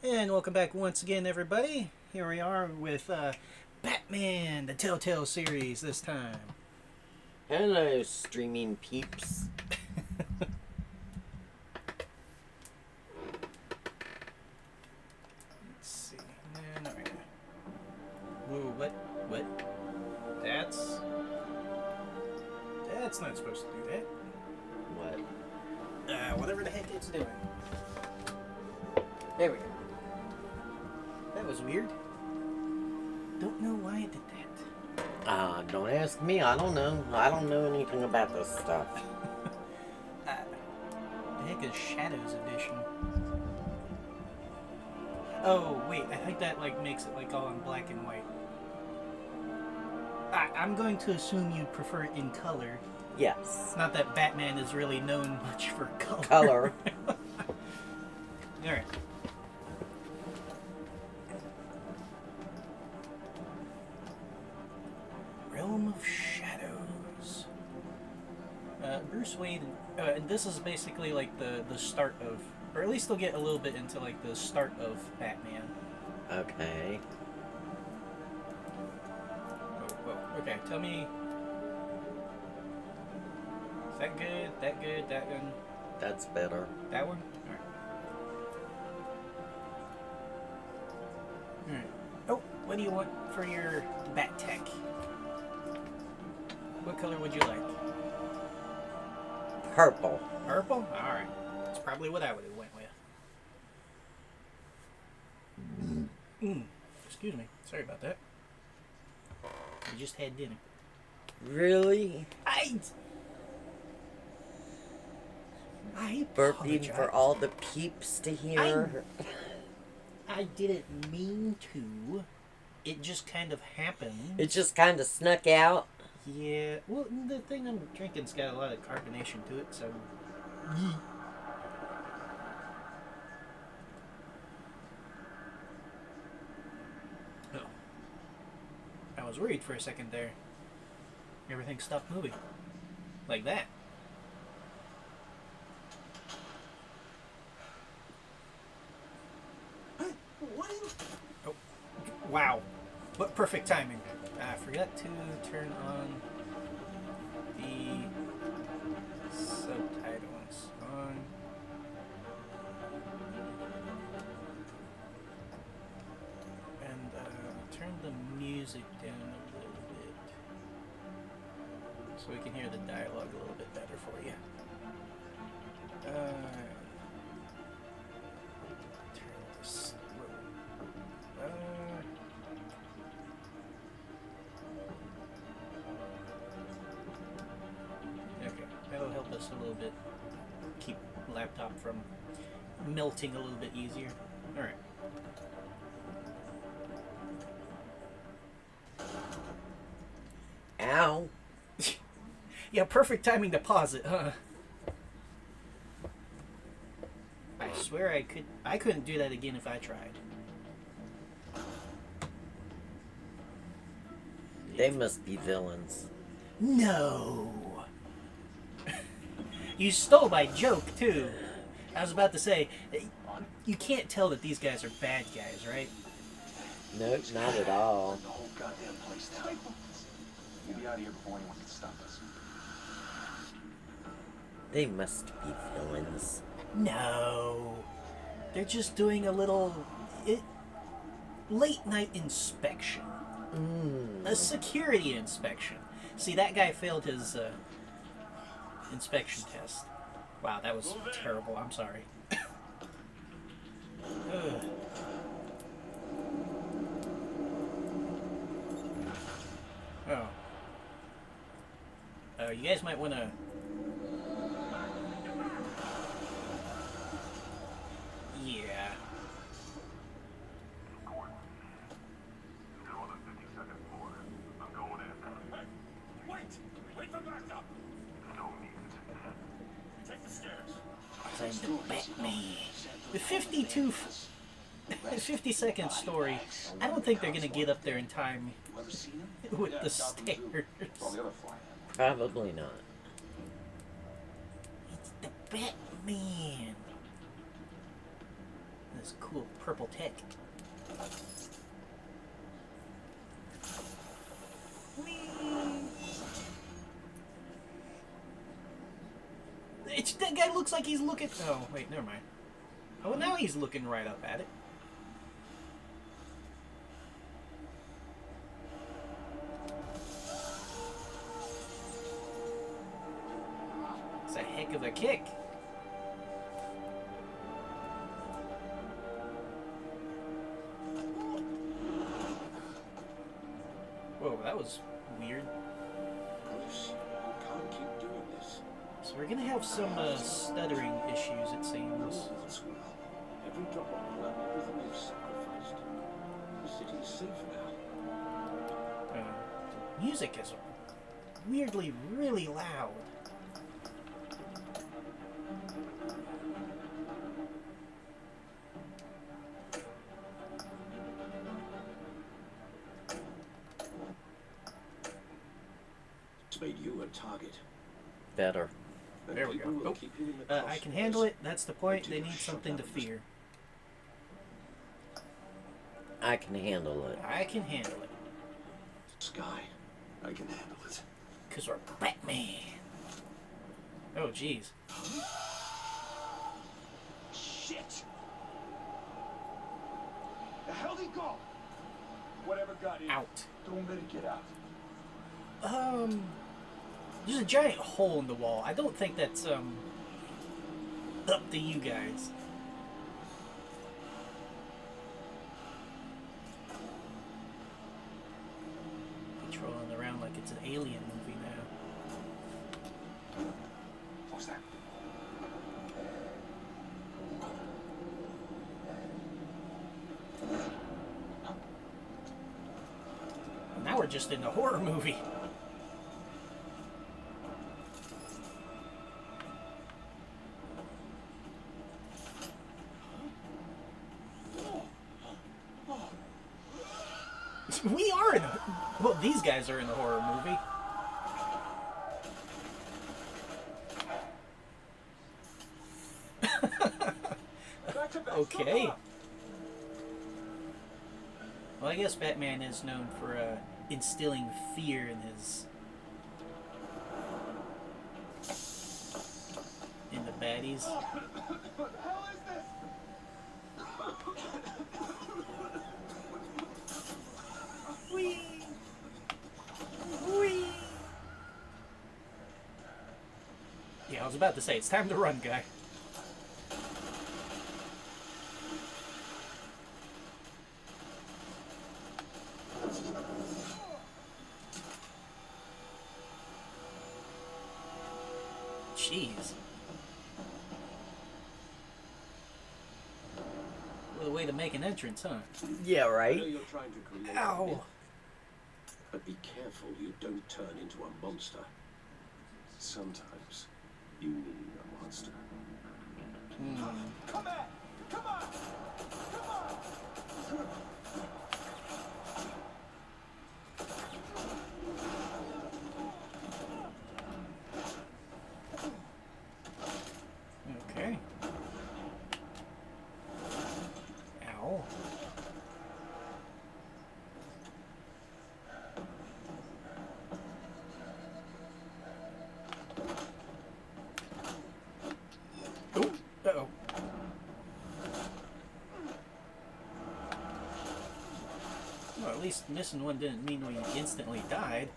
And welcome back once again, everybody. Here we are with Batman, the Telltale series this time. Hello, streaming peeps. Let's see. No, not right now. Whoa, what? What? That's not supposed to do that. What? Whatever the heck it's doing. There we go. That was weird. Don't know why it did that. Don't ask me. I don't know. I don't know anything about this stuff. The heck is Shadows Edition? Oh, wait, I think that makes it all in black and white. I'm going to assume you prefer it in color. Yes. Not that Batman is really known much for color. Color. Alright. Realm of Shadows. Bruce Wayne, and this is basically the start of, or at least they'll get a little bit into the start of Batman. Okay. Oh, okay, tell me. Is that good? That good? That one? That's better. That one? Alright. Oh, what do you want for your Bat Tech? What color would you like? Purple. Purple? Alright. That's probably what I would have went with. Excuse me. Sorry about that. We just had dinner. Really? I Burping for all the peeps to hear. I didn't mean to. It just kind of happened. It just kind of snuck out. Yeah. Well, the thing I'm drinking's got a lot of carbonation to it, so. Oh. I was worried for a second there. Everything stopped moving. Like that. Oh, wow. What perfect timing. I forgot to turn on the subtitles on. And turn the music down a little bit so we can hear the dialogue a little bit better for you. Turn this. Okay, that'll help us a little bit. Keep the laptop from melting a little bit easier. Alright. Ow. Yeah, perfect timing to pause it, huh? I swear I couldn't do that again if I tried. They must be villains. No. You stole my joke too. I was about to say, you can't tell that these guys are bad guys, right? Nope, not at all. The whole goddamn place down. We'll be out of here before anyone can stop us. They must be villains. No. They're just doing a little late night inspection. A security inspection. See, that guy failed his inspection test. Wow, that was terrible. I'm sorry. Oh. You guys might want to. Yeah. Wait for backup. Take the stairs. I'm the Batman. The 50-second story. I don't think they're gonna get up there in time You ever seen him? with the stairs. All the other flying. Probably not. It's the Batman. This cool purple tech. That guy looks like he's looking... Oh, wait, never mind. Oh, now he's looking right up at it. It's a heck of a kick. Whoa, that was weird. Bruce, you can't keep doing this. So we're gonna have some stuttering issues, it seems. Elsewhere. Every drop of blood, everything you've sacrificed. The city's safe now. The music is weirdly really loud. It's made you a target. Better. And There we people go. will Oh. keep you in the I can handle it. That's the point. They need something to fear. I can handle it. I can handle it. Sky, I can handle it. Because we're Batman. Oh, jeez. Shit! The hell he go? Whatever got in. Out. Don't let it get out. There's a giant hole in the wall. I don't think that's, up to you guys. Patrolling around like it's an alien movie now. What's that? Now we're just in a horror movie. We are in a... Well, these guys are in a horror movie. Okay. Well, I guess Batman is known for instilling fear in the baddies. What the hell is this? Whee! Whee! Yeah, I was about to say, it's time to run, guy. Jeez. What a way to make an entrance, huh? Yeah, I know right? you're trying to create a Ow. myth, but be careful you don't turn into a monster. Sometimes you need a monster. Come at! Come on! Come on! Okay. Ow. Oh, uh-oh. Well, at least missing one didn't mean we instantly died.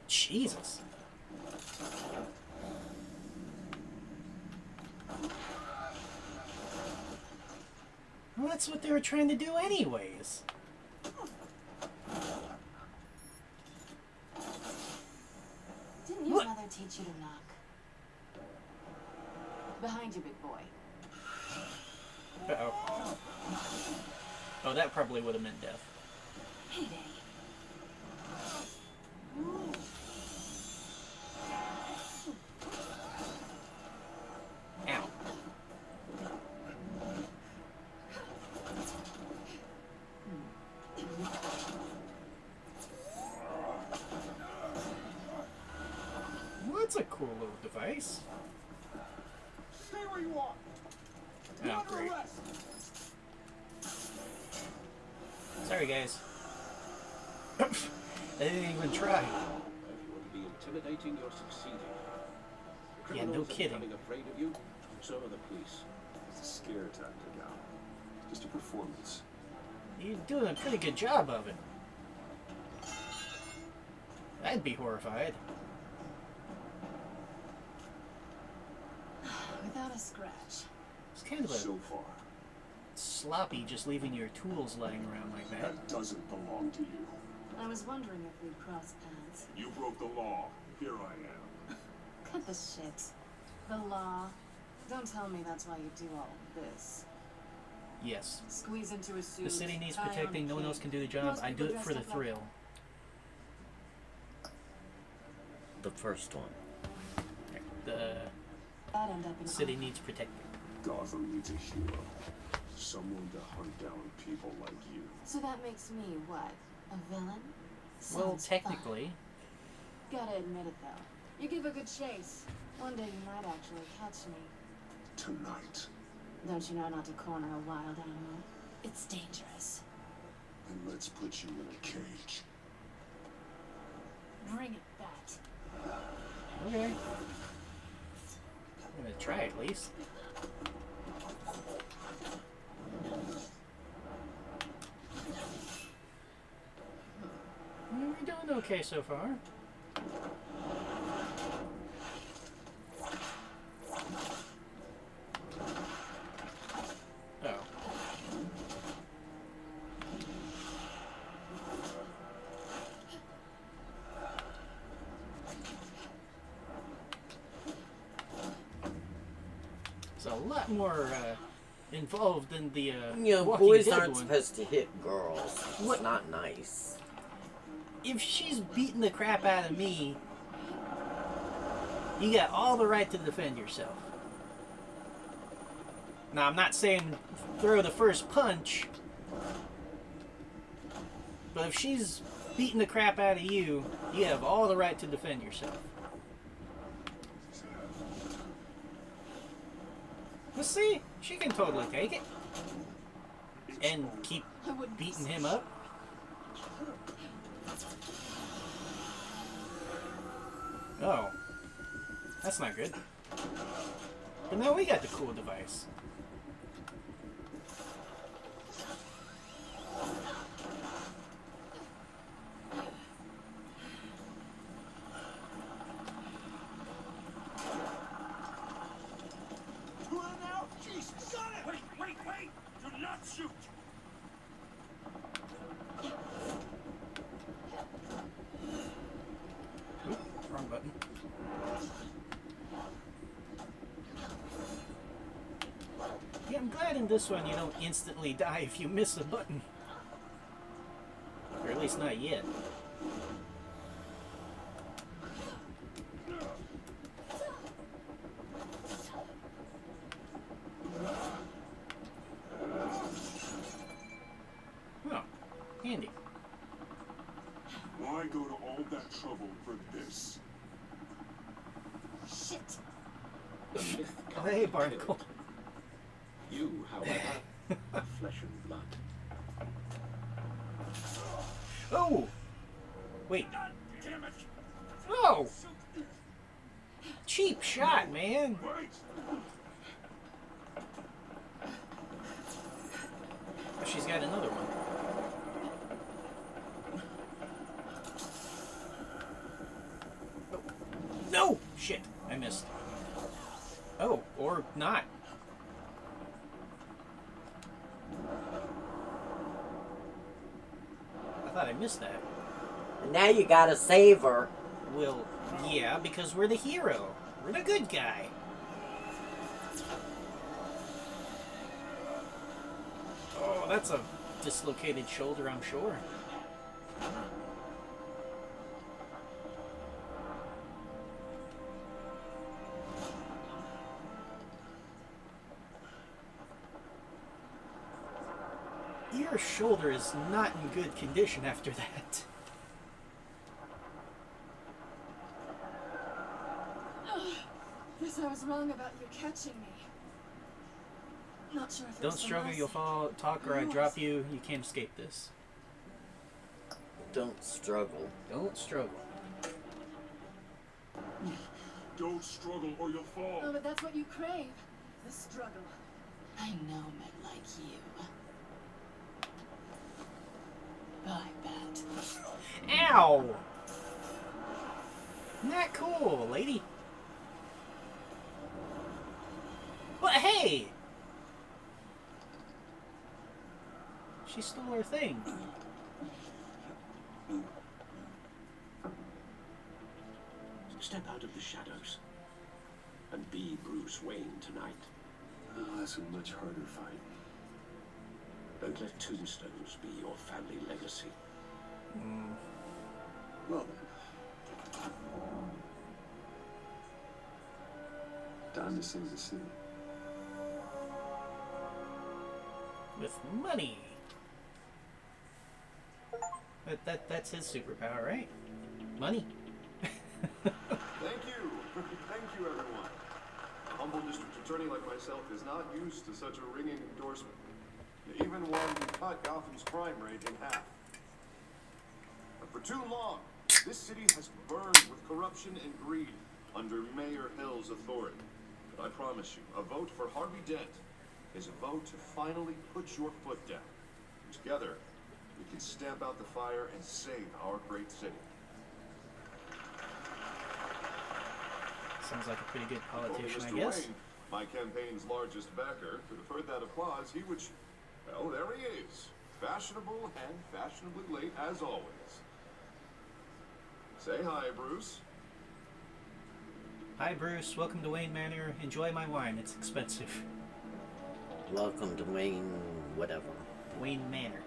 Jesus. Well, that's what they were trying to do anyways. Didn't your What? mother teach you to knock? Behind you, big boy. Uh-oh. Oh, that probably would have meant death. Heyday. Ow. That's a cool little device. Stay where you are. Oh, You're under great. arrest. Sorry, guys. I didn't even try. If you want to be intimidating, you're succeeding. The Yeah, no criminals are kidding. becoming afraid of you, and so are the police. It's a scare tactic, Al. Just a performance. You're doing a pretty good job of it. I'd be horrified. Without a scratch. It's kind of a So far, sloppy just leaving your tools lying around like that. that doesn't belong to you. I was wondering if we'd cross paths. You broke the law. Here I am. Cut the shit. The law. Don't tell me that's why you do all of this. Yes. Squeeze into a suit. The city needs tie on a protecting, no one else cape. can do the job. Most I do people it for the dress up like- thrill. The first one. The That end up in city court. needs protecting. Gotham needs a hero. Someone to hunt down people like you. So that makes me what? A villain? Well, Sounds fun. technically. Gotta admit it though. You give a good chase. One day you might actually catch me. Tonight. Don't you know not to corner a wild animal? It's dangerous. And let's put you in a cage. Bring it back. Okay. I'm gonna try at least. We're doing okay so far. Oh. It's a lot more involved than the You know, Walking boys Dead aren't one. supposed to hit girls. It's What? not nice. If she's beating the crap out of me, you got all the right to defend yourself. Now, I'm not saying throw the first punch, but if she's beating the crap out of you, you have all the right to defend yourself. Let's see, she can totally take it. And keep I wouldn't be beating him up. Oh. That's not good. But now we got the cool device. Who are now? Jesus! Got it! Wait! Do not shoot! Oop, wrong button. Yeah, I'm glad in this one you don't instantly die if you miss a button. Or at least not yet. Oh, handy. Why go to all that trouble for this? Shit. The myth Oh, can't hey, be Barnacle. killed. You, however, are flesh and blood. Oh! Wait. Damn it! Oh! Cheap shot, man. Wait! Oh, she's got another one. Oh. No! Shit, I missed. Oh, or not. I thought I missed that. And now you gotta save her. Well, yeah, because we're the hero. We're the good guy. Oh, that's a dislocated shoulder, I'm sure. Your shoulder is not in good condition after that. was wrong about you catching me. Not sure if it Don't was the struggle, mercy. you'll fall. Talk or I drop you. You can't escape this. Don't struggle. Don't struggle. Don't struggle or you'll fall. Oh, but that's what you crave. The struggle. I know men like you. I bet. Ow! Not cool, lady. But hey! She stole her thing. Step out of the shadows and be Bruce Wayne tonight. Oh, that's a much harder fight. Don't let tombstones be your family legacy. Well then. Time to save the city. With money. That's his superpower, right? Money. Thank you. Thank you, everyone. A humble district attorney like myself is not used to such a ringing endorsement. Even one who cut Gotham's crime rate in half. But for too long, this city has burned with corruption and greed under Mayor Hill's authority. But I promise you, a vote for Harvey Dent is a vote to finally put your foot down. Together, we can stamp out the fire and save our great city. Sounds like a pretty good If only politician, I Mr. guess. Wayne, my campaign's largest backer, could have heard that applause, he would... Well, there he is. Fashionable and fashionably late, as always. Say hi, Bruce. Hi, Bruce. Welcome to Wayne Manor. Enjoy my wine. It's expensive. Welcome to Wayne, whatever. Wayne Manor.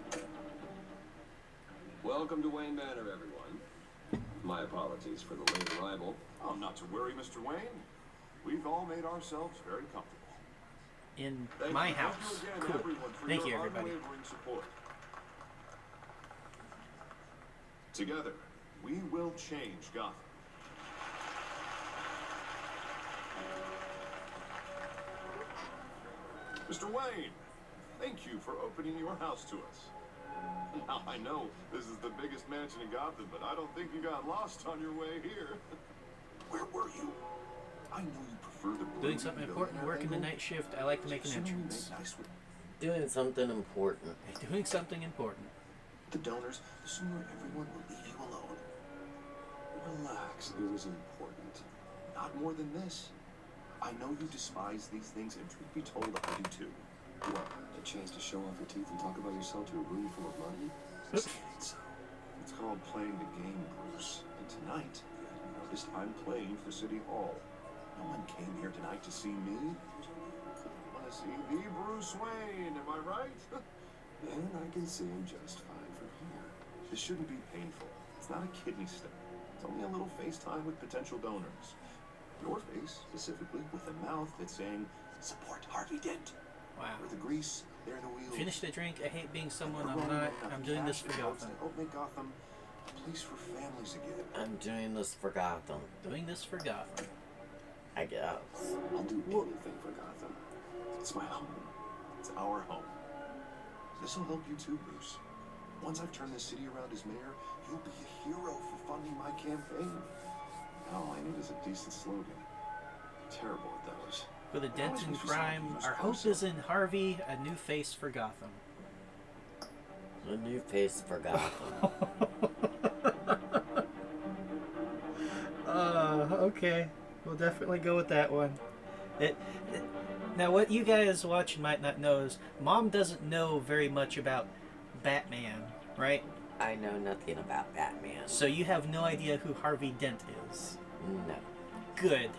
Welcome to Wayne Manor, everyone. My apologies for the late arrival. Oh, not to worry, Mr. Wayne. We've all made ourselves very comfortable. In Thank my you. house. Thank you again, Cool. everyone, for Thank you, your everybody. unwavering support. Together, we will change Gotham. Mr. Wayne, thank you for opening your house to us. Now, I know this is the biggest mansion in Gotham, but I don't think you got lost on your way here. Where were you? I know you prefer the Doing something important, working the angle. night shift. I like to make an Sooner we entrance. make nice with Doing something important. Doing something important. the donors, the sooner everyone will leave you alone. Relax, it was important. Not more than this. I know you despise these things, and truth be told, I do too. What? A chance to show off your teeth and talk about yourself to a room full of money? Say it ain't so. It's called playing the game, Bruce. And tonight, you noticed I'm playing for City Hall. No one came here tonight to see me. I want to see the Bruce Wayne, am I right? And I can see him just fine from here. This shouldn't be painful. It's not a kidney stone. It's only a little FaceTime with potential donors. Your face, specifically, with a mouth that's saying, support Harvey Dent. Wow. Where the grease, there the wheels. Finish the drink. I hate being someone We're I'm running not. enough I'm doing this cash for and votes Gotham. to help make Gotham a place for families again. I'm doing this for Gotham, Doing this for Gotham. I guess. I'll do anything for Gotham. It's my home. It's our home. This will help you too, Bruce. Once I've turned the city around as mayor, you'll be a hero for funding my campaign. All I need is a decent slogan. Terrible at those. For the dent always in wish we saw crime, you as our hope closer. is in Harvey, a new face for Gotham. A new face for Gotham. Okay. We'll definitely go with that one. Now, what you guys watching might not know is Mom doesn't know very much about Batman, right? I know nothing about Batman. So you have no idea who Harvey Dent is. No. Good.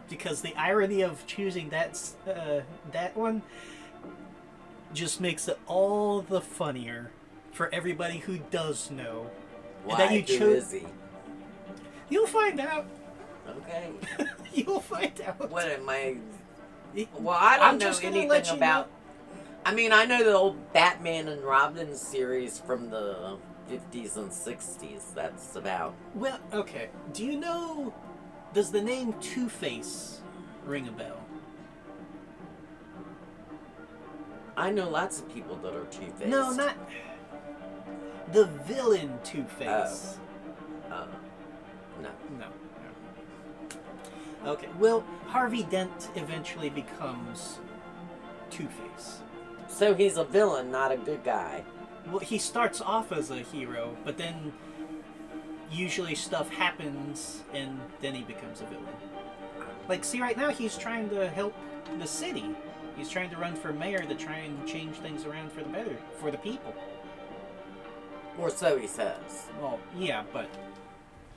Because the irony of choosing that one just makes it all the funnier for everybody who does know. Why? That you Who is he? You'll find out. Okay. You'll find out. What am I? Well, I don't I'm know just gonna anything let you about. I mean, I know the old Batman and Robin series from the 50s and 60s. That's about. Well, okay. Do you know? Does the name Two-Face ring a bell? I know lots of people that are two-faced. No, not the villain Two-Face. No. No. Okay, well, Harvey Dent eventually becomes Two-Face. So he's a villain, not a good guy. Well, he starts off as a hero, but then usually stuff happens and then he becomes a villain. Like, see, right now he's trying to help the city. He's trying to run for mayor to try and change things around for the better, for the people. Or so he says. Well, yeah, but...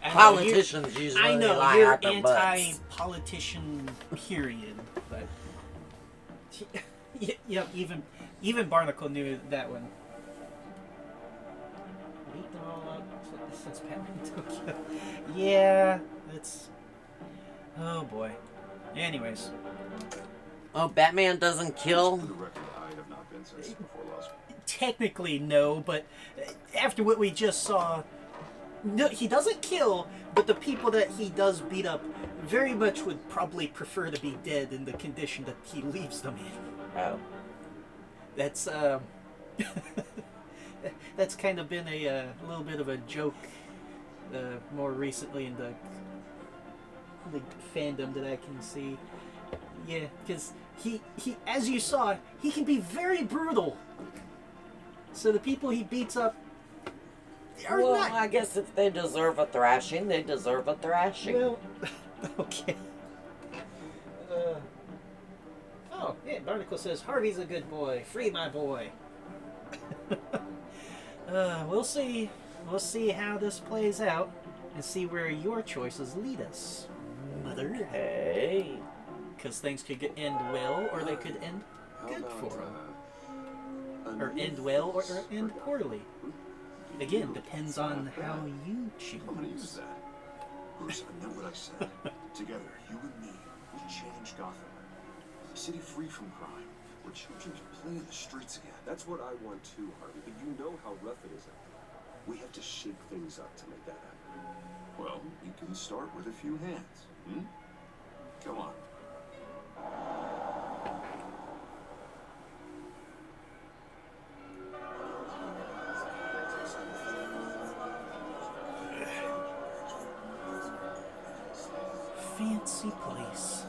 I don't know, Politicians usually I know, lie you're out their butts. anti-politician, period, but... Yeah, even Barnacle knew that one. Beat them all up since Batman Tokyo. Yeah, it's... Oh boy. Anyways. Oh, Batman doesn't kill? For the record, I have not been since before last. Technically, no, but after what we just saw, no, he doesn't kill, but the people that he does beat up very much would probably prefer to be dead in the condition that he leaves them in. Oh. That's, that's kind of been a little bit of a joke more recently in the fandom that I can see. Yeah, because he, as you saw, he can be very brutal. So the people he beats up are Well, not... I guess if they deserve a thrashing, they deserve a thrashing. Well, okay. Oh, yeah, Barnacle says, Harvey's a good boy. Free my boy. We'll see. We'll see how this plays out and see where your choices lead us, Mother. Hey. Because things could end well, or they could end good for him. Or end well, or end poorly. Again, depends on how you choose. I'm gonna use that. Bruce, I meant what I said. Together, you and me, we change Gotham. A city free from crime, where children can play in the streets again. That's what I want too, Harvey, but you know how rough it is out there. We have to shake things up to make that happen. Well, you can start with a few hands. Come on. Fancy place.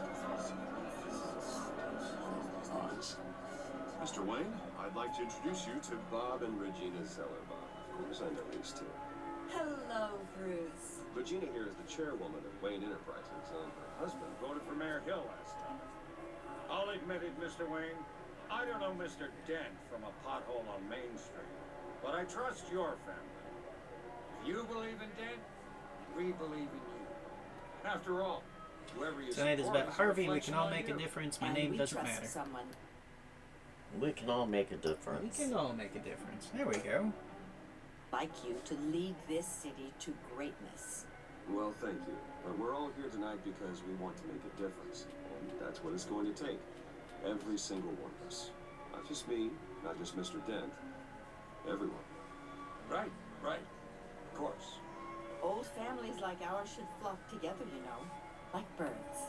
Mr. Wayne, I'd like to introduce you to... Bob and Regina Zellerbach. Of course, I know these two. Hello, Bruce. Regina here is the chairwoman of Wayne Enterprises, and her husband Voted for Mayor Hill last time. I'll admit it, Mr. Wayne. I don't know Mr. Dent from a pothole on Main Street, but I trust your family. If you believe in Dent, we believe in you. After all, whoever you Tonight is support about a Harvey. We reflection can all on make a you. difference. My And name we doesn't trust matter. someone. We can all make a We difference. can all make a difference. There we go. Like you to lead this city to greatness. Well, thank you. But we're all here tonight because we want to make a difference. And that's what it's going to take. Every single one of us. Not just me, not just Mr. Dent. Everyone. Right, of course. Old families like ours should flock together, you know. Like birds.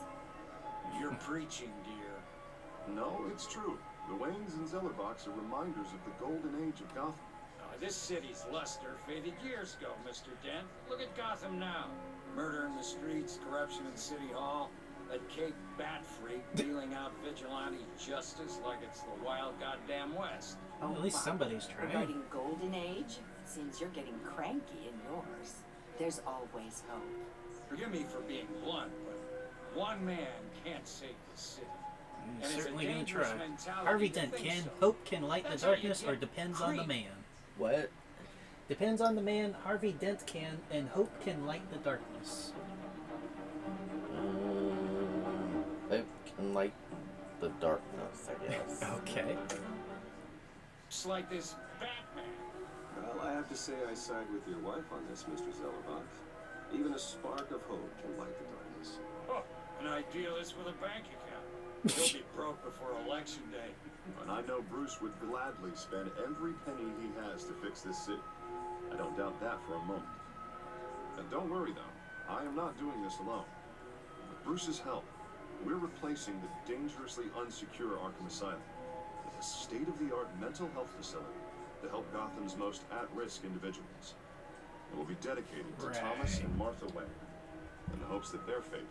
You're preaching, dear. No, it's true. The Waynes and Zellerbachs are reminders of the golden age of Gotham. This city's luster faded years ago, Mr. Dent. Look at Gotham now. Murder in the streets, corruption in City Hall, that Cape Bat freak dealing out vigilante justice like it's the wild goddamn West. Well, at least Bob, somebody's trying. Regarding Golden Age, it seems you're getting cranky in yours. There's always hope. Forgive me for being blunt, but one man can't save the city. He's And it's a certainly going to dangerous try. mentality Harvey to Dent think can. so. Hope can light That's the how you darkness, or get depends on the creep. man. What? Depends on the man. Harvey Dent can, and Hope can light the darkness. Hope can light the darkness, I guess. Okay. It's like this Batman. Well, I have to say I side with your wife on this, Mr. Zellerbach. Even a spark of hope can light the darkness. Oh, an idealist with a bank account. He'll be broke before election day. And I know Bruce would gladly spend every penny he has to fix this city. I don't doubt that for a moment. And don't worry, though. I am not doing this alone. With Bruce's help, We're replacing the dangerously unsecure Arkham Asylum with a state-of-the-art mental health facility to help Gotham's most at-risk individuals. It will be dedicated to Thomas and Martha Wayne in the hopes that their fate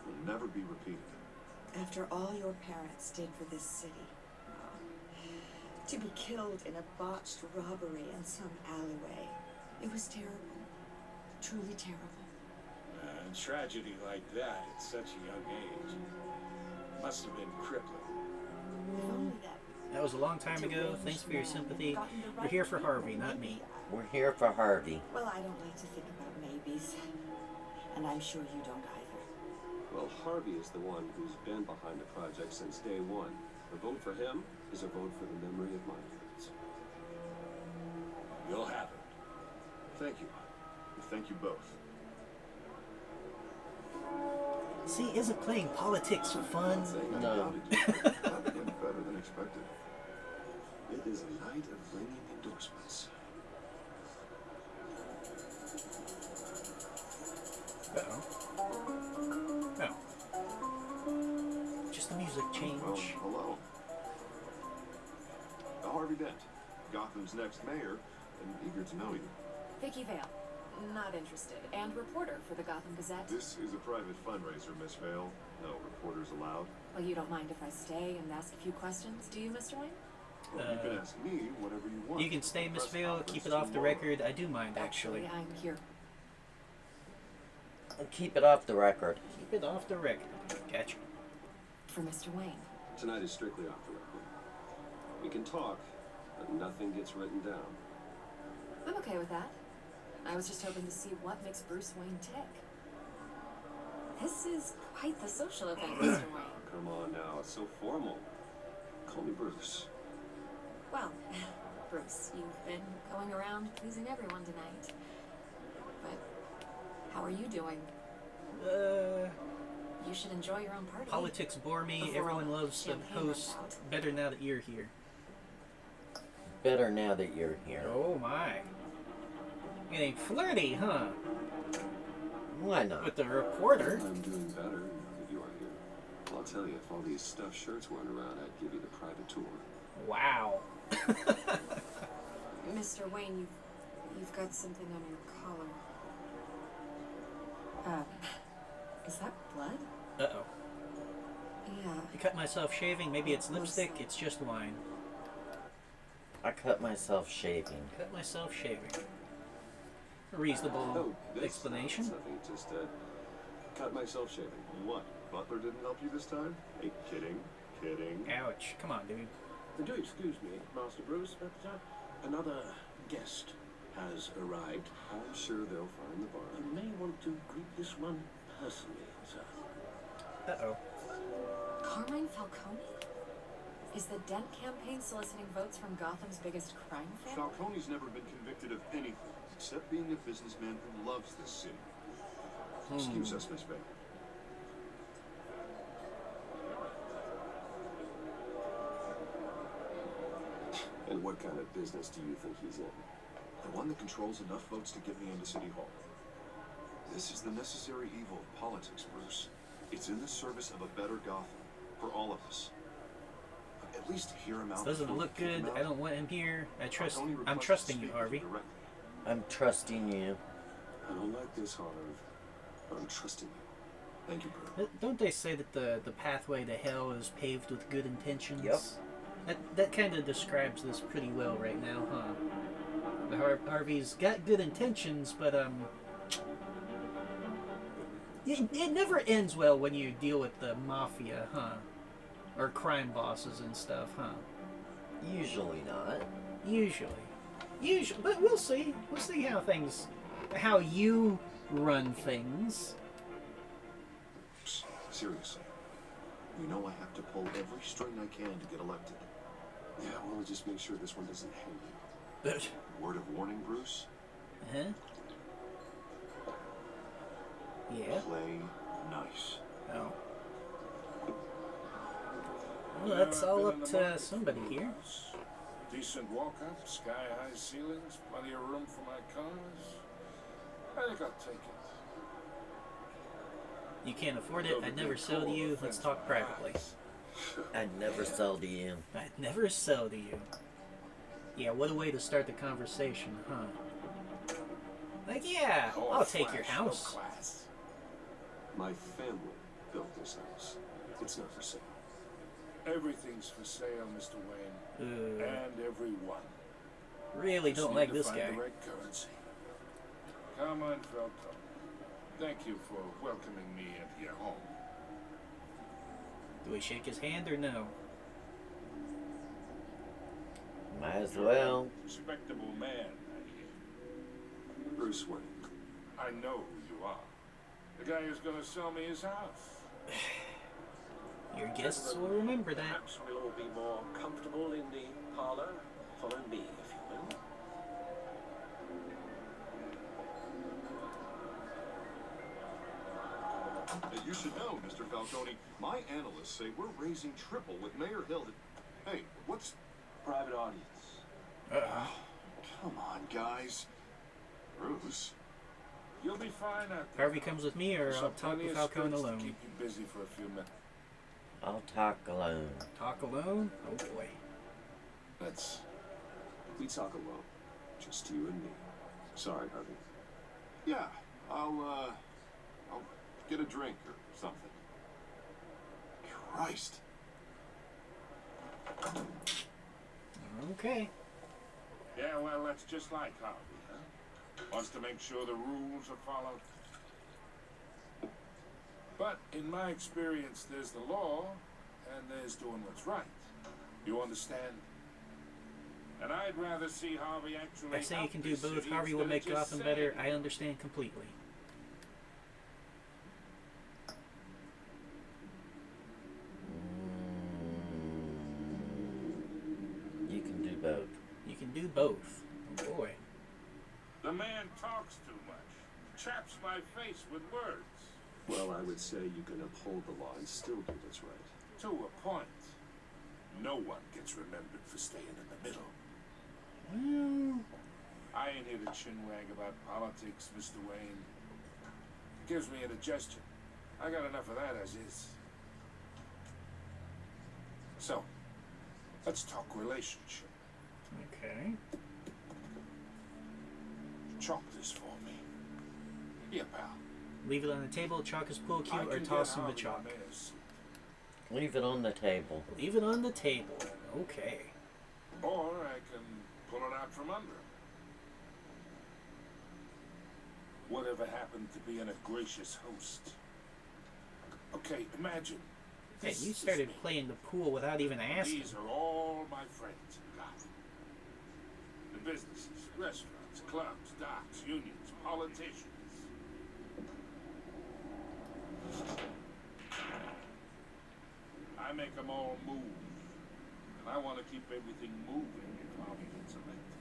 will never be repeated. After all your parents did for this city, to be killed in a botched robbery in some alleyway, it was terrible. Truly terrible. Tragedy like that at such a young age must have been crippling. If only that. That was a long time ago. Thanks for your sympathy. We're here for Harvey, not me. We're here for Harvey. Well, I don't like to think about maybes. And I'm sure you don't either. Well, Harvey is the one who's been behind the project since day one. A vote for him is a vote for the memory of my parents. You'll have it. Thank you. And thank you both. See, isn't playing politics fun? No. That went better than expected. It is a night of ringing endorsements. Uh-oh. Oh. Just the music Well, change. hello. Harvey Dent, Gotham's next mayor, and eager to know you. Vicky Vale. Not interested. And reporter for the Gotham Gazette. This is a private fundraiser, Miss Vale. No reporters allowed. Well, you don't mind if I stay and ask a few questions, do you, Mr. Wayne? Well, you can ask me whatever you want. You can stay, Miss Press Vale. conference Keep it off the tomorrow. record. I do mind, actually. I'm here. Keep it off the record. Keep it off the record. Gotcha. For Mr. Wayne. Tonight is strictly off the record. We can talk, but nothing gets written down. I'm okay with that. I was just hoping to see what makes Bruce Wayne tick. This is quite the social event, Mr. Wayne. Come on now, it's so formal. Call me Bruce. Well, Bruce, you've been going around pleasing everyone tonight. But how are you doing? You should enjoy your own party. Politics bore me. Before Everyone all loves the champagne runs host. out. Better now that you're here. Better now that you're here. Oh my. Getting flirty, huh? Why not? With the reporter. I'm doing better now that you are here. I'll tell you, if all these stuffed shirts weren't around, I'd give you the private tour. Wow. Mr. Wayne, you've got something on your collar. Is that blood? Uh-oh. Yeah. I cut myself shaving. Maybe it's lipstick. It's just wine. I cut myself shaving. Cut myself shaving. A reasonable this explanation. Nothing, just cut myself shaving. What? Butler didn't help you this time? Hey, kidding. Kidding. Ouch. Come on, dude. Do excuse me, Master Bruce, but another guest has arrived. I'm sure they'll find the bar. You may want to greet this one personally, sir. Uh-oh. Carmine Falcone? Is the Dent campaign soliciting votes from Gotham's biggest crime family? Falcone's never been convicted of anything except being a businessman who loves this city. Excuse us, Miss Bay. And what kind of business do you think he's in? The one that controls enough votes to get me into City Hall. This is the necessary evil of politics, Bruce. It's in the service of a better Gotham, for all of us. But at least hear him out. Doesn't before look we kick good. him out. I don't want him here. I'm Falcone trusting requests to you, speak with Harvey. directly. I'm trusting you. I don't like this, Harv, but I'm trusting you. Thank you, Bruce. Don't they say that the pathway to hell is paved with good intentions? Yep. That kind of describes this pretty well right now, huh? The Harvey's got good intentions, but it never ends well when you deal with the mafia, huh? Or crime bosses and stuff, huh? Usually not. Usually, but we'll see. We'll see how you run things. Psst, seriously. You know I have to pull every string I can to get elected. Yeah, well, just make sure this one doesn't hang you. But, Word of warning, Bruce? huh? Yeah. Play nice. Oh. Well, that's all up to somebody here. Decent walk-up, sky-high ceilings, plenty of room for my cars. I think I'll take it. You can't afford it. I'd never sell to you. Let's talk privately. I'd never sell to you. I'd never sell to you. Yeah, what a way to start the conversation, huh? Like, yeah, I'll take your house. My family built this house. It's not for sale. Everything's for sale, Mr. Wayne. And everyone. Really don't like this guy. The right currency. Come on, Telltale. Thank you for welcoming me into your home. Do we shake his hand or no? Might as well. Respectable man, I hear. Bruce Wayne. I know who you are. The guy who's gonna sell me his house. Your guests will remember that. Perhaps we'll all be more comfortable in the parlor. Follow me, if you will. You should know, Mr. Falcone, my analysts say we're raising triple with Mayor Hill. Hey, what's... Private audience. Oh, come on, guys. Bruce. You'll be fine out there. Harvey comes with me, or I'll talk with Falcone alone. Keep you busy for a few minutes. I'll talk alone. Talk alone? Oh boy. We talk alone. Just you and me. Sorry, Harvey. Yeah, I'll get a drink or something. Christ. Okay. Yeah, well, that's just like Harvey, huh? Wants to make sure the rules are followed. But in my experience, there's the law, and there's doing what's right. You understand? And I'd rather see Harvey actually. I say you can do both. Harvey will make Gotham better. I understand completely. You can do both. You can do both. Oh boy. The man talks too much. Chaps my face with words. Well, I would say you can uphold the law and still do what's right. To a point. No one gets remembered for staying in the middle. Well, I ain't here to chinwag about politics, Mr. Wayne. Gives me indigestion. I got enough of that as is. So, let's talk relationship. okay. Chalk this for me. Here, pal. Leave it on the table, chalk his pool cue, I or can toss get him the Harvey chalk. on this. Leave it on the table. Leave it on the table. Okay. Or I can pull it out from under him. Whatever happened to being a gracious host? Okay, imagine. Hey, This you is started me. playing the pool without even asking. These are all my friends in Gotham. The businesses, restaurants, clubs, docks, unions, politicians. I make them all move. And I want to keep everything moving if Harvey gets elected.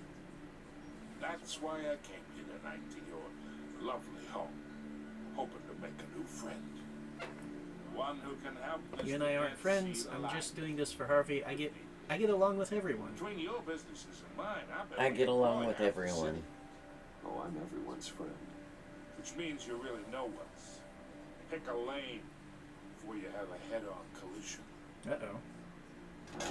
That's why I came here tonight to your lovely home. Hoping to make a new friend. One who can help Mr. You and I aren't Dent friends. see the I'm light. just doing this for Harvey. I get along with everyone. Between your businesses and mine, I get along with everyone. Oh, I'm everyone's friend. Which means you're really no one's. Pick a lane before you have a head-on collision. Uh-oh.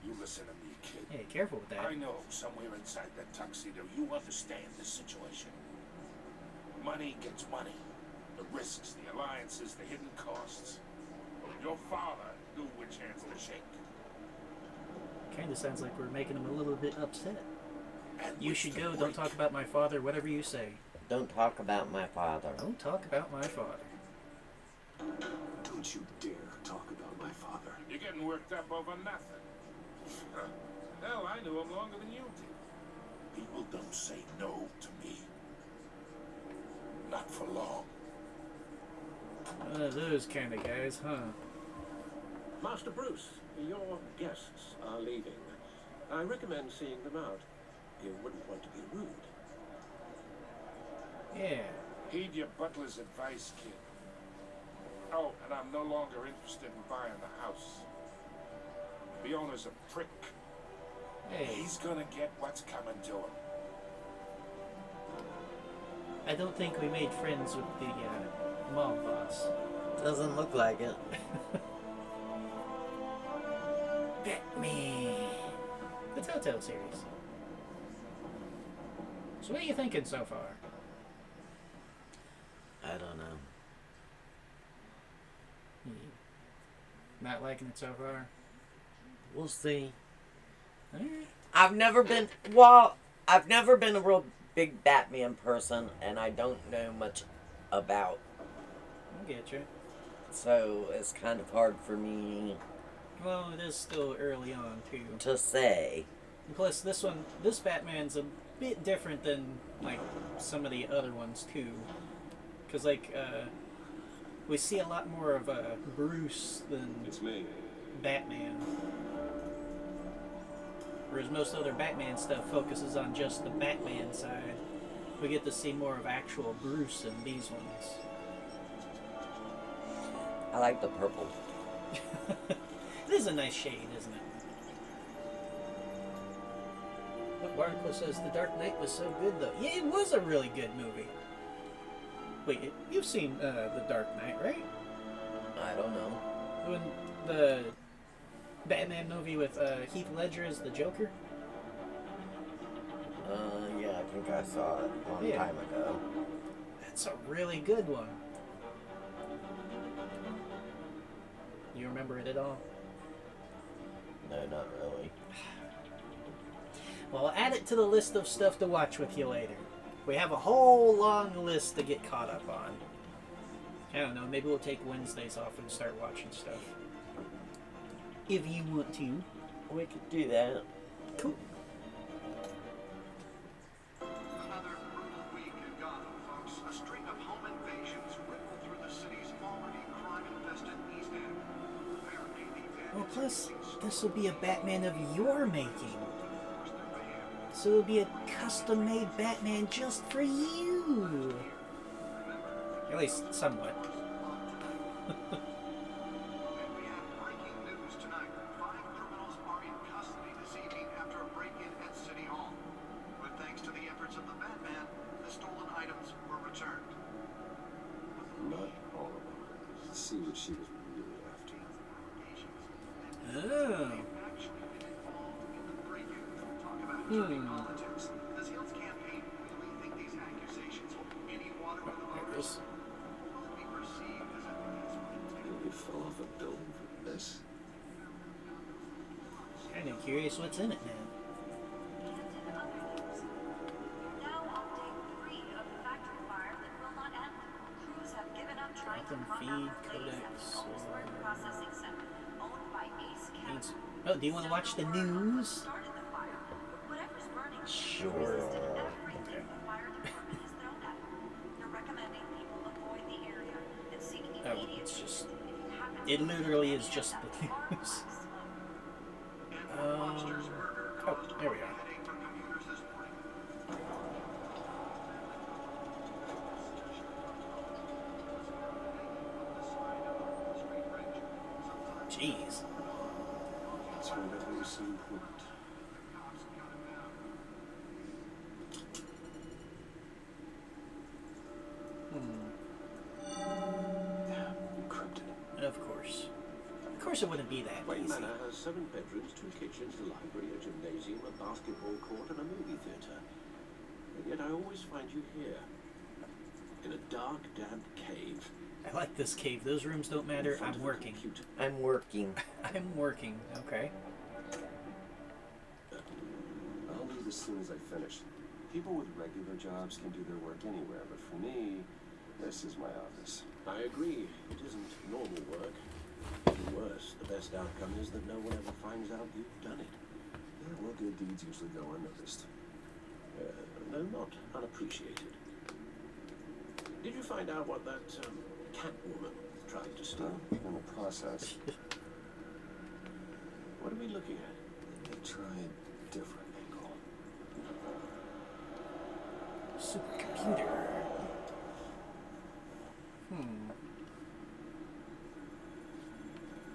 You listen to me, kid. Hey, careful with that. I know somewhere inside that tuxedo you understand this situation. Money gets money. The risks, the alliances, the hidden costs. Your father knew which hands to shake. Kinda sounds like we're making him a little bit upset. And You which should to go. break. Don't talk about my father. Whatever you say. Don't talk about my father. Don't talk about my father. Don't you dare talk about my father. You're getting worked up over nothing. Hell, I knew him longer than you did. People don't say no to me. Not for long. One of those kind of guys, huh? Master Bruce, your guests are leaving. I recommend seeing them out. You wouldn't want to be rude. Yeah. Heed your butler's advice, kid. Oh, and I'm no longer interested in buying the house. The owner's a prick. Hey, He's gonna get what's coming to him. I don't think we made friends with the mob boss. Doesn't look like it. Batman. The Telltale series. So what are you thinking so far? I don't know. Not liking it so far? We'll see. Alright. I've never been a real big Batman person, and I don't know much about. I'll get you. So it's kind of hard for me Well, it is still early on, too. to say. And plus, this Batman's a bit different than, like, some of the other ones, too. Because, like, we see a lot more of Bruce than It's me. Batman. Whereas most other Batman stuff focuses on just the Batman side. We get to see more of actual Bruce in these ones. I like the purple. It is a nice shade, isn't it? Look, Barnacle says The Dark Knight was so good, though. Yeah, it was a really good movie. Wait, you've seen The Dark Knight, right? I don't know. When the Batman movie with Heath Ledger as the Joker? Yeah, I think I saw it a long time ago. That's a really good one. You remember it at all? No, not really. Well, I'll add it to the list of stuff to watch with you later. We have a whole long list to get caught up on. I don't know, maybe we'll take Wednesdays off and start watching stuff. If you want to. We could do that. Cool. Another brutal week in Gotham, folks. A string of home invasions rippled through the city's already crime-infested East End. Apparently, the Well, plus, this will be a Batman of your making. So it'll be a custom-made Batman just for you. At least, somewhat. And we have breaking news tonight. 5 criminals are in custody this evening after a break-in at City Hall. But thanks to the efforts of the Batman, the stolen items were returned. Not all of them. Let's see what she was really after. Oh. Actually been involved in the break-in. Talk about dirty politics. Does Hill's campaign really think these accusations hold any water with the voters? Will it be perceived as a desperate You fell off a building for this. Kind of curious what's in it now. Now on day 3 of the factory fire that will not end. Crews have given up trying to Welcome calm feed, down the blaze at codex, the Owensburg processing center, owned by Ace Needs- Chemical. Oh, do you want to watch the news? Started the fire. Whatever's burning Sure. resisted everything the fire department has thrown at it. They're recommending people avoid the area and seek Oh, immediate it's just... if you happen to It be literally near is just that the far news. black smoke. Oh, there we are. headache for commuters this morning. Jeez. That's where that was so important. Encrypted. Of course. Of course it wouldn't be that Wayne easy. Manor has 7 bedrooms, 2 kitchens, a library, a gymnasium, a basketball court, and a movie theatre. And yet I always find you here, in a dark, damp cave. I like this cave. Those rooms don't matter. in front I'm of a working. computer. I'm working. I'm working. Okay. I'll leave as soon as I finish. People with regular jobs can do their work anywhere, but for me, this is my office. I agree. It isn't normal work. Even worse, the best outcome is that no one ever finds out you've done it. Yeah, well, good deeds usually go unnoticed. No, not unappreciated. Did you find out what that Catwoman tried to steal? In the process, What are we looking at? they try a different angle. Supercomputer.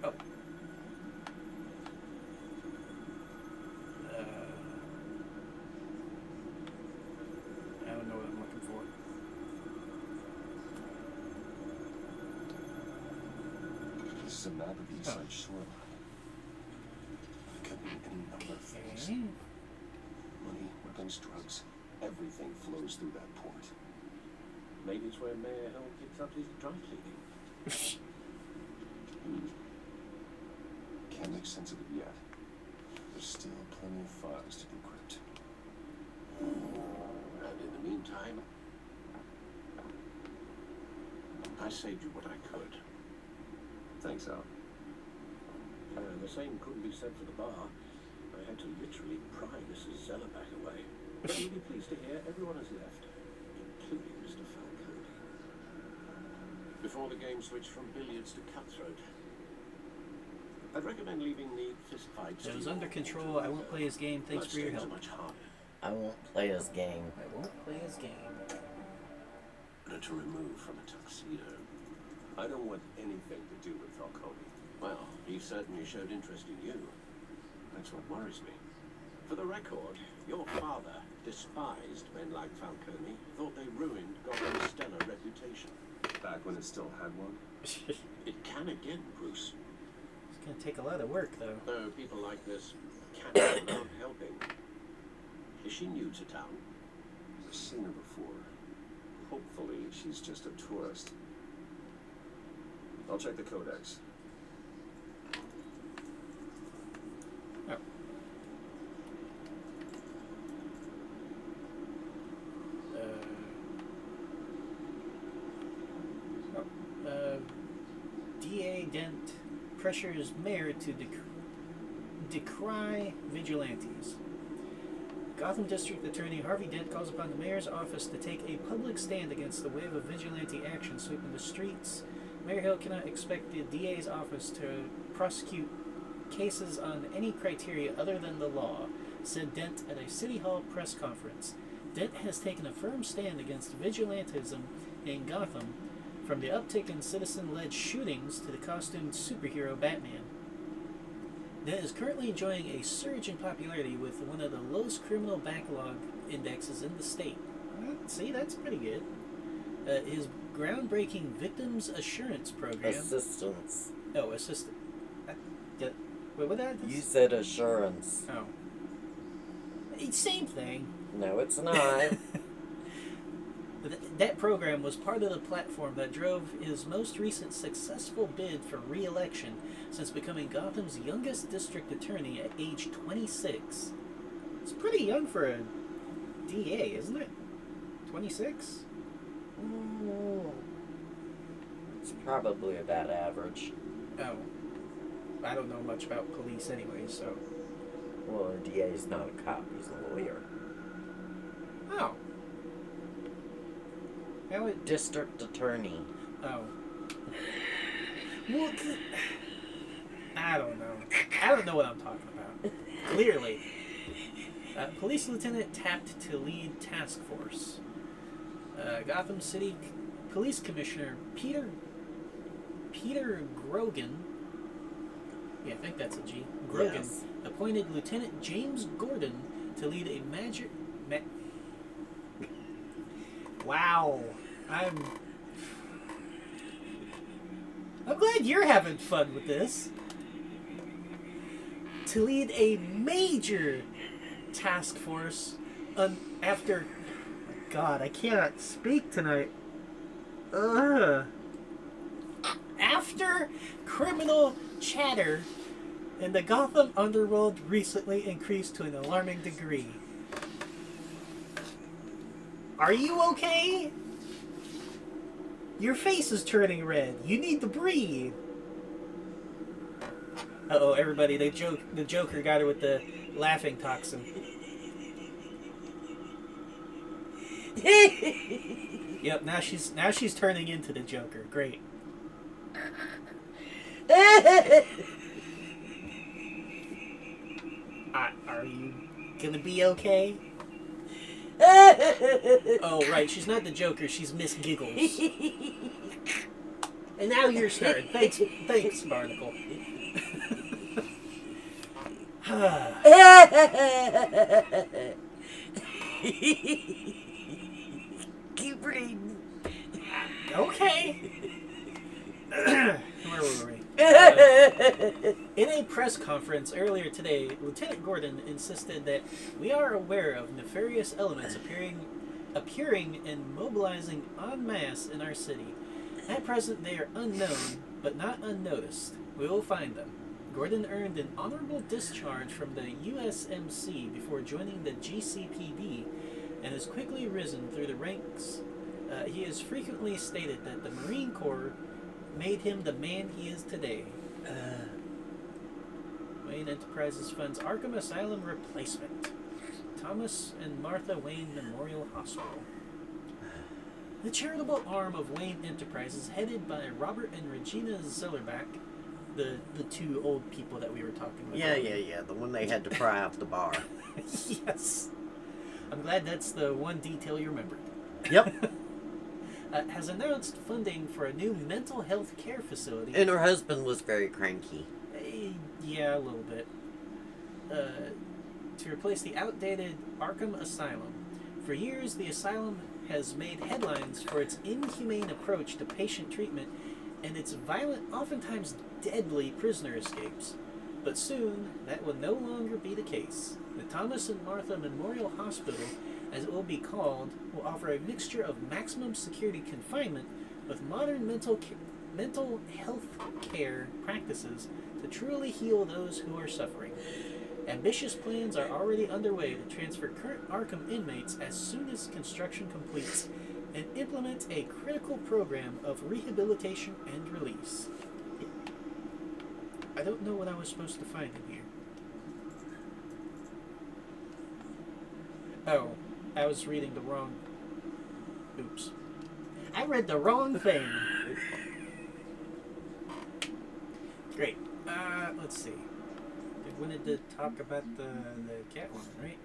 Oh. I don't know what I'm looking for. is a map of the east side shoreline. It could mean any number of things. Money, weapons, drugs, everything flows through that port. Maybe it's where Mayor Hill picks up his dry cleaning. Can't make sense of it yet. There's still plenty of files to decrypt. And in the meantime, I saved you what I could. Thanks, Al. The same couldn't be said for the bar. I had to literally pry Mrs. Zeller back away. But you'll be pleased to hear everyone has left, including Mr. Falcone. Before the game switched from billiards to cutthroat, I'd recommend leaving the fist fights. It was under control. I won't play his game. Thanks for your help. Much harder. I won't play his game. I won't play his game. Better to remove from a tuxedo. I don't want anything to do with Falcone. Well, he certainly showed interest in you. That's what worries me. For the record, your father despised men like Falcone, thought they ruined Gotham's stellar reputation. Back when it still had one? It can again, Bruce. It's gonna take a lot of work, though. Though people like this can't not helping. Is she new to town? I've seen her before. Hopefully, she's just a tourist. I'll check the codex. Oh. D.A. Dent pressures mayor to decry vigilantes. Gotham District Attorney Harvey Dent calls upon the mayor's office to take a public stand against the wave of vigilante action sweeping the streets. Mayor Hill cannot expect the DA's office to prosecute cases on any criteria other than the law, said Dent at a City Hall press conference. Dent has taken a firm stand against vigilantism in Gotham, from the uptick in citizen-led shootings to the costumed superhero Batman. Dent is currently enjoying a surge in popularity with one of the lowest criminal backlog indexes in the state. See, that's pretty good. His groundbreaking Victims Assurance Program... Assistance. Oh, assistant. Wait, what that? You said assurance. Oh. Same thing. No, it's not. That program was part of the platform that drove his most recent successful bid for re-election since becoming Gotham's youngest district attorney at age 26. It's pretty young for a DA, isn't it? 26? It's probably about average. Oh. I don't know much about police anyway, so... Well, a DA is not a cop, he's a lawyer. Oh. How it... District attorney. Oh. Well, I don't know. I don't know what I'm talking about. Clearly. Police lieutenant tapped to lead task force. Gotham City Police Commissioner Peter Grogan, yeah, I think that's a G, Grogan, yes, appointed Lieutenant James Gordon to lead a Wow. I'm glad you're having fun with this. To lead a major task force after... God, I cannot speak tonight. After criminal chatter in the Gotham underworld recently increased to an alarming degree. Are you okay? Your face is turning red. You need to breathe. Uh-oh, everybody, the Joker got her with the laughing toxin. Yep, now she's turning into the Joker. Great. Are you gonna be okay? Oh, right, she's not the Joker, she's Miss Giggles. And now you're starting. Thanks, Barnacle. Keep reading. Okay. Where were we? In a press conference earlier today, Lieutenant Gordon insisted that we are aware of nefarious elements appearing and mobilizing en masse in our city. At present, they are unknown, but not unnoticed. We will find them. Gordon earned an honorable discharge from the USMC before joining the GCPD and has quickly risen through the ranks. He has frequently stated that the Marine Corps made him the man he is today. Wayne Enterprises funds Arkham Asylum replacement. Thomas and Martha Wayne Memorial Hospital. The charitable arm of Wayne Enterprises, headed by Robert and Regina Zellerbach, the two old people that we were talking about. Yeah. The one they had to pry off the bar. Yes. I'm glad that's the one detail you remembered. Yep. Has announced funding for a new mental health care facility. And her husband was very cranky. Yeah, a little bit. To replace the outdated Arkham Asylum. For years, the asylum has made headlines for its inhumane approach to patient treatment and its violent, oftentimes deadly prisoner escapes. But soon, that will no longer be the case. The Thomas and Martha Memorial Hospital, as it will be called, will offer a mixture of maximum security confinement with modern mental health care practices to truly heal those who are suffering. Ambitious plans are already underway to transfer current Arkham inmates as soon as construction completes and implement a critical program of rehabilitation and release. I don't know what I was supposed to find in here. Oh, I was reading the wrong... Oops. I read the wrong thing. Great. Let's see. We wanted to talk about the Catwoman, right?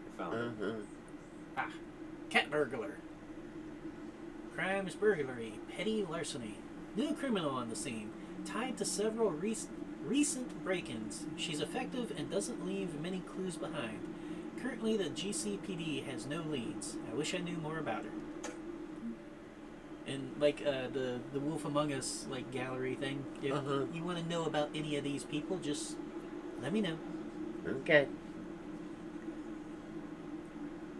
Ah, cat burglar. Crime is burglary, petty larceny. New criminal on the scene, tied to several recent break-ins. She's effective and doesn't leave many clues behind. Currently, the GCPD has no leads. I wish I knew more about her. And like the Wolf Among Us like gallery thing. If you want to know about any of these people, just let me know. Okay.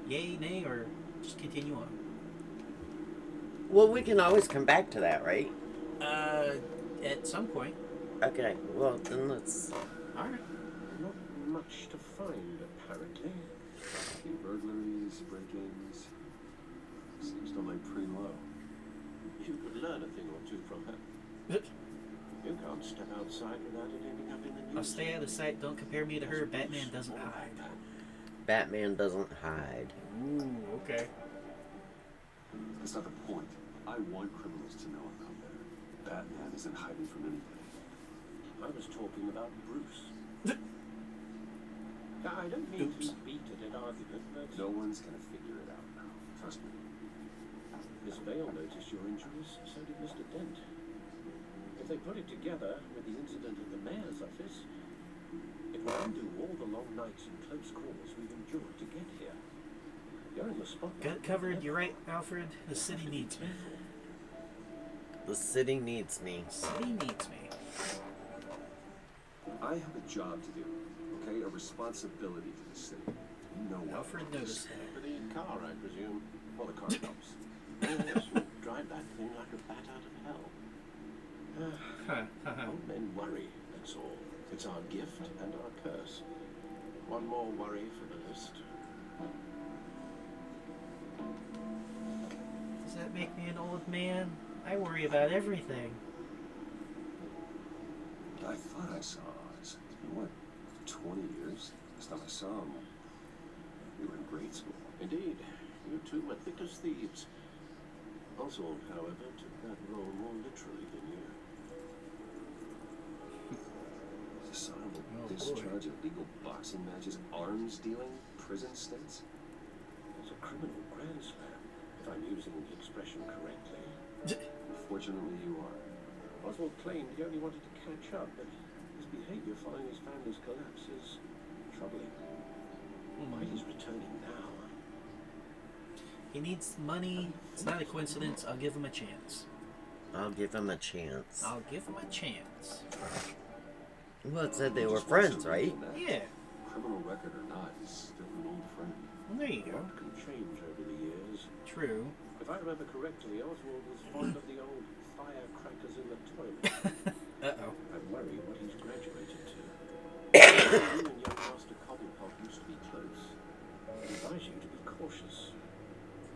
Yay, nay, or just continue on. Well, we can always come back to that, right? At some point. Okay. Well, then let's. All right. Not much to find, apparently. Burglaries, break-ins. Seems to lay pretty low. You could learn a thing or two from her. You can't step outside without it ending up in the news. I'll stay out of sight. Don't compare me to her. Batman doesn't hide. Batman doesn't hide. Ooh, okay. That's not the point. I want criminals to know I'm out there. Batman isn't hiding from anybody. I was talking about Bruce. Now, I don't mean to be beat at an argument, but... No one's gonna figure it out now. Trust me. Miss Vale noticed your injuries, so did Mr. Dent. If they put it together with the incident at the mayor's office, it will undo all the long nights and close calls we've endured to get here. You're in the spotlight. Got it covered. You're right, Alfred. The city needs me. The city needs me. City needs me. I have a job to do, okay? A responsibility to the city. You know what? Alfred noticed that. For the car, I presume. Well, the car helps. Yes, you drive that thing like a bat out of hell. Old men worry, that's all. It's our gift and our curse. One more worry for the list. Does that make me an old man? I worry about everything. I thought I saw Oz. It's been, what, 20 years? Last time I saw him, we were in grade school. Indeed, you two were thick as thieves. Oswald, however, took that role more literally than you. Dishonorable Oh, discharge, illegal boxing matches, arms dealing, prison stints. It's a criminal grand slam, if I'm using the expression correctly. Fortunately, you are. Oswald claimed he only wanted to catch up, but his behavior following his family's collapse is troubling. Why he's returning now? He needs money. It's not a coincidence. I'll give him a chance. I'll give him a chance. I'll give him a chance. Well, it said they were friends, right? Yeah. Criminal record or not, he's still an old friend. Well, there you go. What can change over the years? True. If I remember correctly, Oswald was fond of the old firecrackers in the toilet. Uh-oh. I worry what he's graduated to. You and young Master Cobblepot used to be close. I advise you to be cautious.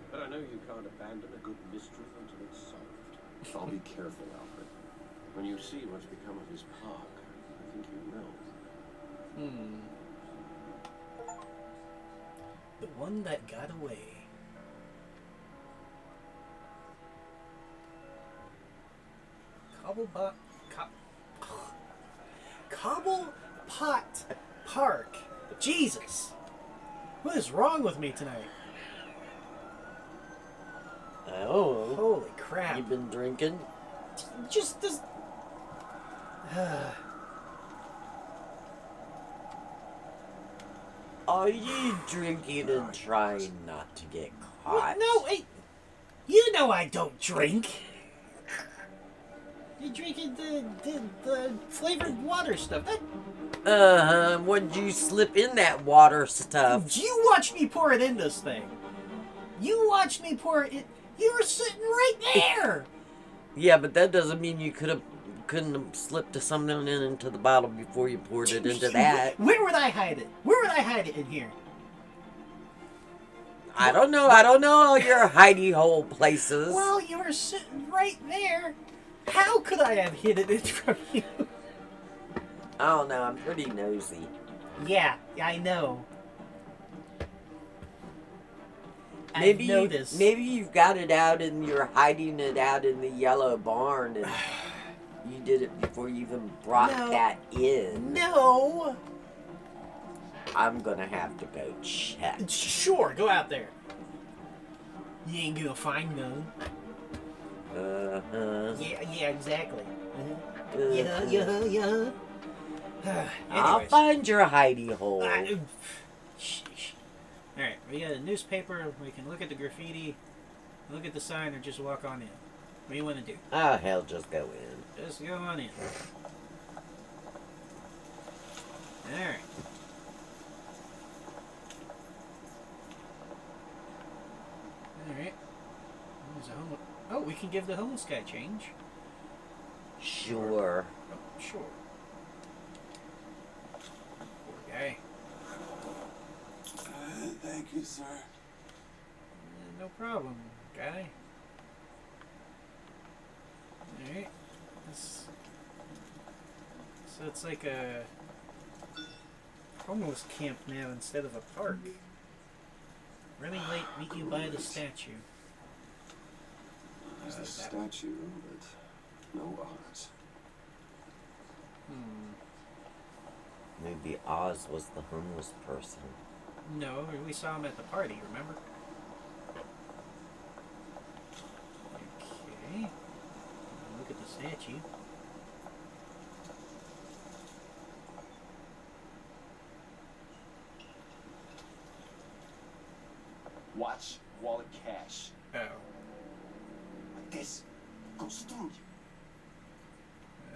But I know you can't abandon a good mystery until it's solved. I'll be careful, Alfred. When you see what's become of his park, I think you will. The one that got away. Cobblepot Park. Jesus. What is wrong with me tonight? Oh. Holy crap. You've been drinking? Just this. Are you drinking and trying not to get caught? No, you know I don't drink. You're drinking the flavored water stuff. When you slip in that water stuff? You watched me pour it in this thing. You watched me pour it in. You were sitting right there. Yeah, but that doesn't mean you couldn't have slipped something into the bottle before you poured it into that. Where would I hide it? Where would I hide it in here? I don't know all your hidey hole places. Well, you were sitting right there. How could I have hidden it from you? I don't know, I'm pretty nosy. Yeah, I know. Maybe I've noticed. Maybe you've got it out and you're hiding it out in the yellow barn and you did it before you even brought that in. No. I'm gonna have to go check. Sure, go out there. You ain't gonna find none. Yeah, exactly. Yeah. I'll find your hidey hole. Sheesh. Alright, we got a newspaper. We can look at the graffiti, look at the sign, or just walk on in. What do you want to do? Oh, hell, just go in. Just go on in. Alright. Alright. Oh, we can give the homeless guy change. Sure. Oh, sure. Poor guy. Thank you, sir. No problem, guy. Alright. So it's like a homeless camp now instead of a park. Running late, meet you by the statue. There's a statue, but no Oz. Maybe Oz was the homeless person. No, we saw him at the party, remember? Okay. Look at the statue. Watch wallet cash. Oh. Like this goes through you.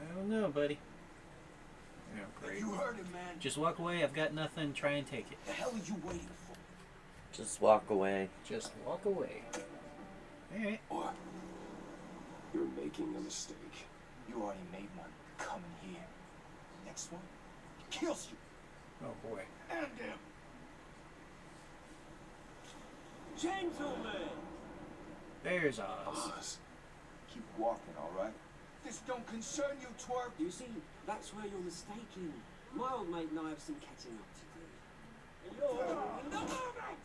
I don't know, buddy. Oh, great. You heard it, man. Just walk away. I've got nothing. Try and take it. The hell are you waiting for? Just walk away. Just walk away. Alright. Or you're making a mistake. You already made one coming here. Next one kills you. Oh boy. And him. Gentlemen! There's Oz. Oz. Keep walking, all right? This don't concern you, twerp. You see, that's where you're mistaken. My old mate and I have some catching up to do. You're in the moment!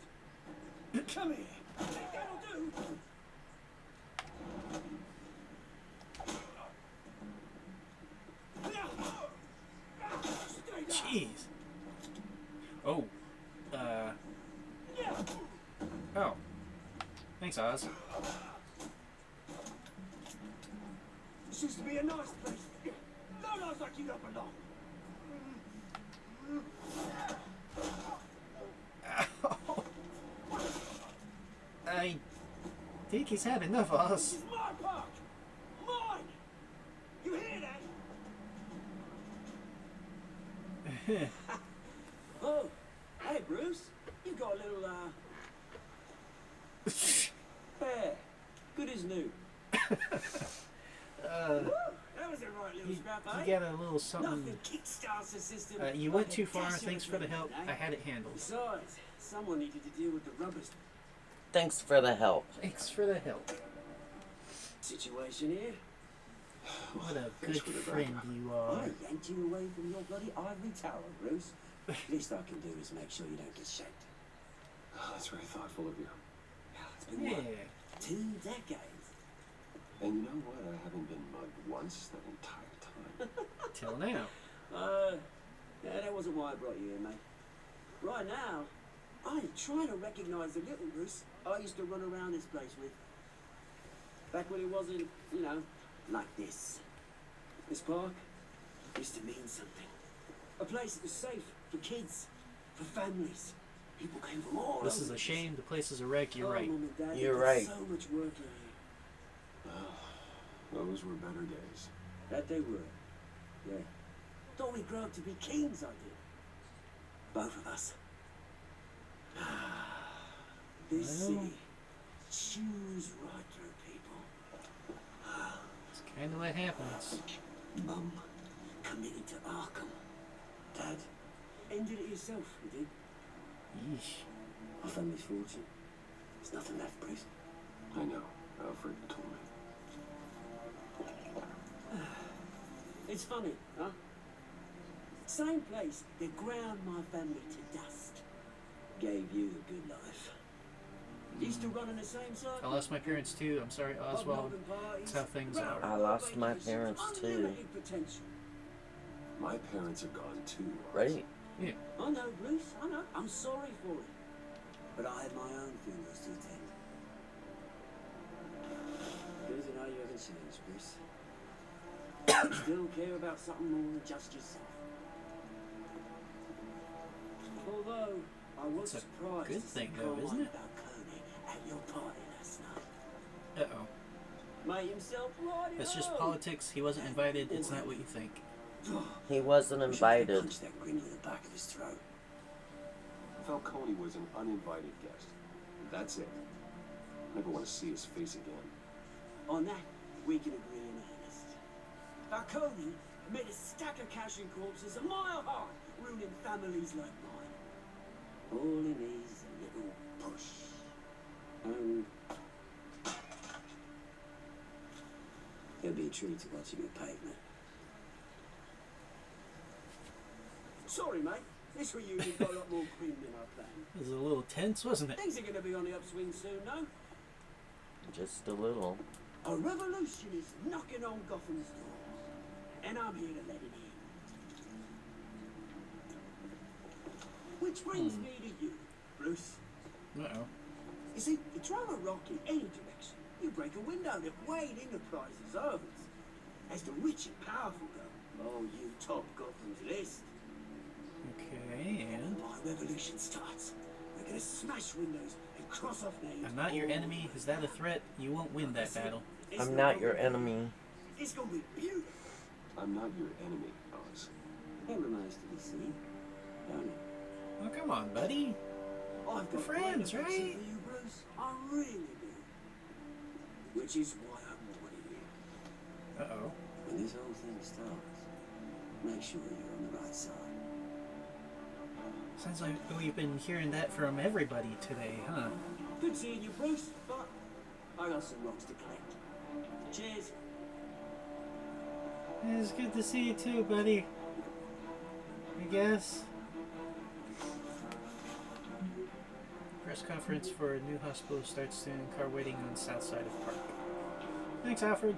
Come here. Think that'll do? Jeez. Oh. Oh. Thanks, Oz. This used to be a nice place. No one's like you don't belong. I think he's had enough, Oz. This is my park. Mine. You hear that? little something. Nothing kickstarts the system. You like went a too far. dash of Thanks for the help. adrenaline, eh? I had it handled. Besides, someone needed to deal with the rubbish Thanks for the help. Thanks for the help. situation here. What a Thanks good for the friend backup. you I are. yanked you away from your bloody ivory tower, Bruce. Least I can do is make sure you don't get shanked. Oh, that's very thoughtful of you. It's been Yeah. what, 2 decades? And you know what? I haven't been mugged once that entire time. Till now. Yeah, that wasn't why I brought you here, mate. Right now, I'm trying to recognize the little Bruce I used to run around this place with. Back when it wasn't, you know, like this. This park used to mean something. A place that was safe for kids, for families. People came from all This over is a the shame. The place is a wreck. You're Oh, right. Mum and Dad, You're they did right. So much work in here. Those were better days. That they were. Yeah. Thought we'd grow up to be kings, I did. Both of us. This Well. city chews right through people. It's kind of what happens. Mum committed to Arkham. Dad ended it yourself, you did. Yeesh. Our family's fortune. There's nothing left, Bruce. I know. Alfred told me. It's funny, huh? Same place that ground my family to dust. Gave you the good life. Used to run in the same circle. I lost my parents too. I'm sorry, Oswald. That's how things are. I lost my parents too. Unlimited potential. My parents are gone too. Right? Yeah. I know, Bruce. I know. I'm sorry for it. But I had my own funerals to attend. Good to know you haven't changed, Bruce. You still care about something more than just yourself. Although I was It's a surprised good to thing, see though, Carmine isn't it? Falcone at your party last night. Uh-oh. Made himself right. It's just politics. He wasn't invited. It's not what you think. He wasn't invited. Punch that grin to the back of his throat. Falcone was an uninvited guest. That's it. Never want to see his face again. On that, we can agree in earnest. Falcone made a stack of cashing corpses a mile high, ruining families like mine. All he needs is a little push. And it'll be a treat to watch him at pavement. Sorry, mate. This reunion got a lot more cream than I planned. It was a little tense, wasn't it? Things are going to be on the upswing soon, no? Just a little. A revolution is knocking on Gotham's door, and I'm here to let it in. Which brings me to you, Bruce. Uh-oh. You see, you throw a rock in any direction, you break a window that Wayne Enterprises owns. As the rich and powerful go, oh, you top Gotham's list. Okay, and... My revolution starts. We're gonna smash windows and cross off names. I'm not your enemy. Is that a threat? You won't win that battle. It's I'm not your enemy. It's gonna be beautiful. I'm not your enemy, Oz. It remains to be seen, don't it? Oh, come on, buddy. I've We're got friends, great affection right? for you, Bruce. I really do. Which is why I'm warning you. Uh-oh. When this whole thing starts, make sure you're on the right side. Sounds like we've been hearing that from everybody today, huh? Good seeing you, Bruce, but I got some rocks to collect. Cheers. It's good to see you too, buddy. I guess. Press conference for a new hospital starts soon. Car waiting on south side of park. Thanks, Alfred.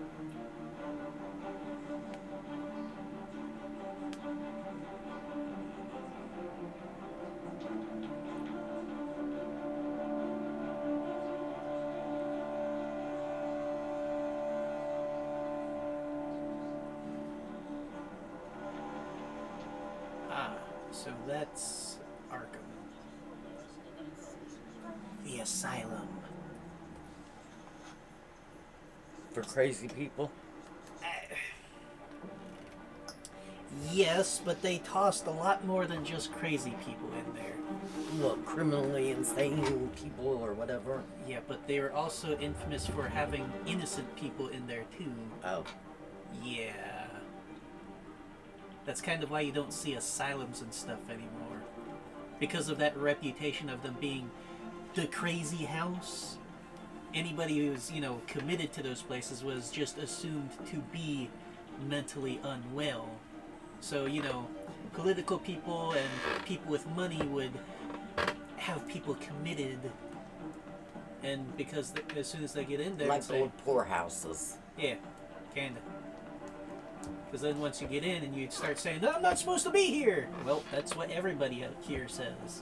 So that's Arkham. The asylum. For crazy people? Yes, but they tossed a lot more than just crazy people in there. Well, criminally insane people or whatever. Yeah, but they were also infamous for having innocent people in there too. Oh. Yeah. That's kind of why you don't see asylums and stuff anymore. Because of that reputation of them being the crazy house. Anybody who's, committed to those places was just assumed to be mentally unwell. So, political people and people with money would have people committed. And because as soon as they get in there... Like old poorhouses. Yeah, kinda. Because then once you get in and you start saying, no, I'm not supposed to be here! Well, that's what everybody out here says.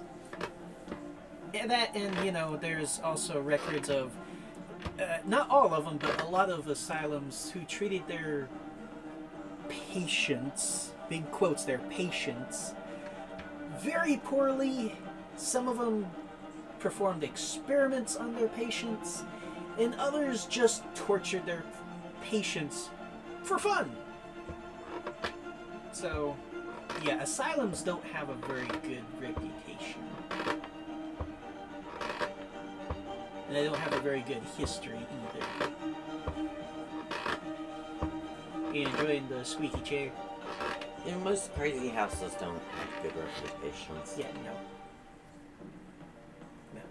And that, and, there's also records of, not all of them, but a lot of asylums who treated their patients, big quotes, their patients, very poorly. Some of them performed experiments on their patients, and others just tortured their patients for fun. So, yeah, asylums don't have a very good reputation. And they don't have a very good history either. You enjoying the squeaky chair? Yeah, most crazy houses don't have good reputations. Yeah, no. No.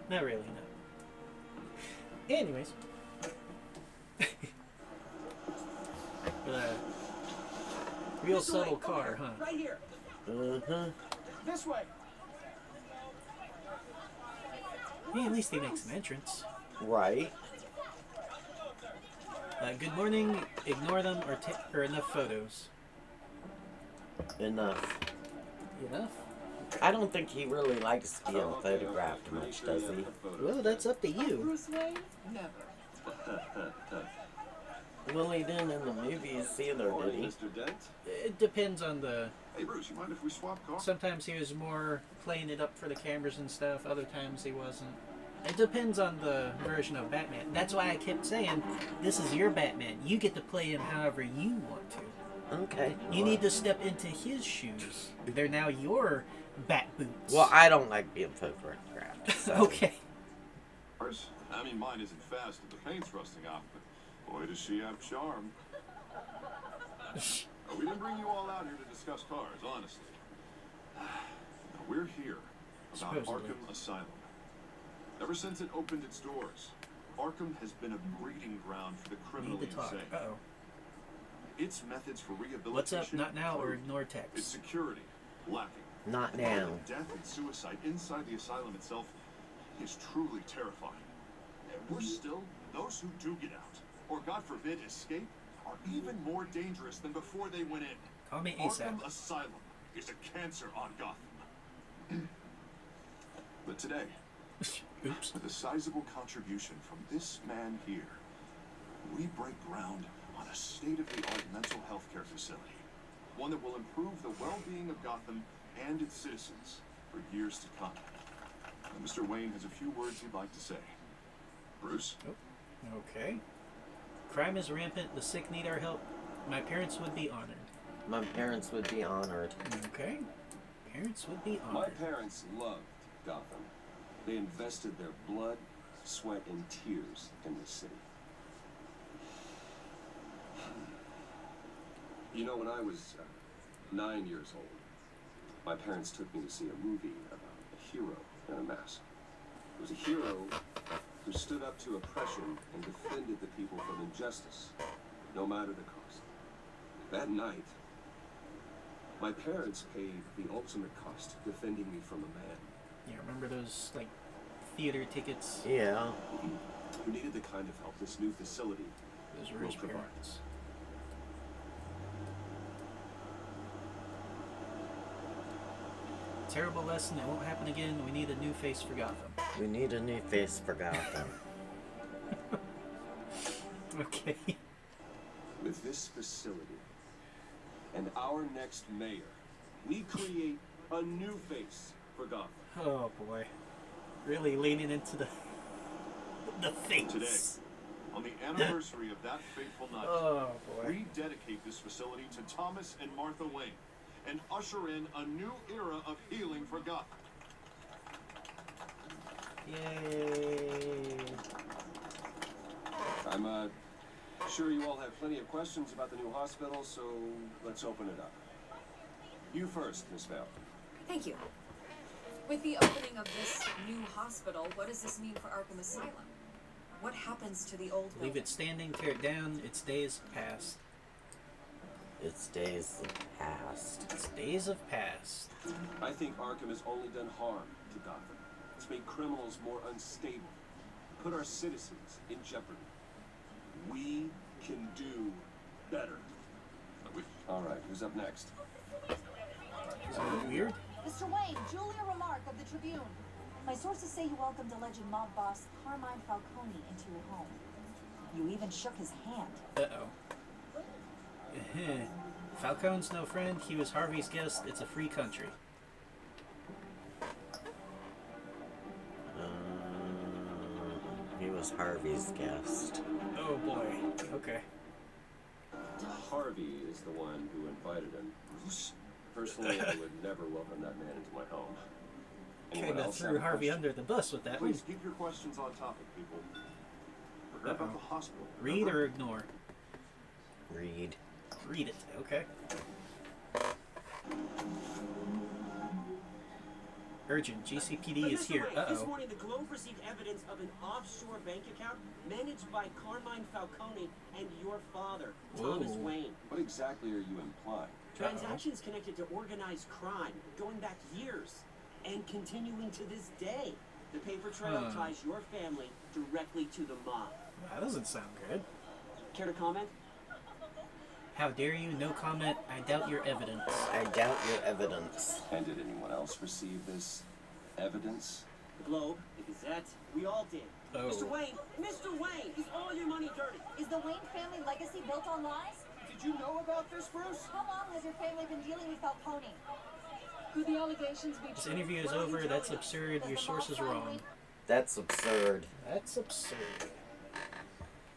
Not really, no. Anyways. Real subtle car, huh? Right here. Uh-huh. This way. Yeah, at least they make some entrance. Right. Good morning. Ignore them or enough photos. Enough. Enough? I don't think he really likes being photographed much, does he? Well, that's up to you. Bruce Wayne? Never. Well, he didn't in the movies either, did he? Mr. Dent? It depends on the... Hey, Bruce, you mind if we swap cars? Sometimes he was more playing it up for the cameras and stuff. Other times he wasn't. It depends on the version of Batman. That's why I kept saying, this is your Batman. You get to play him however you want to. Okay. You need to step into his shoes. They're now your bat boots. Well, I don't like being photographed. So. Okay. I mean, mine isn't fast and the paint's rusting off, but boy, does she have charm. We didn't bring you all out here to discuss cars, honestly. We're here about Supposedly. Arkham Asylum. Ever since it opened its doors, Arkham has been a breeding ground for the criminally Need to talk. insane. Uh-oh. Its methods for rehabilitation... What's up? Not now or improved. ignore Its text. security lacking. Not The now. death and suicide inside the asylum itself is truly terrifying. And worse still, those who do get out, or God forbid escape, are even more dangerous than before they went in. Call me ASAP. Arkham Asylum is a cancer on Gotham. But today, Oops. with a sizable contribution from this man here, we break ground on a state-of-the-art mental health care facility. One that will improve the well-being of Gotham and its citizens for years to come. Now, Mr. Wayne has a few words he'd like to say. Bruce? Oh, okay. Crime is rampant. The sick need our help. My parents would be honored. My parents would be honored. Okay. Parents would be My honored. parents loved Gotham. They invested their blood, sweat, and tears in this city. You know, when I was 9 years old, my parents took me to see a movie about a hero in a mask. It was a hero who stood up to oppression and defended the people from injustice, no matter the cost. That night, my parents paid the ultimate cost defending me from a man Yeah, remember those, like, theater tickets? Yeah. who needed the kind of help this new facility Those were will his provide. parents. Terrible lesson. It won't happen again. We need a new face for Gotham. We need a new face for Gotham. Okay. With this facility and our next mayor, we create a new face for Gotham. Oh boy. Really leaning into the face. Today, on the anniversary of that fateful night, Oh boy. we dedicate this facility to Thomas and Martha Wayne and usher in a new era of healing for Gotham. Yay. I'm sure you all have plenty of questions about the new hospital, so let's open it up. You first, Miss Val. Thank you. With the opening of this new hospital, what does this mean for Arkham Asylum? What happens to the old Leave building? it standing, tear it down, its days past. Its days have passed. Its days have passed. I think Arkham has only done harm to Gotham. It's made criminals more unstable, put our citizens in jeopardy. We can do better. All right, who's up next? Is that weird? Mr. Wayne, Julia Remark of the Tribune. My sources say you welcomed alleged mob boss Carmine Falcone into your home. You even shook his hand. Uh-oh. Falcone's no friend. He was Harvey's guest. It's a free country. He was Harvey's guest. Oh boy. Okay. Harvey is the one who invited him. Personally, I would never welcome that man into my home. Anyone Kinda else have threw a Harvey question? under the bus with that one. Please keep your questions on topic, people. I heard about the hospital. Read or ignore? Read. Read it. Okay. Urgent. GCPD is here. This Uh-oh. morning, the Globe received evidence of an offshore bank account managed by Carmine Falcone and your father, Thomas Whoa. Wayne. What exactly are you implying? Transactions connected to organized crime going back years and continuing to this day. The paper trail Huh. ties your family directly to the mob. That doesn't sound good. Care to comment? How dare you? No comment. I doubt your evidence. I doubt your evidence. And did anyone else receive this evidence? The Globe, the Gazette, we all did. Oh. Mr. Wayne, is all your money dirty? Is the Wayne family legacy built on lies? Did you know about this, Bruce? How long has your family been dealing with Falcone? Could the allegations be This true? interview is over. That's absurd. Your source is wrong. That's absurd. That's absurd.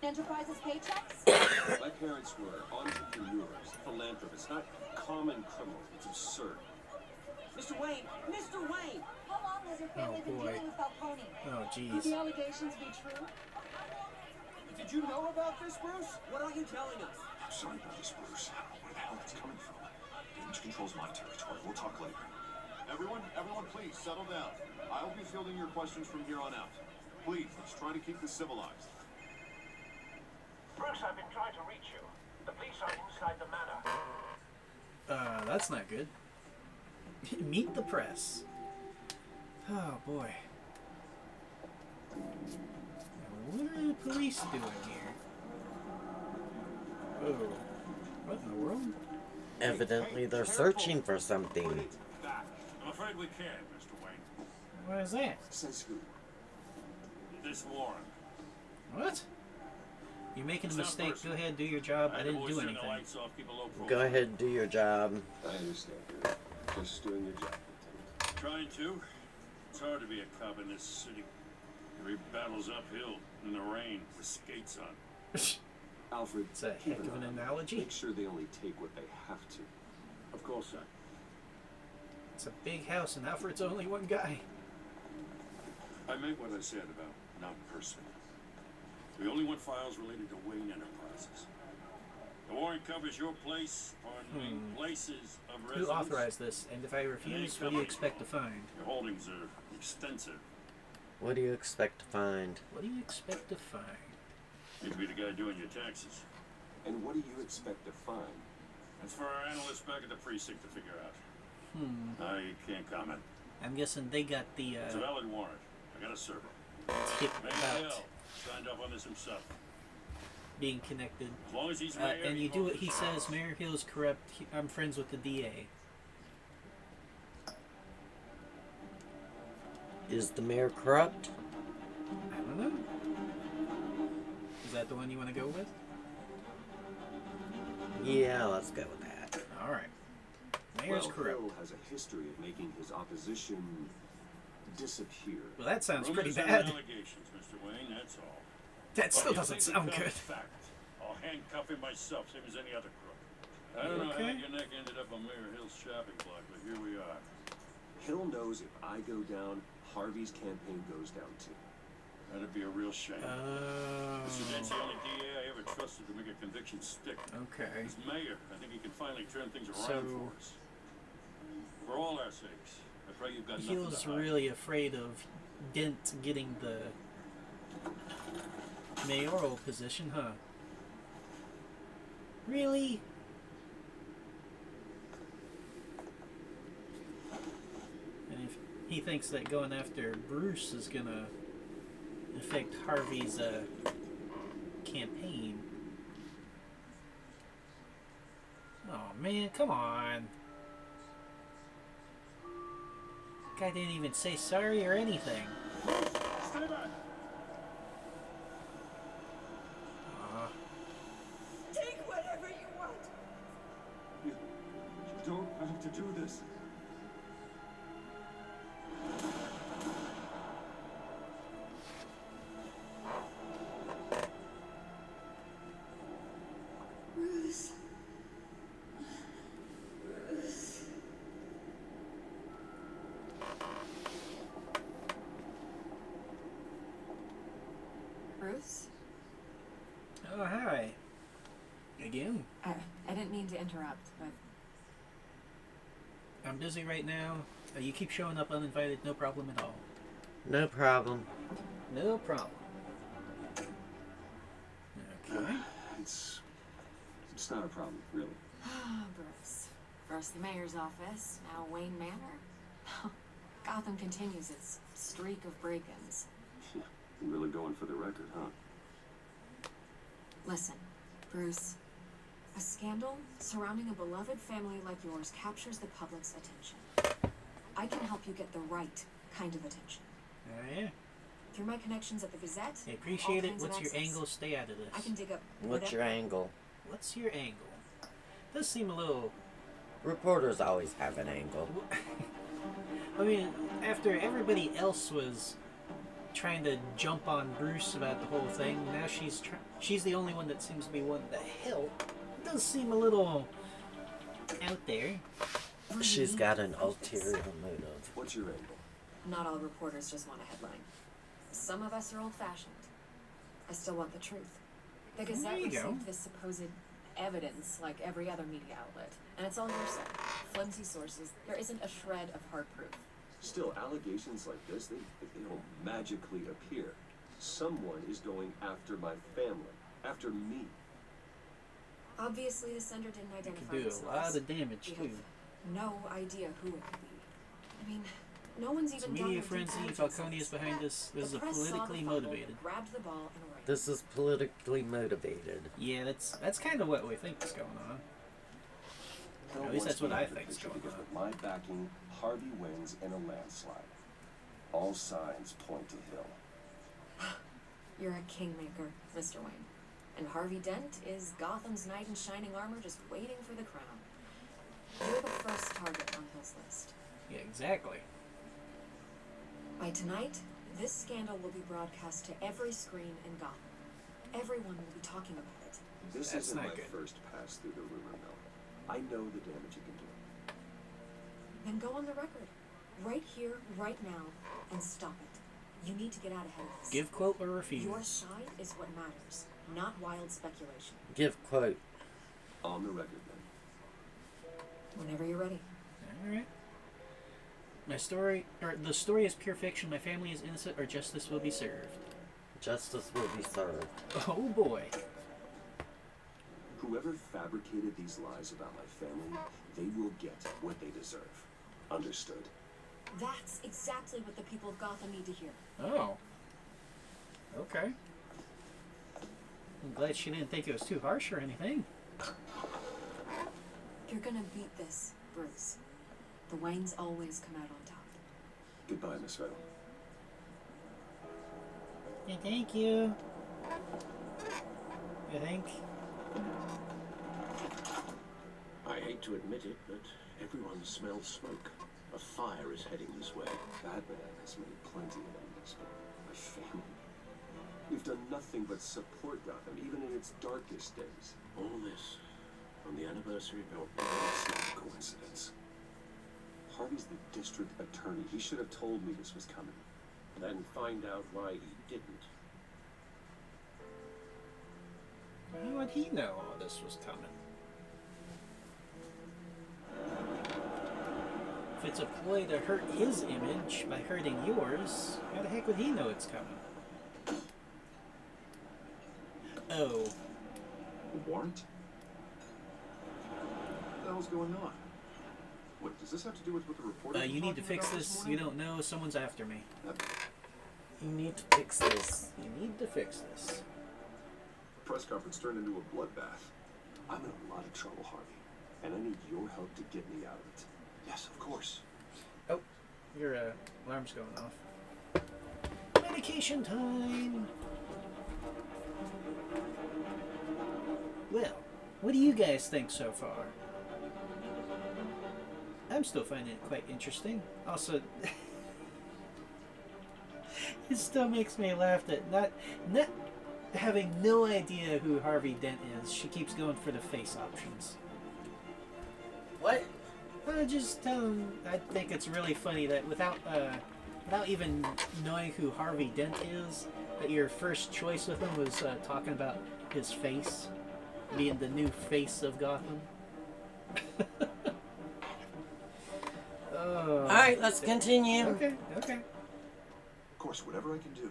Enterprises paychecks? My parents were entrepreneurs, philanthropists, not common criminals. It's absurd. Mr. Wayne! How long has your family been boy. dealing with Falcone? Oh, Could jeez. the allegations be true? Did you know about this, Bruce? What are you telling us? I'm sorry about this, Bruce. Where the hell it's coming from? Damage controls my territory. We'll talk later. Everyone, please settle down. I'll be fielding your questions from here on out. Please, let's try to keep this civilized. Bruce, I've been trying to reach you. The police are inside the manor. That's not good. Meet the press. Oh, boy. Now, what are the police doing here? Oh. What in the world? Evidently, they're searching for something. I'm afraid we can't, Mr. Wayne. What is that? Says who? This warrant. What? You're making a It's not mistake. personal. Go ahead, do your job. I had the didn't boys do turn the anything. lights off, keep a low profile. Go ahead and do your job. I understand. You're just doing your job, Lieutenant. Trying to. It's hard to be a cop in this city. Every battle's uphill, in the rain, with skates on. Alfred, It's a keep heck of an eye. analogy. Make sure they only take what they have to. Of course, sir. It's a big house, and Alfred's only one guy. I meant what I said about not personal. We only want files related to Wayne Enterprises. The warrant covers your place, pardon me, places of Who residence. authorized this? And if I refuse, what do you expect to find? Your holdings are extensive. What do you expect to find? What do you expect to find? You'd be the guy doing your taxes. And what do you expect to find? That's for our analysts back at the precinct to figure out. I can't comment. I'm guessing they got the It's a valid warrant. I got a server. tip Mayor about Hill signed up on this himself. being connected. As long as he's mayor, And you do what he focuses. says. Mayor Hill's corrupt. I'm friends with the DA. Is the mayor corrupt? I don't know. Is that the one you want to go with? Yeah, let's go with that. All right. Mayor's Well, corrupt. Hill has a history of making his opposition disappear. Well, that sounds pretty Rumors and bad. allegations, Mr. Wayne, that's all. That But still if you doesn't think sound the good. fact, I'll handcuff him myself, same as any other crook. I don't know how Okay. your neck ended up on Mayor Hill's shopping block, but here we are. Hill knows if I go down, Harvey's campaign goes down too. That'd be a real shame. Mr. Dent's the Oh. only DA I ever trusted to make a conviction stick. Okay. As mayor, I think he can finally turn things around So- for us. For all our sakes, I pray you've got He nothing was to hide. really afraid of Dent getting the mayoral position, huh? Really? And if he thinks that going after Bruce is gonna affect Harvey's campaign. Oh man, come on. Guy didn't even say sorry or anything. Stay back! Take whatever you want. You don't have to do this. Bruce. Bruce. Bruce? Oh, hi. Again. I didn't mean to interrupt, but I'm busy right now. You keep showing up uninvited, no problem at all. No problem. No problem. Okay. It's not a problem, really. Bruce. First the mayor's office, now Wayne Manor. Gotham continues its streak of break-ins. Yeah, you're really going for the record, huh? Listen, Bruce. A scandal surrounding a beloved family like yours captures the public's attention. I can help you get the right kind of attention. Oh, yeah. Through my connections at the Gazette, I appreciate all it. kinds of What's your access. angle? Stay out of this. I can dig up What's your whatever- angle? What's your angle? Does seem a little... Reporters always have an angle. I mean, after everybody else was trying to jump on Bruce about the whole thing, now she's the only one that seems to be wanting to help. It does seem a little out there. She's got an ulterior motive. What's your angle? Not all reporters just want a headline. Some of us are old-fashioned. I still want the truth. The There Gazette you go. received this supposed evidence like every other media outlet, and it's all hearsay. Flimsy sources. There isn't a shred of hard proof. Still, allegations like this, they don't magically appear. Someone is going after my family, after me. Obviously, the sender didn't You identify can do a themselves. lot of damage, We too. have no idea who it could be. I mean, no one's It's a even done media their due frenzy. diligence Falcone on is this. behind this. This is The a press saw the politically fumble, motivated. grabbed the ball and ran. This is politically motivated. Yeah, that's kind of what we think is going on. No At least that's one's what I behind the think is picture going because on. with my backing, Harvey wins in a landslide. All signs point to Hill. You're a kingmaker, Mr. Wayne. And Harvey Dent is Gotham's knight in shining armor just waiting for the crown. You're the first target on Hill's list. Yeah, exactly. By tonight, this scandal will be broadcast to every screen in Gotham. Everyone will be talking about it. This That's isn't not my good. first pass through the rumor mill. I know the damage you can do. Then go on the record. Right here, right now, and stop it. You need to get out ahead of this. Give, quote, or refuse. Your side is what matters, not wild speculation. Give quote. On the record, then. Whenever you're ready. Alright. The story is pure fiction. My family is innocent, or justice will be served. Justice will be served. Oh boy. Whoever fabricated these lies about my family, they will get what they deserve. Understood? That's exactly what the people of Gotham need to hear. Oh. Okay. I'm glad she didn't think it was too harsh or anything. You're gonna beat this, Bruce. The Waynes always come out on top. Goodbye, Miss Riddle. Yeah, thank you. I think. I hate to admit it, but everyone smells smoke. A fire is heading this way. Batman has made plenty of enemies, but my family. We've done nothing but support Gotham, even in its darkest days. All this on the anniversary of your... It's not a coincidence. Harvey's the district attorney. He should have told me this was coming. Then find out why he didn't. How would he know all this was coming? If it's a ploy to hurt his image by hurting yours, how the heck would he know it's coming? Oh. A warrant? What the hell's going on? What does this have to do with what the reporter? You need to fix this. You don't know. Someone's after me. You need to fix this. You need to fix this. The press conference turned into a bloodbath. I'm in a lot of trouble, Harvey, and I need your help to get me out of it. Yes, of course. Oh, your alarm's going off. Medication time. Well, what do you guys think so far? I'm still finding it quite interesting. Also, it still makes me laugh that not having no idea who Harvey Dent is, she keeps going for the face options. What? Just I think it's really funny that without even knowing who Harvey Dent is, that your first choice with him was talking about his face being the new face of Gotham. Oh. All right, let's continue. Okay. Of course, whatever I can do.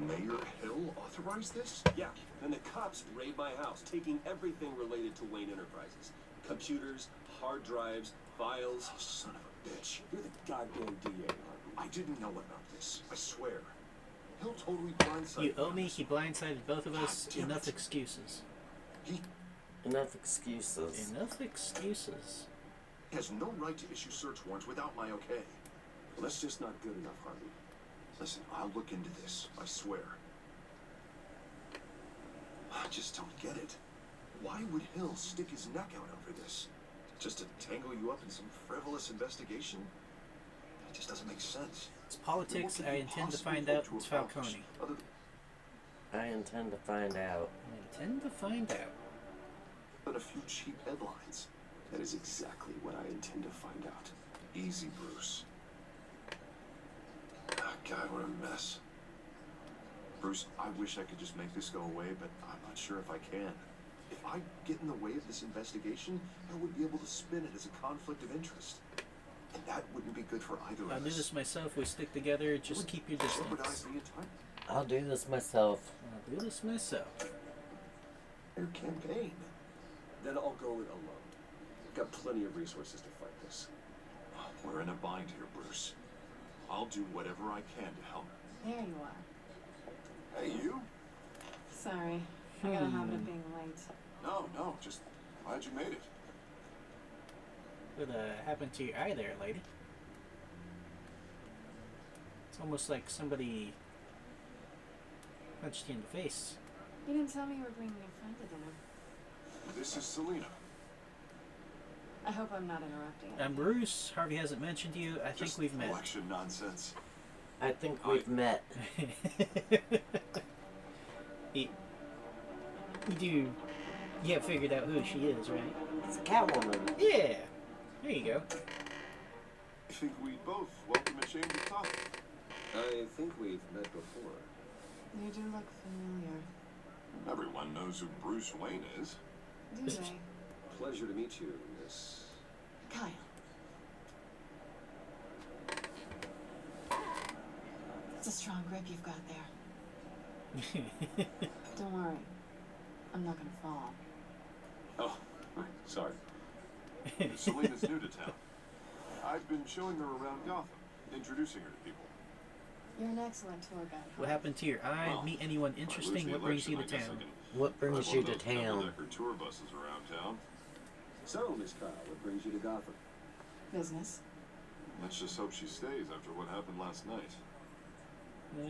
Mayor Hill authorized this? Yeah, and the cops raid my house, taking everything related to Wayne Enterprises. Computers, hard drives, files. Oh, son of a bitch. You're the goddamn DA, Harvey. I didn't know about this. I swear. Hill totally blindsided You owe me. us. He blindsided both of us. God damn Enough it. excuses. Enough excuses. Enough excuses. He has no right to issue search warrants without my okay. Well, that's just not good enough, Harvey. Listen, I'll look into this. I swear. I just don't get it. Why would Hill stick his neck out over this? Just to tangle you up in some frivolous investigation? It just doesn't make sense. It's politics. What I could you intend to possibly find hope out. to It's accomplish Falcone. other I intend to find out. I intend to find out. than a few cheap headlines? That is exactly what I intend to find out. Easy, Bruce. Ah, God, what a mess. Bruce, I wish I could just make this go away, but I'm not sure if I can. If I get in the way of this investigation, I would be able to spin it as a conflict of interest. And that wouldn't be good for either I'll of do us. this myself. We stick together. Just keep your Jeopardize distance. the entire I'll do this myself. I'll do this myself. campaign. Then I'll go it alone. I've got plenty of resources to fight this. We're in a bind here, Bruce. I'll do whatever I can to help. There you are. Hey, you? Sorry, I got a habit of being late. No, just glad you made it. What happened to your eye there, lady? It's almost like somebody punched you in the face. You didn't tell me you were bringing a friend to dinner. This is Selena. I hope I'm not interrupting. I'm Bruce. Harvey hasn't mentioned you. I think Just we've met. election nonsense. I think we've met. You have figured out who she is, right? It's Catwoman. Yeah. There you go. I think we both welcome a change of topic. I think we've met before. You do look familiar. Everyone knows who Bruce Wayne is. Do they? Pleasure to meet you, Miss. Kyle. It's a strong grip you've got there. Don't worry. I'm not gonna fall. Oh, sorry. Selena's new to town. I've been showing her around Gotham, introducing her to people. You're an excellent tour guide. What happened to your eye? Well, Meet anyone if I lose interesting? the What brings you to election, I guess town? I can What brings ride you one to of those town? double-decker tour buses around town. So, Miss Kyle, what brings you to Gotham? Business. Let's just hope she stays after what happened last night.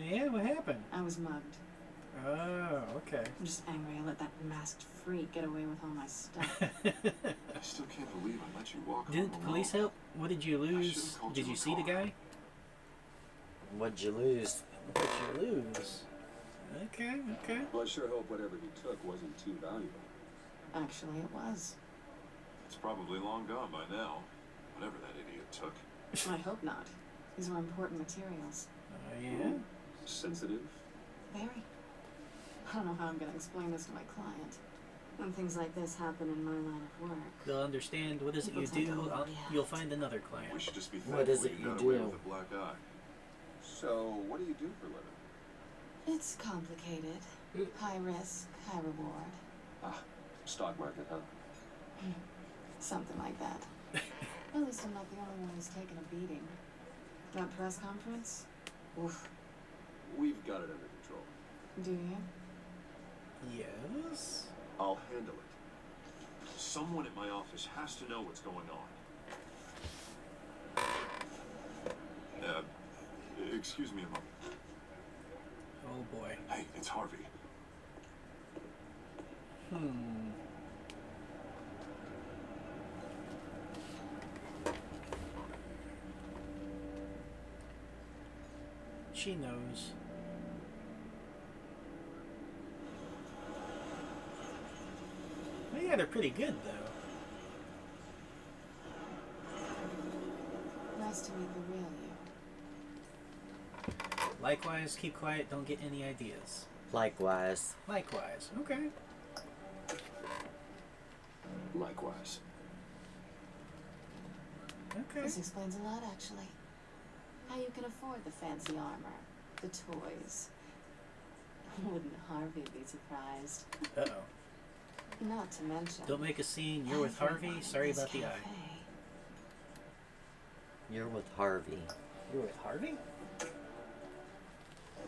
Yeah, what happened? I was mugged. Oh, okay. I'm just angry I let that masked freak get away with all my stuff. I still can't believe I let you walk home Didn't the police alone. help? What did you lose? should've called Did you you a see the car. guy? What'd you lose? What did you lose? Okay. Well, I sure hope whatever he took wasn't too valuable. Actually, it was. It's probably long gone by now. Whatever that idiot took. I hope not. These were important materials. Yeah? Sensitive? Very. I don't know how I'm going to explain this to my client. When things like this happen in my line of work. They'll understand what is it you People tend to do. overreact. You'll find another client. We should just be What thankful is it you got away do? with a black eye. So, what do you do for a living? It's complicated. High risk, high reward. Ah, stock market, huh? Something like that. At least I'm not the only one who's taken a beating. That press conference? Oof. We've got it under control. Do you? Yes? I'll handle it. Someone at my office has to know what's going on. Excuse me a moment. Oh boy. Hey, it's Harvey. She knows. Well, yeah, they're pretty good, though. Nice to meet the real you. Likewise, keep quiet, don't get any ideas. Likewise. Likewise, okay. Likewise. Okay. This explains a lot, actually. How you can afford the fancy armor, the toys. Wouldn't Harvey be surprised? Uh-oh. Not to mention... Don't make a scene. You're with Harvey. Sorry about the eye. You're with Harvey. You're with Harvey?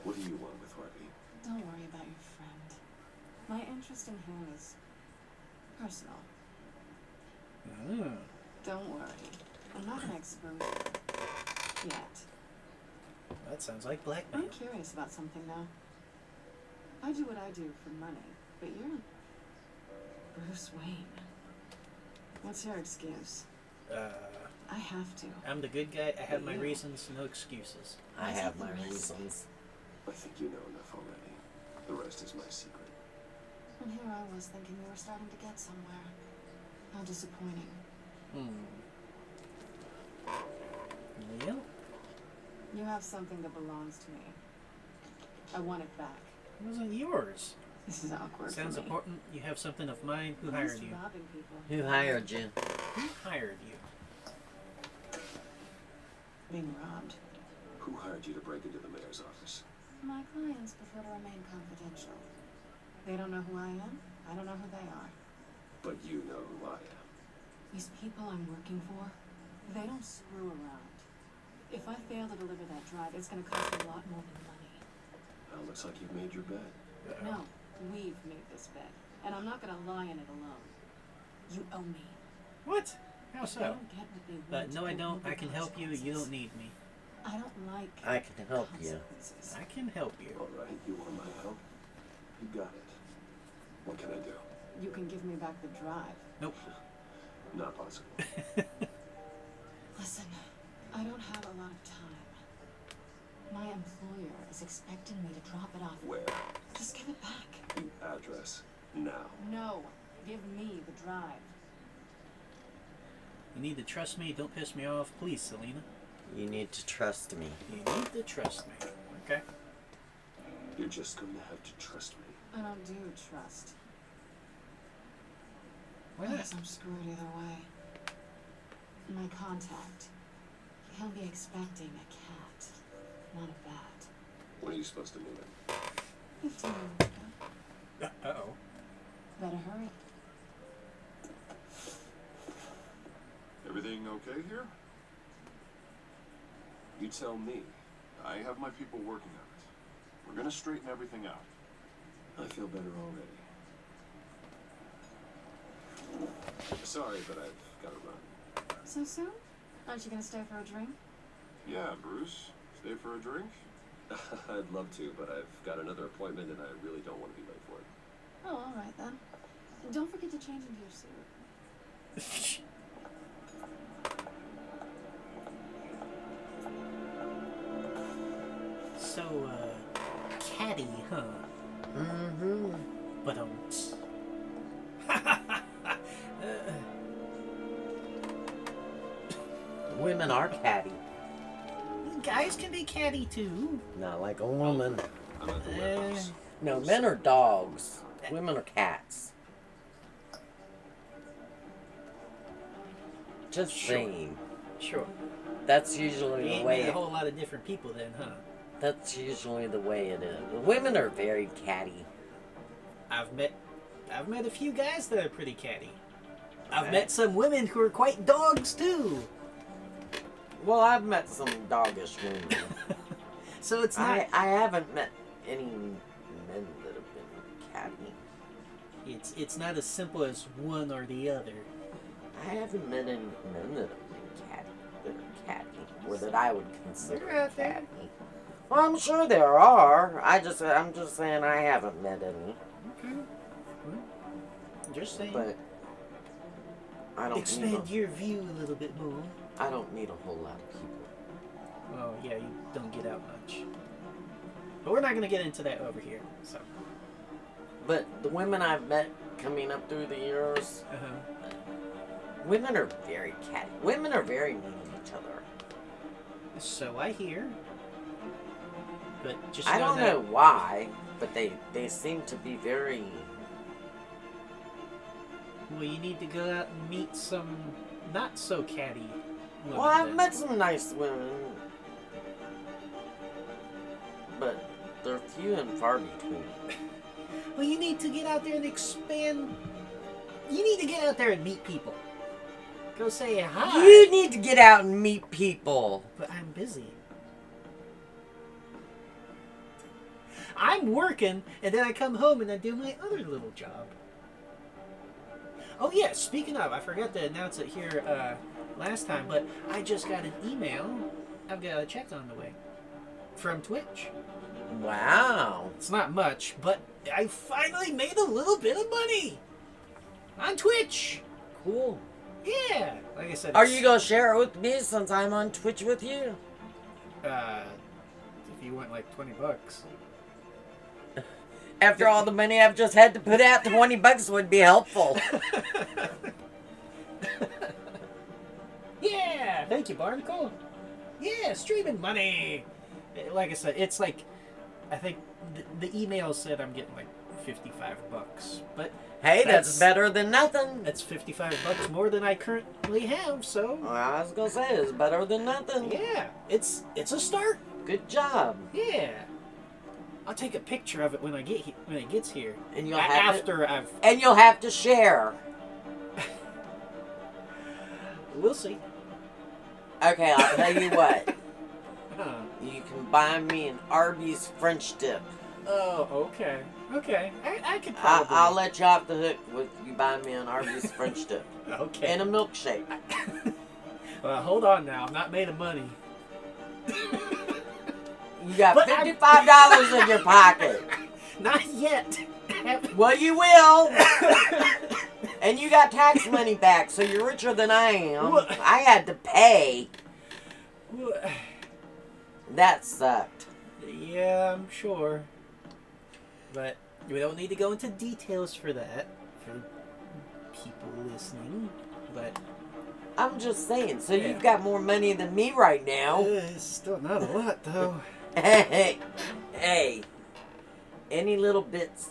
What do you want with Harvey? Don't worry about your friend. My interest in him is personal. Don't worry. I'm not gonna expose you. Yet. That sounds like blackmail. I'm curious about something, though. I do what I do for money, but you're Bruce Wayne. What's your excuse? I have to. I'm the good guy. I have my reasons. No excuses. I have my reasons. I think you know enough already. The rest is my secret. And here I was thinking we were starting to get somewhere. How disappointing. Yeah. You have something that belongs to me. I want it back. It wasn't yours. This is awkward. Sounds for me. important. You have something of mine. Who I'm hired used to you? robbing people. Who hired you? Who hired you? Being robbed. Who hired you to break into the mayor's office? My clients prefer to remain confidential. They don't know who I am. I don't know who they are. But you know who I am. These people I'm working for, they don't screw around. If I fail to deliver that drive, it's going to cost me a lot more than money. Well, looks like you've made your bed. No, we've made this bet, and I'm not going to lie in it alone. You owe me. What? How so? They don't get what they want. No, I or don't. the I can help you. You don't need me. I don't like I can help you. consequences. I can help you. All right, you want my help? You got it. What can I do? You can give me back the drive. Nope. Not possible. Listen, I don't have a lot of time. My employer is expecting me to drop it off. Where? Just give it back. The address. Now. No, give me the drive. You need to trust me. Don't piss me off. Please, Selena. You need to trust me. You need to trust me. Okay? You're just going to have to trust me. I don't do trust. Why I not? guess I'm screwed either way. My contact. He'll be expecting a cat, not a bat. When are you supposed to meet him? 15 minutes ago. Uh-oh. Better hurry. Everything okay here? You tell me. I have my people working on it. We're gonna straighten everything out. I feel better already. Sorry, but I've got to run. So soon? Aren't you gonna stay for a drink? Yeah, Bruce. Stay for a drink? I'd love to, but I've got another appointment and I really don't want to be late for it. Oh, all right then. Don't forget to change into your suit. So, catty, huh? Mm-hmm. But Women are catty. guys can be catty too. Not like a woman. I'm at the warehouse. No, men are dogs. Women are cats. Just saying. Sure. That's usually You the ain't way. met a whole lot of different people then, huh? That's usually the way it is. The women are very catty. I've met a few guys that are pretty catty. I've met some women who are quite dogs too. Well, I've met some doggish women. So it's not. I haven't met any men that have been catty. It's not as simple as one or the other. I haven't met any men that have been catty. That are catty, or that I would consider They're out there. catty. Well, I'm sure there are. I'm just saying I haven't met any. Okay. Well, just saying. But I don't expand your view a little bit more. I don't meet a whole lot of people. Well, yeah, you don't get out much. But we're not going to get into that over here, so. But the women I've met coming up through the years, women are very catty. Women are very mean to each other. So I hear. But just I don't know why, but they seem to be very... Well, you need to go out and meet some not so catty women. Well, I've met some nice women, but they're few and far between. Well, you need to get out there and expand. You need to get out there and meet people. Go say hi. You need to get out and meet people. But I'm busy. I'm working, and then I come home and I do my other little job. Oh yeah, speaking of, I forgot to announce it here last time, but I just got an email. I've got a check on the way from Twitch. Wow. It's not much, but I finally made a little bit of money on Twitch. Cool. Yeah, like I said. Are you gonna share it with me since I'm on Twitch with you? If you want like $20. After all the money I've just had to put out, $20 would be helpful. Yeah, thank you, Barnacle. Yeah, streaming money. Like I said, it's like, I think the email said I'm getting like $55, but hey, that's better than nothing. That's $55 more than I currently have. So I was gonna say it's better than nothing. Yeah, it's a start. Good job. Yeah. I'll take a picture of it when it gets here. And you'll you'll have to share. We'll see. Okay, I'll tell you what. Huh. You can buy me an Arby's French dip. Oh, okay. Okay. I could probably... I'll let you off the hook with you buying me an Arby's French dip. Okay. And a milkshake. Well, hold on now. I'm not made of money. You got $55 in your pocket. Not yet. Well, you will. And you got tax money back, so you're richer than I am. What? I had to pay. What? That sucked. Yeah, I'm sure. But we don't need to go into details for that, for people listening. But I'm just saying, so you've got more money than me right now. It's still not a lot, though. Hey, any little bit's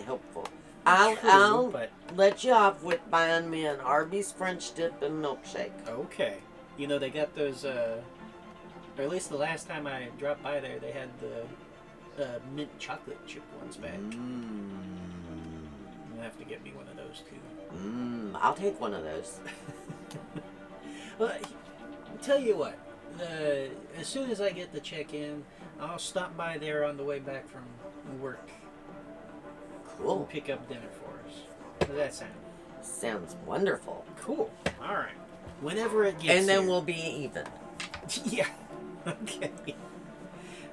helpful. I'll let you off with buying me an Arby's French dip and milkshake. Okay. You know, they got those, or at least the last time I dropped by there, they had the mint chocolate chip ones back. You'll have to get me one of those, too. I'll take one of those. Well, tell you what, as soon as I get the check in, I'll stop by there on the way back from work. Cool. And pick up dinner for us. How does that sound? Sounds wonderful. Cool. All right. Whenever it gets And then here. we'll be even. Yeah. Okay.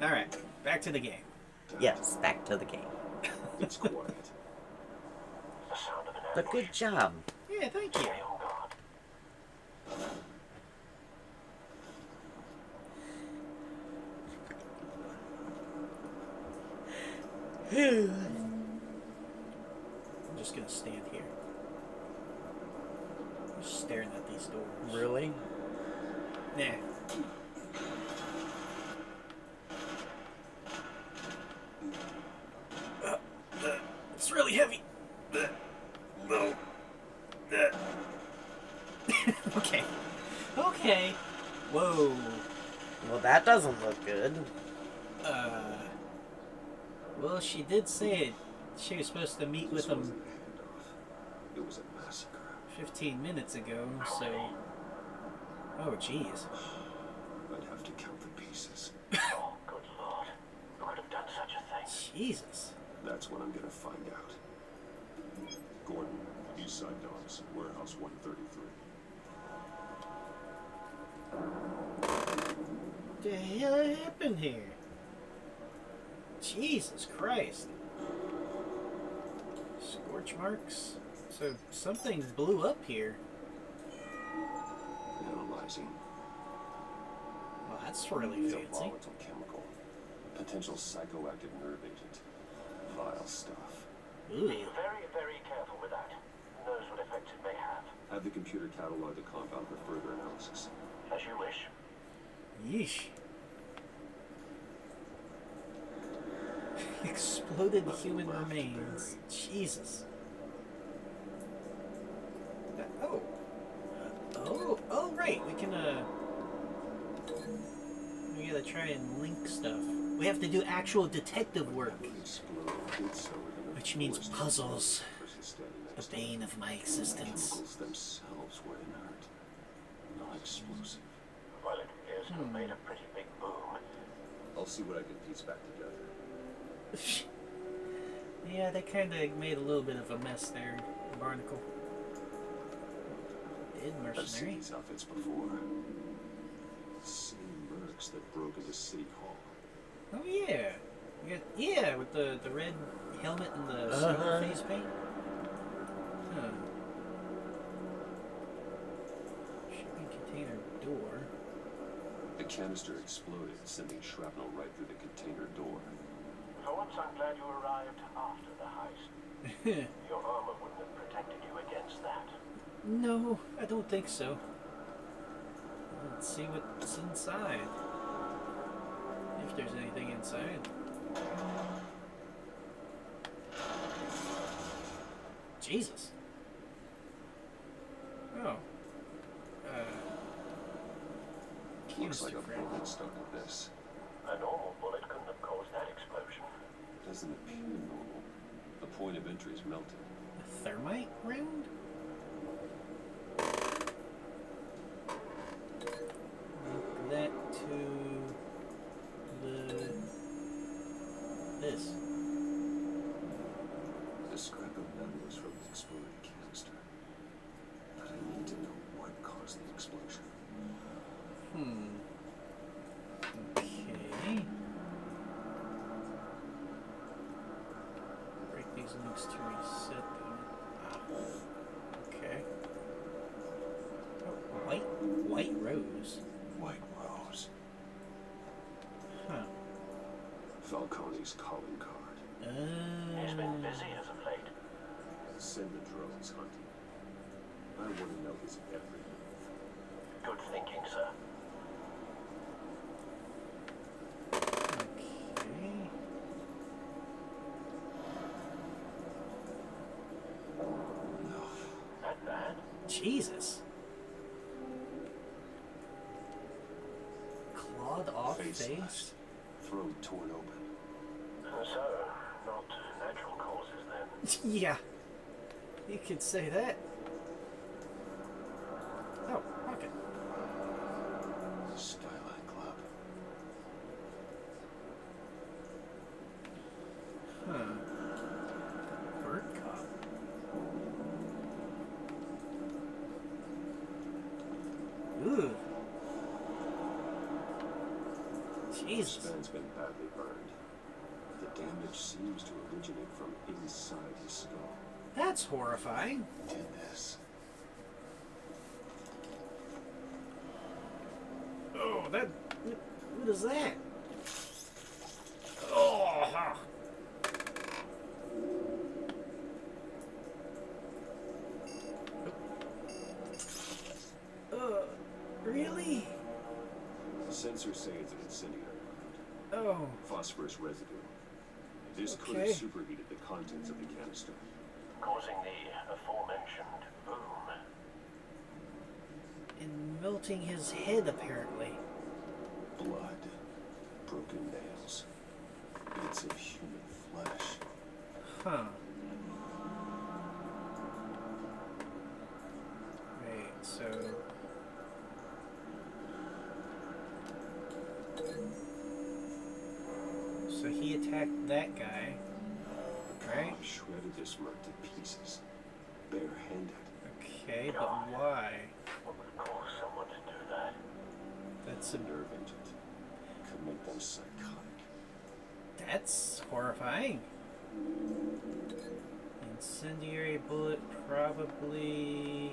All right. Back to the game. Yes, back to the game. It's quiet. But good job. Yeah, thank you. I'm just gonna stand here. Just staring at these doors. Really? Nah. It's really heavy. No. Okay. Okay. Whoa. Well, that doesn't look good. Well, she did say it. She was supposed to meet with him It was a massacre. 15 minutes ago, so... Oh, jeez. I'd have to count the pieces. Oh, good lord. Who could have done such a thing? Jesus. That's what I'm gonna find out. Gordon, Eastside Dogs, Warehouse 133. What the hell happened here? Jesus Christ. Scorch marks? So something blew up here. Analyzing. Well, that's really It's a fancy. volatile chemical. Potential psychoactive nerve agent. Vile stuff. Ooh. Be very, very careful with that. Who knows what effects it may have. Have the computer catalog the compound for further analysis. As you wish. Yeesh. Exploded human remains. Jesus. Oh. Oh, right. We can, we gotta try and link stuff. We have to do actual detective work. Which means puzzles. The bane of my existence. Chemicals themselves were inert, not explosive. Well, it appears to have made a pretty big boom. I'll see what I can piece back together. Yeah, they kind of made a little bit of a mess there, Barnacle. Did I've mercenary? seen these outfits before. Same mercs that broke into City Hall. Oh yeah, yeah, with the red helmet and the skull face paint. Huh. Shipping container door. The canister exploded, sending shrapnel right through the container door. For once, I'm glad you arrived after the heist. Your armor wouldn't have protected you against that. No, I don't think so. Let's see what's inside. If there's anything inside. Jesus. Oh. Looks like a Canister bullet stuck at this. A normal bullet couldn't have caused that explosion. Doesn't appear normal. The point of entry is melted. A thermite round? Link that to this. The scrap of metal was from the exploded canister. But I need to know what caused the explosion. Okay. Break these links to reset them. Okay. Oh, white rose. White rose. Huh. Falcone's calling card. He's been busy as of late. Send the drones hunting. I want to know his every move. Good thinking, sir. Okay. That bad? Jesus. Clawed off face? slashed. Throat torn open. So, not natural causes then. Yeah. You could say that. Oh, okay. Skyline Club. Huh. Bird cop. Ooh. Jesus. Span's been badly burned. The damage seems to originate from inside his skull. That's horrifying. Did this. Oh, that... What is that? Oh! Huh. Really? Sensors say it's an incendiary. Oh. Phosphorus residue. This could Okay. have superheated the contents of the canister. Causing the aforementioned boom. And melting his head, apparently. Blood, broken nails, bits of human flesh. Huh. Right, so... So he attacked that guy, right? Cop shredded this merc to pieces, barehanded. Okay, but why? What would cause someone to do that? That's A nerve agent could make them psychotic. That's horrifying. Incendiary bullet, probably.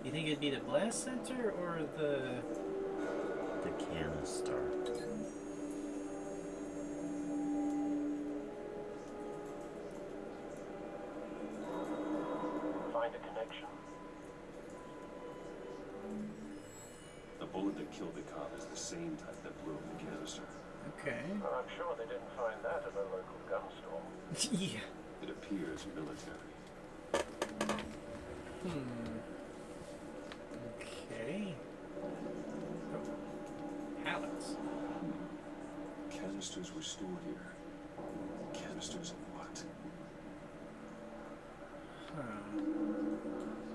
You think it'd be the blast center or the canister? Find a connection. The bullet that killed the cop is the same type that blew up the canister. Okay. Well, I'm sure they didn't find that at a local gun store. Yeah. It appears military. Okay. Oh. Pallets. Canisters were stored here. Canisters of what? Huh.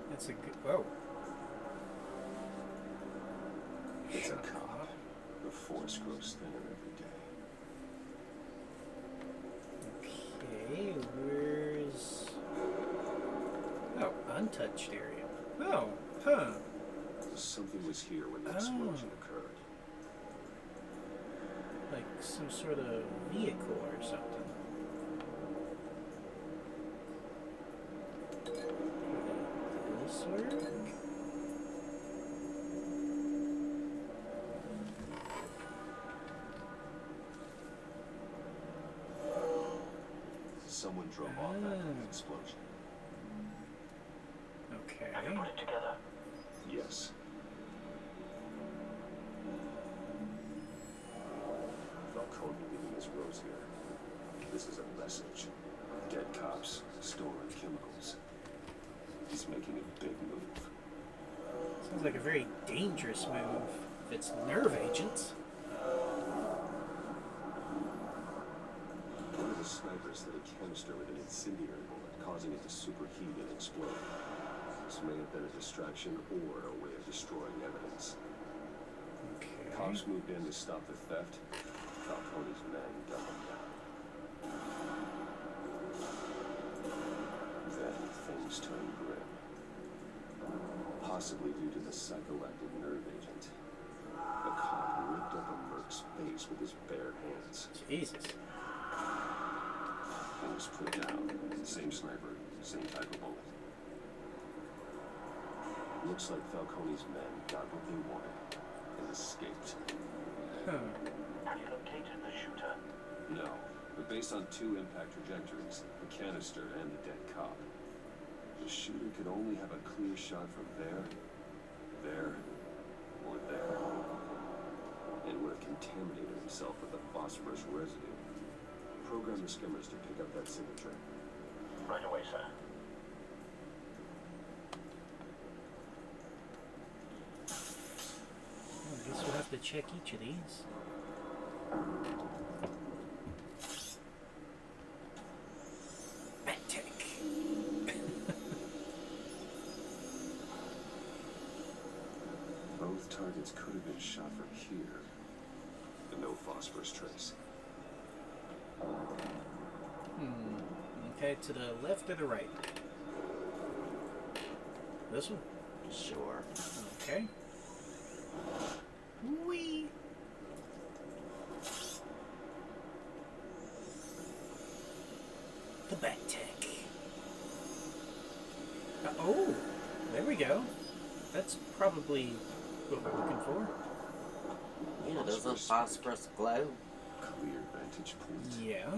That's a good. Whoa. It's a Shut cop. up. The force grows thinner every day. Okay, where's... Oh, untouched area. Oh, huh. Something was here when the explosion occurred. Like some sort of vehicle or something. This work? Someone drove off after the explosion. Okay. Have you put it together? Yes. Falcone leaving his rose here. This is a message. Dead cops, stolen chemicals. He's making a big move. Sounds like a very dangerous move. If it's nerve agents. One of the snipers hit a canister with an incendiary bullet, causing it to superheat and explode. This may have been a distraction or a way of destroying evidence. Okay. Cops moved in to stop the theft. Falcone's men gunned them down. Then things turned grim. Possibly due to the psychoactive nerve agent. The cop ripped up a merc's face with his bare hands. Jesus. It was put down. Same sniper, same type of bullet. Looks like Falcone's men got what they wanted and escaped. Huh. Have you located the shooter? No, but based on two impact trajectories, the canister and the dead cop, the shooter could only have a clear shot from there, or there, and would have contaminated himself with the phosphorus residue. Program the skimmers to pick up that signature. Right away, sir. I guess we'll have to check each of these. Both targets could have been shot from here, and no phosphorus trace. Okay, to the left or the right? This one? Sure. Okay. Whee! The back tech. Oh, there we go. That's probably what we're looking for. Yeah, does a phosphorus glow? Clear vantage point. Yeah.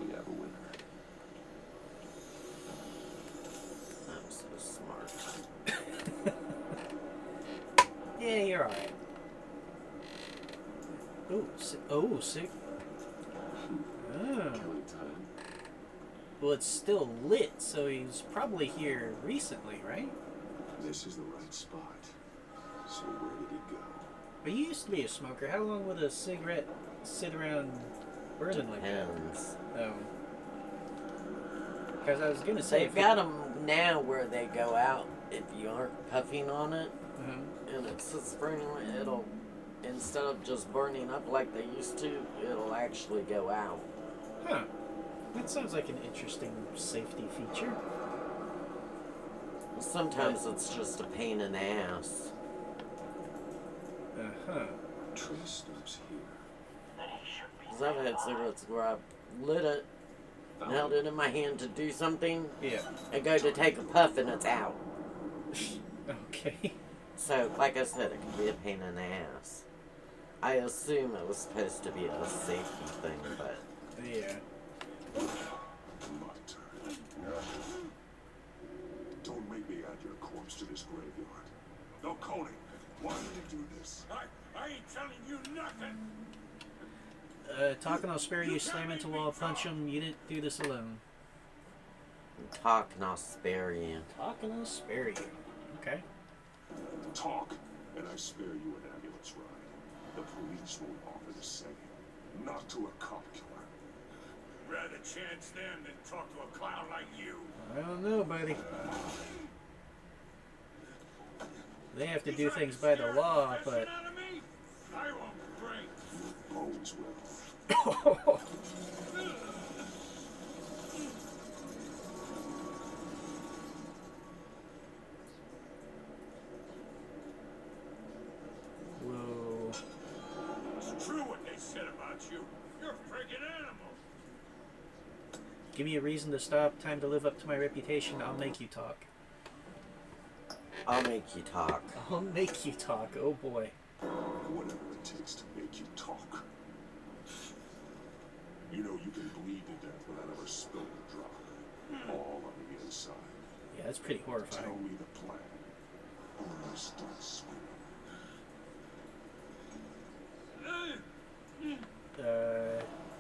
We have a winner. I'm so smart. Yeah, you're alright. Oh, sick. Killing time. Well, it's still lit, so he's probably here recently, right? This is the right spot. So where did it go? But you used to be a smoker. How long would a cigarette sit around burning like that? Depends. Oh. Because I was going to say... They've got them now where they go out if you aren't puffing on it. And it's a spring, it'll, instead of just burning up like they used to, it'll actually go out. Huh. That sounds like an interesting safety feature. Sometimes it's just a pain in the ass. Trace stops here. Because I've had cigarettes where I lit it, held it in my hand to do something, and go to take a puff and it's out. Okay. So, like I said, it can be a pain in the ass. I assume it was supposed to be a safety thing, but... Yeah. My turn. Don't make me add your corpse to this graveyard. No, Coney, why did you do this? I ain't telling you nothing. Talking, I'll spare you. Slam into wall, punch him. You didn't do this alone. Talk and I'll spare you. Talking, I'll spare you. Okay. Talk, and I spare you an ambulance ride. The police won't offer the same. Not to a cop killer. Rather chance them than talk to a clown like you. I don't know, buddy. They have to do things by the law, but... I won't break. Bones will. Whoa. It's true what they said about you. You're a friggin' animal. Give me a reason to stop. Time to live up to my reputation. I'll make you talk. I'll make you talk. I'll make you talk. Oh boy. Whatever it takes to make you talk. You know you can bleed to death without ever spilling a drop. All on the inside. Yeah, that's pretty horrifying. Tell me the plan, or I start swimming.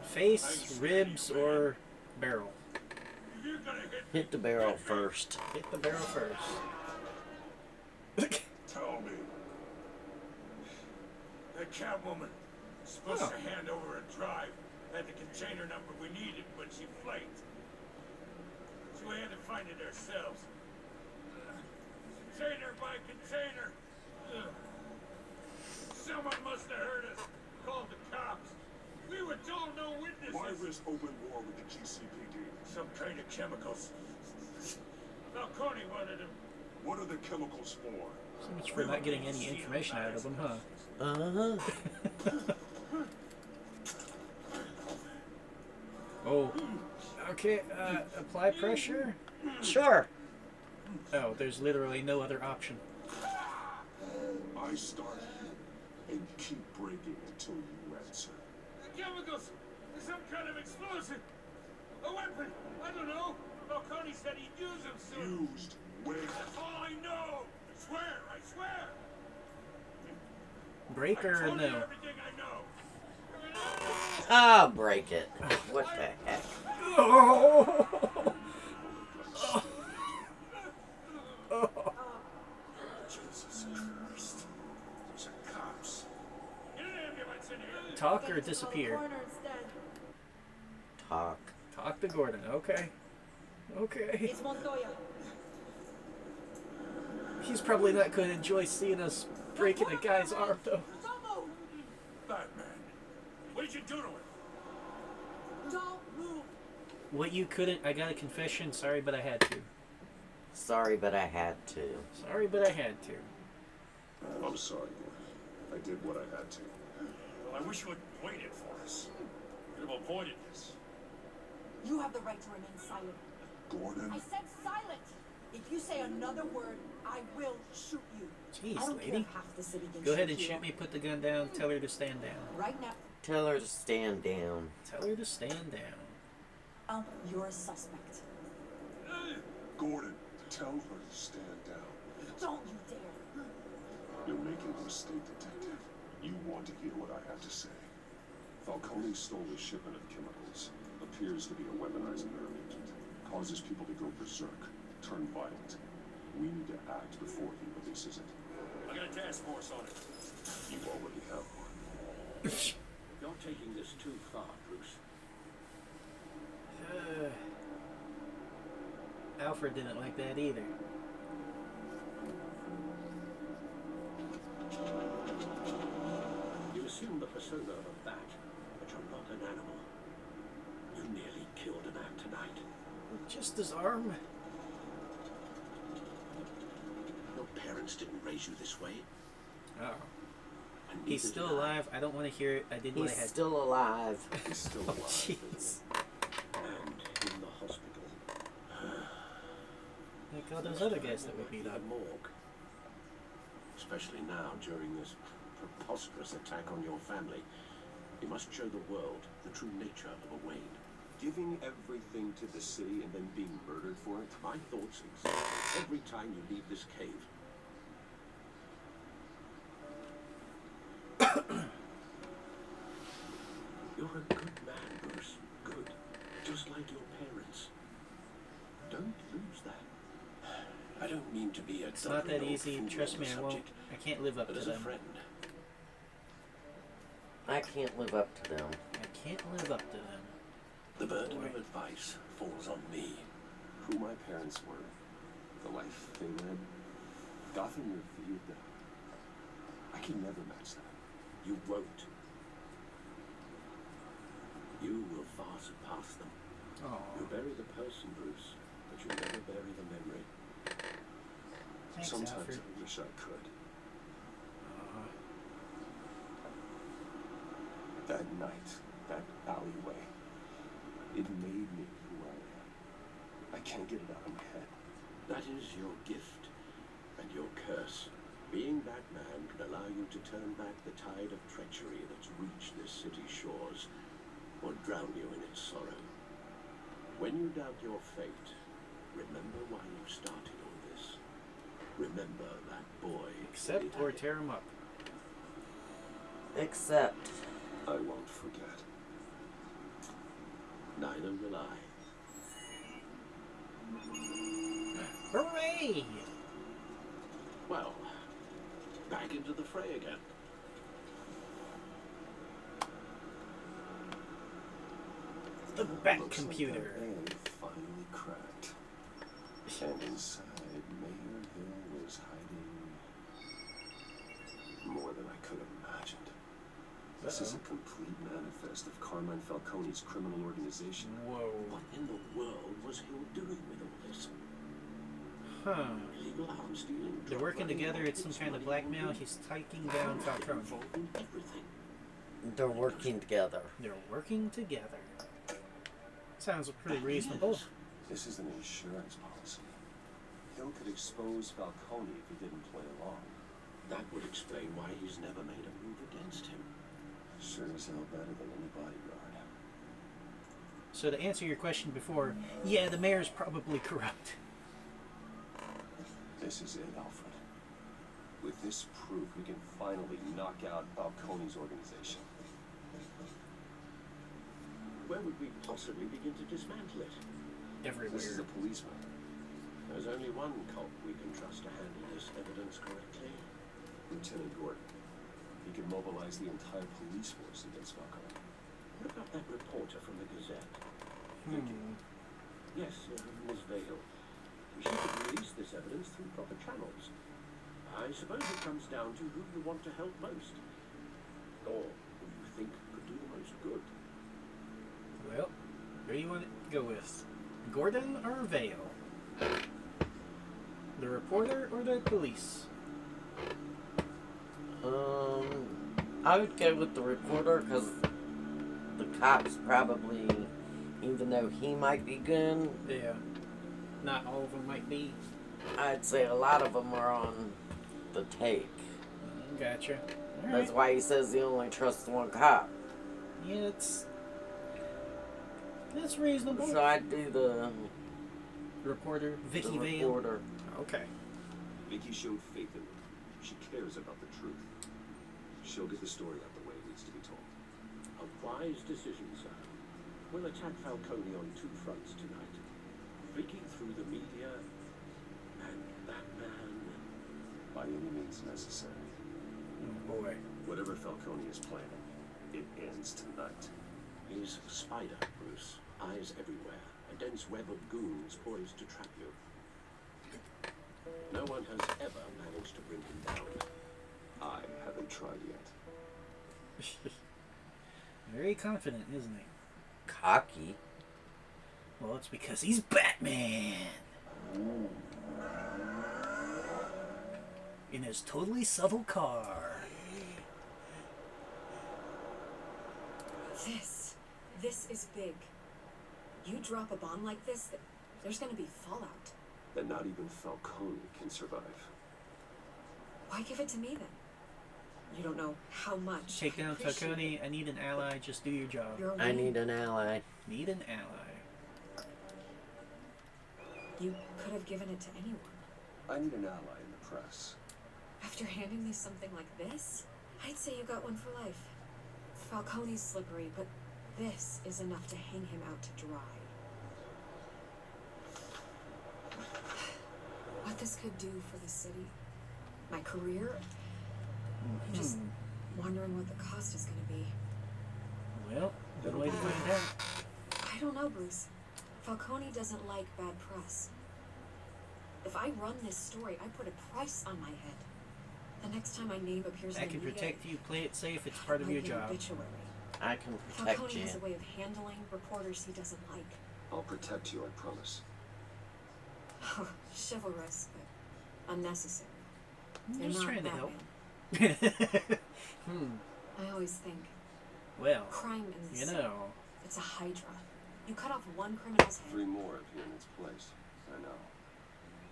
Face, ribs, or barrel? Hit the barrel first. Hit the barrel first. Tell me. The Catwoman was supposed to hand over a drive. Had the container number we needed, but she flaked. So we had to find it ourselves. Container by container. Someone must have heard us. Called the cops. We were told no witnesses. Why risk open war with the GCPD? Some kind of chemicals. Falcone wanted them. What are the chemicals for? So much for not getting any information out of them, huh? Oh. Okay, apply pressure? Sure. Oh, there's literally no other option. I start and keep breaking until you answer. The chemicals! Some kind of explosive! A weapon! I don't know! Falcone said he'd use them soon. Used? Where? That's all I know! I swear! I swear! Break or no? Everything I know! Ah, break it. What the heck? Oh! Jesus Christ. Those are cops. Get an ambulance in here. Talk or disappear? Talk. Talk to Gordon. Okay. Okay. It's Montoya. He's probably not going to enjoy seeing us breaking a guy's arm, though. Batman. What did you do to him? Don't move. What you couldn't... I got a confession. Sorry, but I had to. Sorry, but I had to. Sorry, but I had to. I'm sorry, I did what I had to. Well, I wish you had waited for us. Could have avoided this. You have the right to remain silent. Gordon? I said silent. If you say another word, I will shoot you. Jeez, I don't lady. care half the city can Go ahead and you. shoot me. Put the gun down. Tell her to stand down. Right now. Tell her to stand down. Tell her to stand down. You're a suspect. Gordon, tell her to stand down. Don't you dare. You're making a mistake, detective. You want to hear what I have to say. Falcone stole a shipment of chemicals. Appears to be a weaponized nerve agent. Causes people to go berserk, turn violent. We need to act before he releases it. I got a task force on it. You already have one. You're taking this too far, Bruce. Alfred didn't like that either. You assume the persona of a bat, but you're not an animal. You nearly killed a man tonight. Just his arm. Your parents didn't raise you this way. Oh. And He's neither still did I. alive. I don't want to hear it. I did what I He's had. still alive. He's still Oh, alive. jeez. And in the hospital. Like all those other guys that were beat up. The morgue. Especially now, during this preposterous attack on your family. You must show the world the true nature of a Wayne. Giving everything to the city and then being murdered for it? My thoughts exist every time you leave this cave. You're a good man, Bruce. Good. Just like your parents. Don't lose that. I don't mean to be a It's not that easy. Trust me, I won't. subject, I can't live up but to as a them. friend, I can't live up to them. I can't live up to them. the burden Boy. of advice falls on me. Who my parents were, the life they led, Gotham reviewed them. I can never match that. You won't. You will far surpass them. Oh, You bury the person, Bruce, but you never bury the memory. thanks, Sometimes Alfred. I wish I could. That night, that alleyway, it made me who I am. I can't get it out of my head. That is your gift and your curse. Being that man can allow you to turn back the tide of treachery that's reached this city's shores, or drown you in its sorrow. When you doubt your fate, remember why you started all this. Remember that boy. Accept or tear him up. Except, I won't forget. Neither will I. Hooray! Well, back into the fray again. The back Looks computer. Like that egg finally cracked. And inside, Mayor Hill was hiding more than I could have imagined. This is a complete manifest of Carmine Falcone's criminal organization. Whoa. What in the world was Hill doing with all this? Huh. Illegal arms dealing. They're working together. It's some kind of blackmail. He's taking down Falcone. Involved in everything. they're working together. They're working together. Sounds pretty reasonable. This is an insurance policy. Hill could expose Falcone if he didn't play along. That would explain why he's never made a move against him. Sure as hell better than any bodyguard. So to answer your question before, yeah, the mayor's probably corrupt. This is it, Alfred. With this proof, we can finally knock out Falcone's organization. Where would we possibly begin to dismantle it? This is Everywhere. a policeman. There's only one cop we can trust to handle this evidence correctly. Lieutenant Gordon. He can mobilize the entire police force against Falcone. What about that reporter from the Gazette? Yes, Miss Vale. She could release this evidence through proper channels. I suppose it comes down to who you want to help most. Or who you think could do the most good. Well, who do you want to go with? Gordon or Vale? The reporter or the police? I would go with the reporter because the cops probably, even though he might be good, Yeah. Not all of them might be. I'd say a lot of them are on the take. Gotcha. All That's right. why he says he only trusts one cop. Yeah, that's reasonable. So I'd do the Reporter Vicky Vale. reporter. Okay. Vicky showed faith in me. She cares about the truth. She'll get the story out the way it needs to be told. A wise decision, sir. We'll attack Falcone on two fronts tonight. Vicky through the media, and that by any means necessary. Oh boy. Whatever Falcone is planning, it ends tonight. He's a spider, Bruce. Eyes everywhere. A dense web of goons poised to trap you. No one has ever managed to bring him down. I haven't tried yet. Very confident, isn't he? Cocky. Well, it's because he's Batman. In his totally subtle car. This is big. You drop a bomb like this, there's gonna be fallout. And not even Falcone can survive. Why give it to me then? You don't know how much. Take down Falcone. I need an ally. Just do your job. I need an ally. Need an ally. You could have given it to anyone. I need an ally in the press. After handing me something like this, I'd say you got one for life. Falcone's slippery, but this is enough to hang him out to dry. What this could do for the city, my career, I'm just wondering what the cost is going to be. Well, good way to find out. I don't know, Bruce. Falcone doesn't like bad press. If I run this story, I put a price on my head. The next time my name appears I in the can media, protect you. Play it safe. It's part of your job. Obituary. I can protect Falcone you. has a way of handling reporters he doesn't like. I'll protect you, I promise. Oh, chivalrous, but unnecessary. I'm You're just not trying to Batman. help. I always think Well, crime in this you city, know. it's a hydra. You cut off one criminal's head, 3 more appear in its place. I know.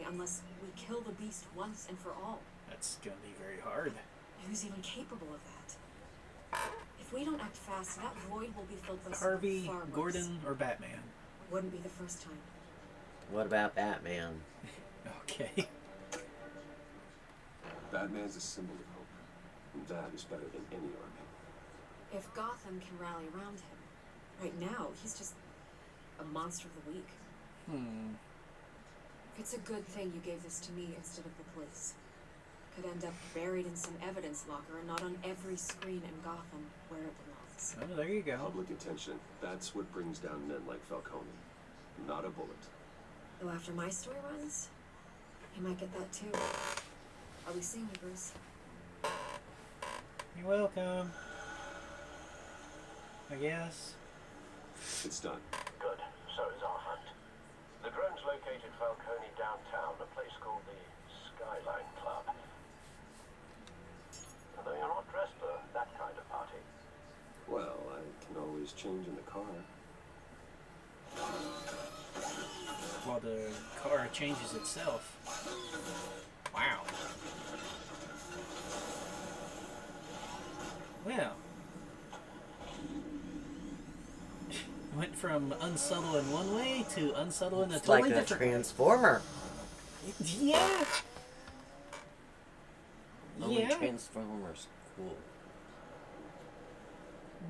unless we kill the beast once and for all. That's gonna be very hard. Who's even capable of that? If we don't act fast, that void will be filled by Harvey, something far worse. Gordon, or Batman? Wouldn't be the first time. What about Batman? Okay. Batman's a symbol of hope. And that is better than any army. If Gotham can rally around him, right now he's just a monster of the week. It's a good thing you gave this to me instead of the police. Could end up buried in some evidence locker and not on every screen in Gotham where it belongs. Oh, there you go. Public attention. That's what brings down men like Falcone. Not a bullet. Though after my story runs, you might get that too. I'll be seeing you, Bruce. You're welcome. I guess. It's done. Good. So is our hunt. The drones located Falcone downtown, a place called the Skyline Club. Although you're not dressed for that kind of party. Well, I can always change in the car. While the car changes itself. Wow. Well. Went from unsubtle in one way to unsubtle in a It's totally like a different transformer. Yeah. Only Yeah. Transformers cool.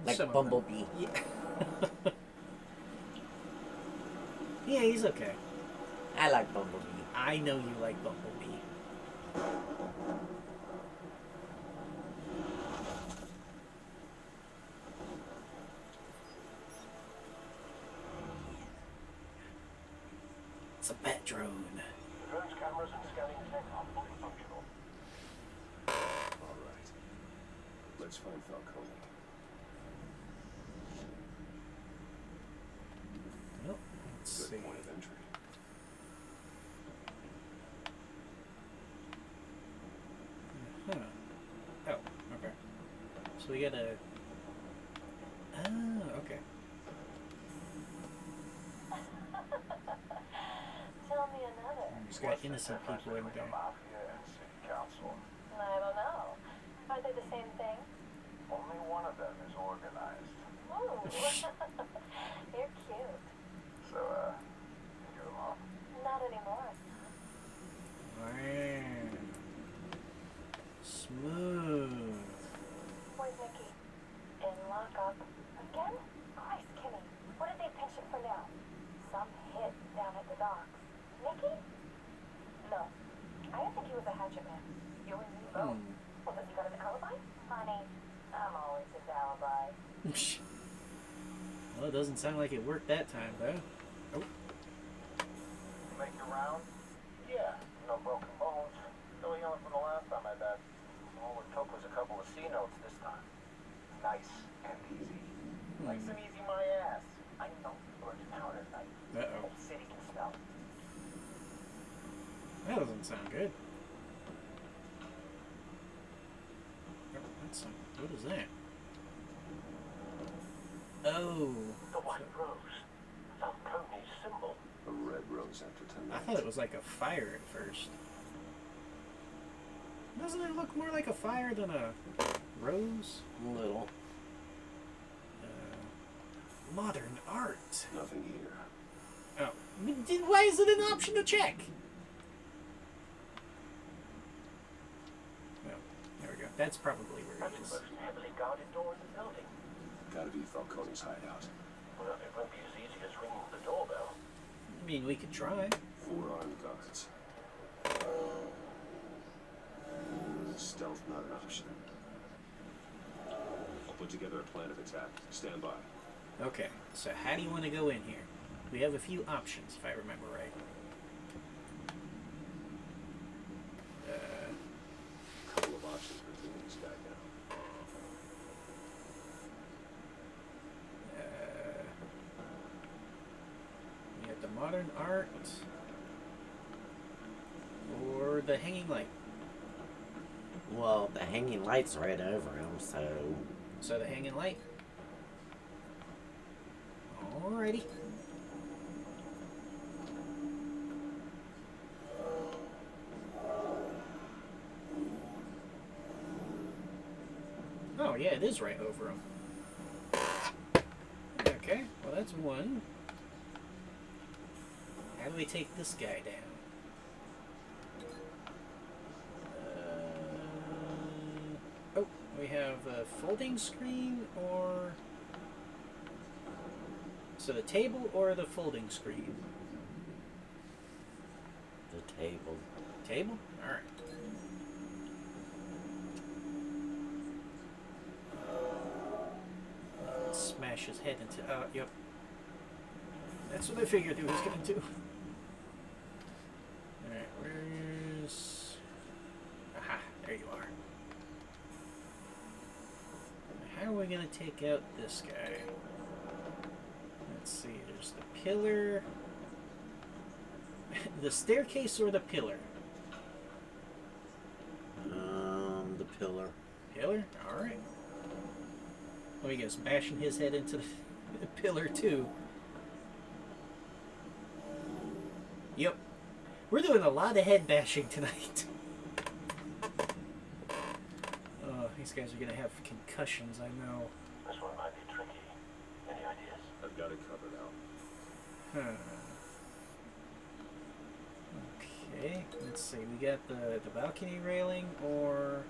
Like Some of them. Bumblebee. Yeah. Yeah, he's okay. I like Bumblebee. I know you like Bumblebee. It's a bat drone. The drone's cameras and scanning tech are fully functional. All right. Let's find Falcone. Well, let's Good see. point of entry. Huh. Oh, okay. So we gotta. Ah, okay. Tell me another. Just got innocent people in there. Mafia and city council. I don't know. Are they the same thing? Only one of them is organized. Ooh. You're cute. So, you're along. Not anymore. Wow. Smooth. Where's Nikki? In lockup. Again? Christ, Kenny. What did they pinch it for now? Some hit down at the docks. Nikki? No. I didn't think he was a hatchet man. You Honey, I'm always his alibi. Well, it doesn't sound like it worked that time, though. Oh. Make your round? Yeah, no broken bones. Still healing from the last time I bet. All it took was a couple of C notes this time. Nice and easy. Nice and easy, my ass. I know burning powder night. Uh-oh. Whole city can smell. That doesn't sound good. Oh, that's some, what is that? Oh. The white rose. Falcone's symbol. A red rose after I tonight. thought it was like a fire at first. Doesn't it look more like a fire than a rose? A little. Modern art. Nothing here. Oh. Why is it an option to check? Oh, there we go. That's probably where That's it the is. most heavily guarded door in the building. Gotta be Falcone's hideout. Well, it won't be as easy as ringing the doorbell. I mean, we could try. 4 armed guards. Stealth not an option. I'll put together a plan of attack. Stand by. Okay, so how do you want to go in here? We have a few options, if I remember right. Couple of options for taking this guy down. We got the modern art or the hanging light. Well, the hanging light's right over him, so... So the hanging light. Alrighty. Oh yeah, it is right over him. Okay, well that's one. How do we take this guy down? Oh, we have a folding screen or... So the table or the folding screen? The table. Table? Alright. Smash his head into... yep. That's what I figured he was going to do. Alright, where's... Aha, there you are. How are we going to take out this guy? Let's see, there's the pillar. The staircase or the pillar? The pillar. Pillar? Alright. Well, he goes bashing his head into the pillar too. Yep. We're doing a lot of head bashing tonight. Oh, these guys are gonna have concussions, I know. This one might be tricky. Any ideas? I've got it covered out. Huh. Okay, let's see. We got the balcony railing or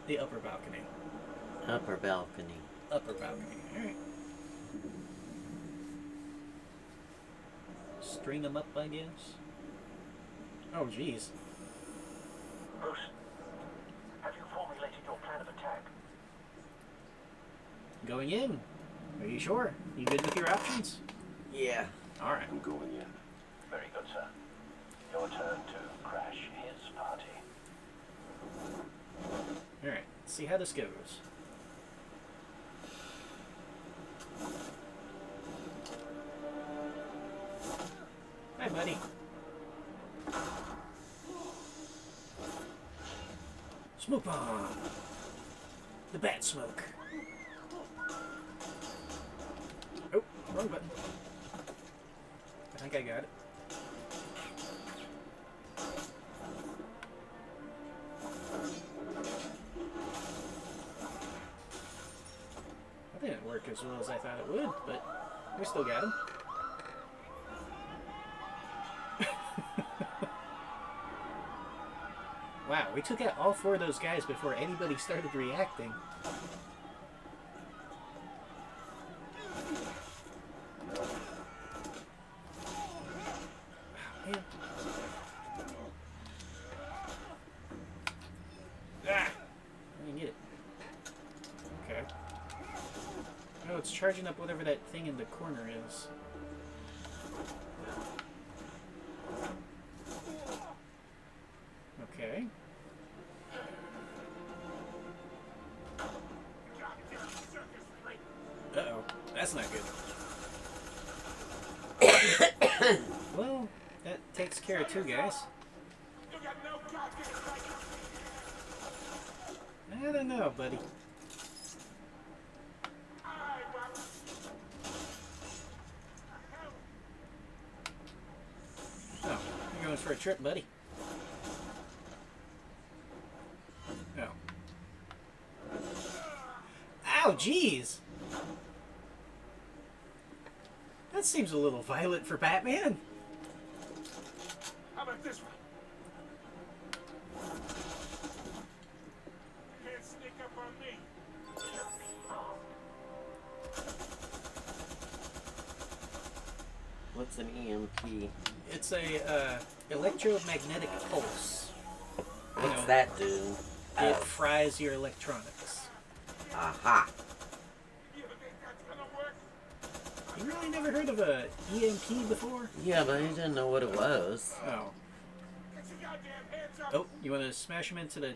the upper balcony? Upper balcony. Upper balcony. Alright. String them up, I guess. Oh, jeez. Bruce, have you formulated your plan of attack? Going in. Are you sure? You good with your options? Yeah. Alright. I'm going in. Very good, sir. Your turn to crash his party. Alright. Let's see how this goes. Hi, buddy. Smoke bomb. The bat smoke. Oh, wrong button. I think I got it. That didn't work as well as I thought it would, but we still got him. Wow, we took out all 4 of those guys before anybody started reacting. Oh, man. Ah! I didn't get it. it's charging up whatever that thing in the corner is. Okay. Uh-oh. That's not good. Well, that takes care of two guys. I don't know, buddy. Oh, you're going for a trip, buddy. Oh. Ow, jeez! That seems a little violent for Batman. How about this one? Can't sneak up on me. What's an EMP? It's a electromagnetic pulse. What's that do? It fries your electronics. Aha. You really never heard of a EMP before? Yeah, but I didn't know what it was. Oh. Oh, you want to smash him into the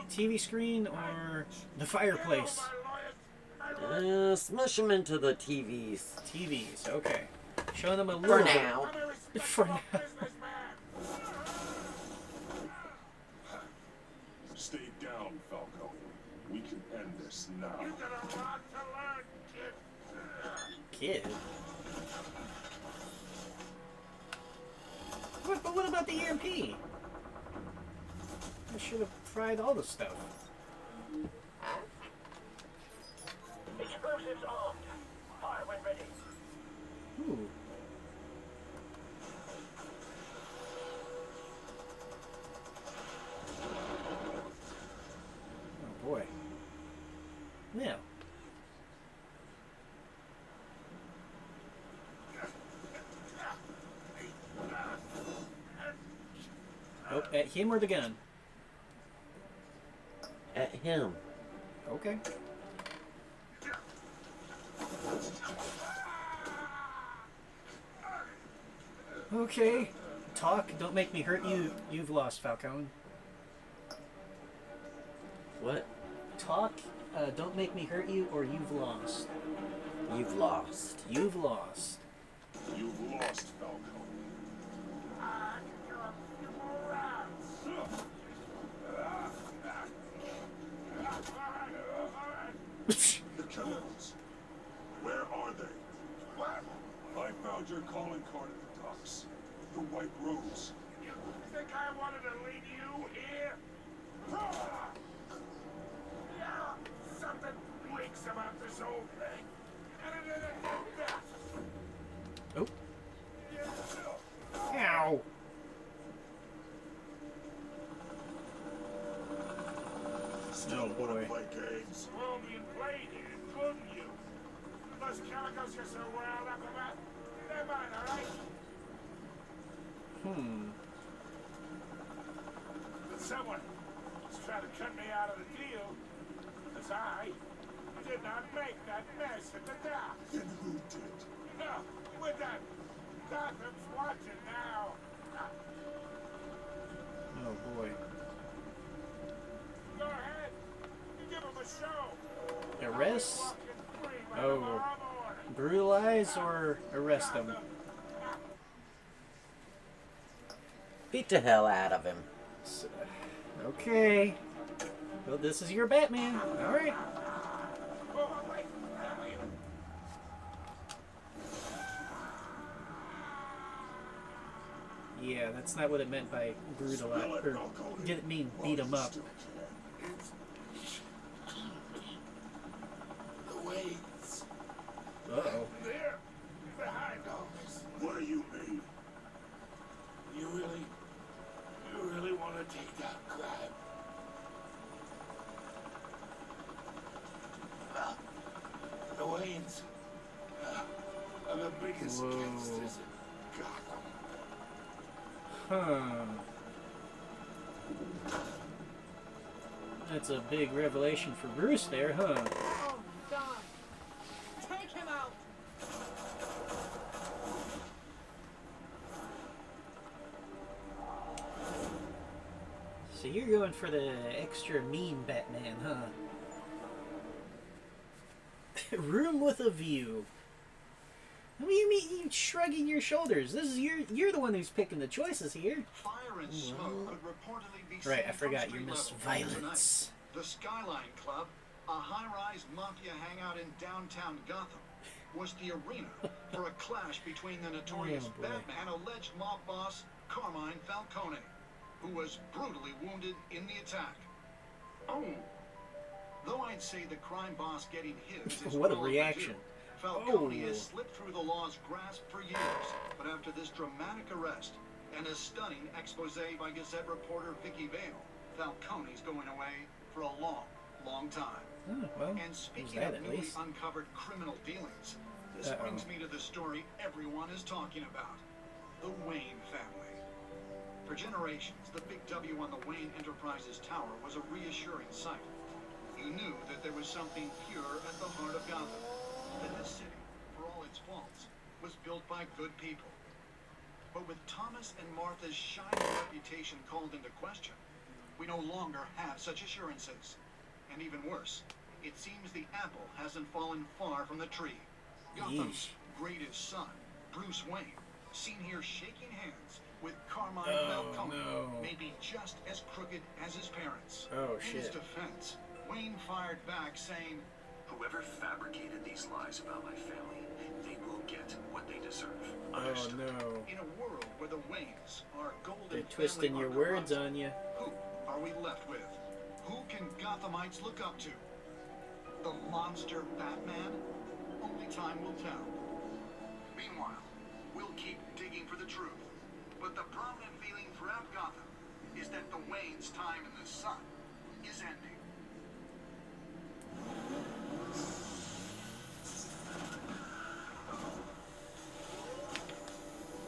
TV screen or the fireplace? Smush him into the TVs. TVs, okay. Showing them a For little now. bit. For now. Stay down, Falco. We can end this now. You got a lot to learn, kid. Kid? But what about the EMP? I should have fried all the stuff. Explosives armed. Fire when ready. Ooh. Oh boy. Yeah. Oh, at him or the gun? At him. Okay. Okay. Talk, don't make me hurt you. You've lost, Falcone. What? Talk, don't make me hurt you, or you've lost. You've lost. You've lost. You've lost, Falco. The chemicals. Where are they? What? I found your calling card at the docks. The White Rose. You think I wanted to leave you here? Something reeks about this whole thing. Oh. Ow. Still Oh, want boy. to play games? Well, being played here, couldn't you? Those chemicals you're so riled up about. They're mine, all right? But someone is trying to cut me out of the deal. Because I did not make that mess at the dock. Then who did? No, we're done. Gotham's watching now. Oh boy. Go ahead. You give him a show. Arrest? Walking free by Oh. tomorrow morning. Brutalize or arrest them? Beat the hell out of him. Okay. Well, this is your Batman. Alright. Oh, wait. Yeah, that's not what it meant by brutalize. Or didn't mean beat him up. The waves. Uh-oh. There. Behind all this. What do you mean? You really want to take that crime? The Waynes are the biggest Whoa. gangsters in Gotham. Huh. That's a big revelation for Bruce there, huh? Oh, God. Take him out. So you're going for the extra mean Batman, huh? Room with a view. What do you mean you shrugging your shoulders? This is you're the one who's picking the choices here. Fire and smoke could reportedly be Right, I seen from forgot you street miss level violence. tonight. The Skyline Club, a high-rise mafia hangout in downtown Gotham, was the arena for a clash between the notorious Batman alleged mob boss Carmine Falcone, who was brutally wounded in the attack. Oh. Though I'd say the crime boss getting his is what a well reaction. overdue. Falcone has slipped through the law's grasp for years, but after this dramatic arrest and a stunning expose by Gazette reporter Vicky Vale, Falcone's going away for a long, long time. Oh, well, and speaking of newly uncovered criminal dealings, this brings me to the story everyone is talking about, the Wayne family. For generations, the big W on the Wayne Enterprises Tower was a reassuring sight. You knew that there was something pure at the heart of Gotham. That this city, for all its faults, was built by good people. But with Thomas and Martha's shining reputation called into question, we no longer have such assurances. And even worse, it seems the apple hasn't fallen far from the tree. Gotham's greatest son, Bruce Wayne, seen here shaking hands with Carmine Falcone, may be just as crooked as his parents. In his defense, Wayne fired back saying, "Whoever fabricated these lies about my family, they will get what they deserve." Oh no. In a world where the Waynes are golden, they're twisting your words on you. Who are we left with? Who can Gothamites look up to? The monster Batman? Only time will tell. Meanwhile, we'll keep digging for the truth. But the prominent feeling throughout Gotham is that the Waynes' time in the sun is ending.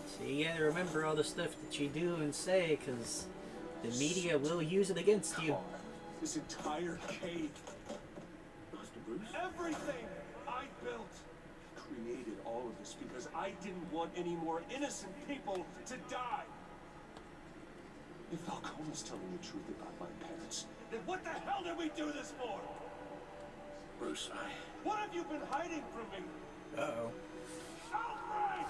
So you gotta remember all the stuff that you do and say, because the media will use it against you. This entire cave, Master Bruce, Everything I built. created all of this because I didn't want any more innocent people to die. If Falcone is telling the truth about my parents, Then what the hell did we do this for? Bruce, What have you been hiding from me? Uh-oh. Outright!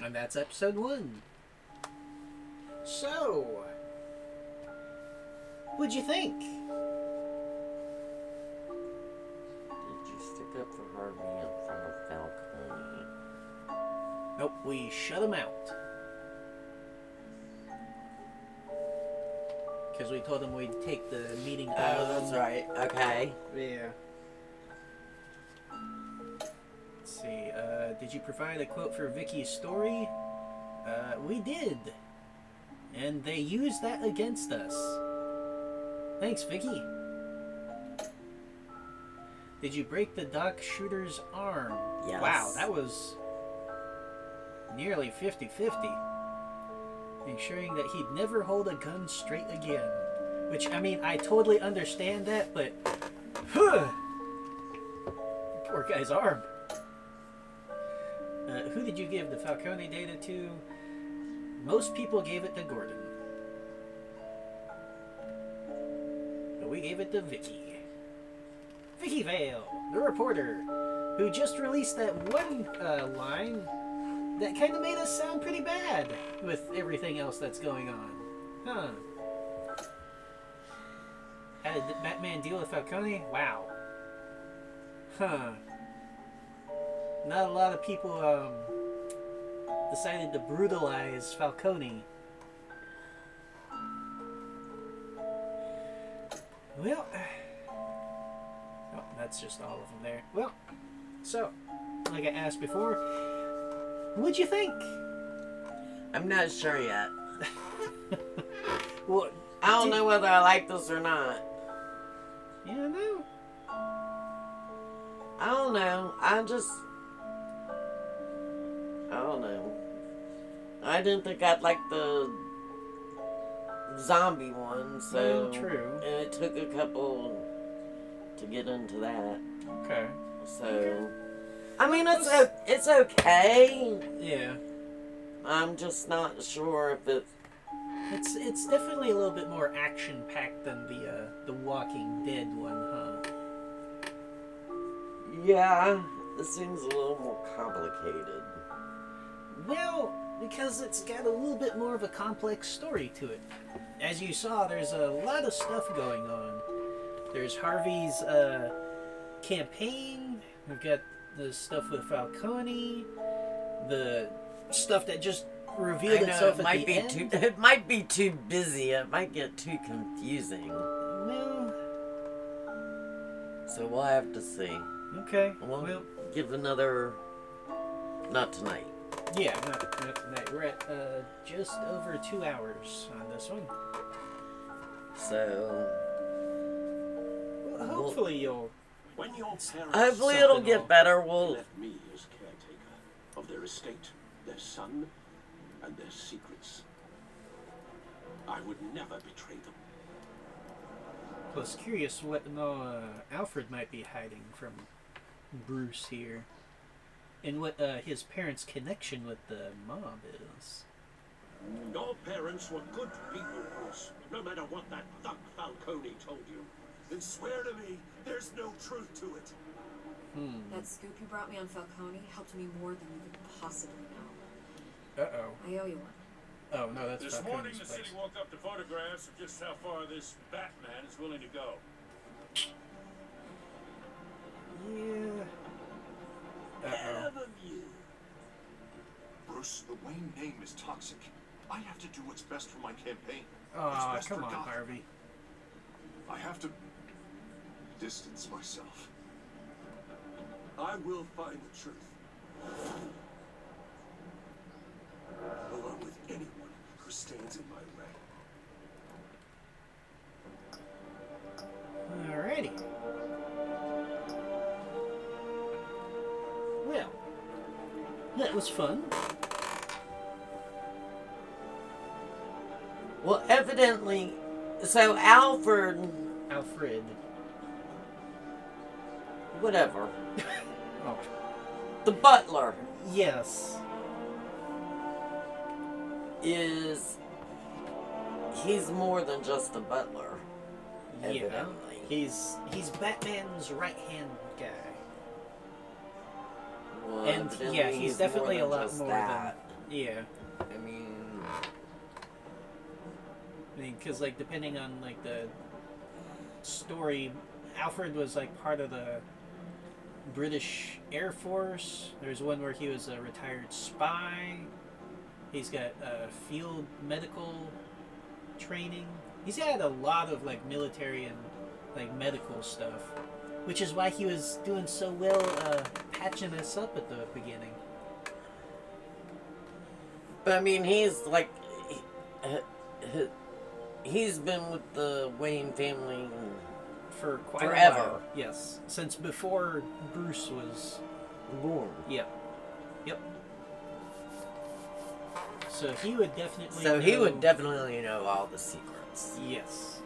And that's episode 1. So, what'd you think? Did you stick up for Harvey in front of Falcone? Nope, we shut him out. Because we told him we'd take the meeting Oh, down. that's right. Okay. Yeah. Let's see, did you provide a quote for Vicky's story? We did. And they used that against us. Thanks, Vicky. Did you break the Doc Shooter's arm? Yes. Wow, that was nearly 50-50. Ensuring that he'd never hold a gun straight again. Which, I mean, I totally understand that, but... Poor guy's arm. Who did you give the Falcone data to? Most people gave it to Gordon. But we gave it to Vicky. Vicky Vale, the reporter, who just released that one line that kind of made us sound pretty bad with everything else that's going on. Huh. How did Batman deal with Falcone? Wow. Huh. Not a lot of people decided to brutalize Falcone. Well, oh, that's just all of them there. Well, so, like I asked before, what'd you think? I'm not sure yet. Well, I don't know whether I like this or not. Yeah, no. I don't know. I don't know. I didn't think I'd like the zombie one, so... Well, true. And it took a couple to get into that. Okay. So... I mean, it's okay. Yeah. I'm just not sure if it... It's definitely a little bit more action-packed than the Walking Dead one, huh? Yeah, it seems a little more complicated. Well, because it's got a little bit more of a complex story to it. As you saw, there's a lot of stuff going on. There's Harvey's campaign. We've got the stuff with Falcone. The stuff that just revealed itself at the end. It might be too busy. It might get too confusing. Well... So we'll have to see. Okay. We'll give another... Not tonight. Yeah, not tonight. We're at just over 2 hours on this one. So... Well, hopefully you'll... When your parents... Hopefully it'll get better. We'll... left me as caretaker of their estate, their son, and their secrets. I would never betray them. Plus, curious what Alfred might be hiding from Bruce here. And what his parents' connection with the mob is. Your parents were good people, Bruce. No matter what that thug Falcone told you. Then swear to me, there's no truth to it. That scoop you brought me on Falcone helped me more than you could possibly know. Uh-oh. I owe you one. Oh, no, that's This Falcone's morning, the place. city woke up to photographs of just how far this Batman is willing to go. Yeah. Uh-oh. Bruce, the Wayne name is toxic. I have to do what's best for my campaign. Aw, What's best come for on, Gotham. Harvey. I have to distance myself. I will find the truth. Along with anyone who stands in my way. Alrighty. Well, that was fun. Well, evidently... So Alfred... Whatever. Oh. The butler. Yes. He's more than just a butler. Yeah. Evidently. He's Batman's right-hand guy. Well, And yeah, he's definitely a lot more that. than... Yeah. I mean, because like depending on like the story, Alfred was like part of the British Air Force. There's one where he was a retired spy. He's got field medical training. He's had a lot of like military and like medical stuff, which is why he was doing so well patching us up at the beginning. but I mean, he's like, he's been with the Wayne family For quite forever. a while. Yes, since before Bruce was born. Yep. Yep. So he would definitely. So he would definitely know all the secrets. Yes.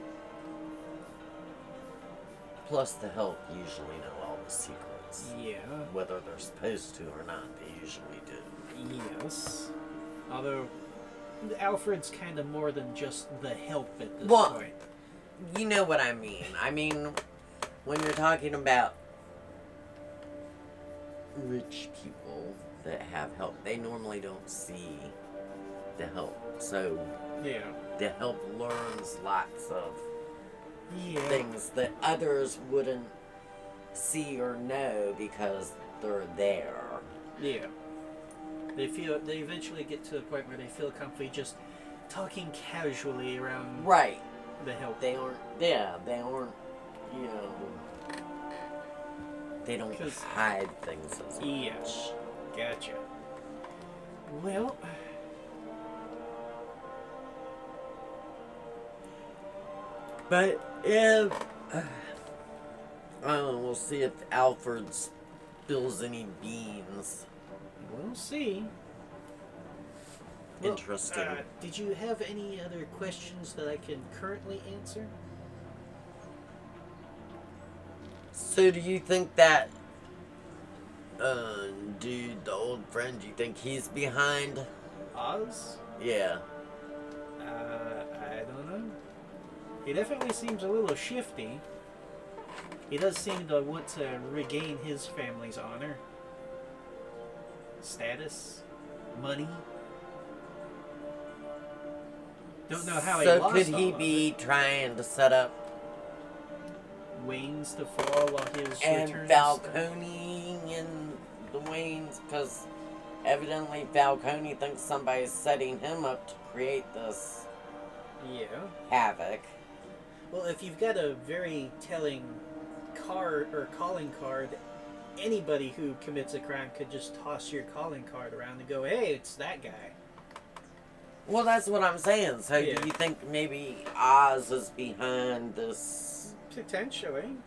Plus, the help usually know all the secrets. Yeah. Whether they're supposed to or not, they usually do. Yes. Although Alfred's kind of more than just the help at this Well, point. You know what I mean. I mean, when you're talking about rich people that have help, they normally don't see the help. So Yeah. the help learns lots of Yeah. things that others wouldn't see or know because they're there. Yeah. They eventually get to a point where they feel comfy just talking casually around Right. the help. They aren't, yeah, they aren't, you know, they don't 'Cause- hide things as much. Yeah. Gotcha. Well, But if, I don't know, we'll see if Alfred's spills any beans. We'll see. Well, Interesting. Did you have any other questions that I can currently answer? So do you think that dude, the old friend, do you think he's behind Oz? Yeah. I don't know. He definitely seems a little shifty. He does seem to want to regain his family's honor, status, money. Don't know how he lost. So could he be trying to set up Wayne's to fall while his and return Falcone and the Waynes, because evidently Falcone thinks somebody's setting him up to create this havoc. Well, if you've got a very telling card or calling card, anybody who commits a crime could just toss your calling card around and go, "Hey, it's that guy." Well, that's what I'm saying. So do you think maybe Oz is behind this? Potentially.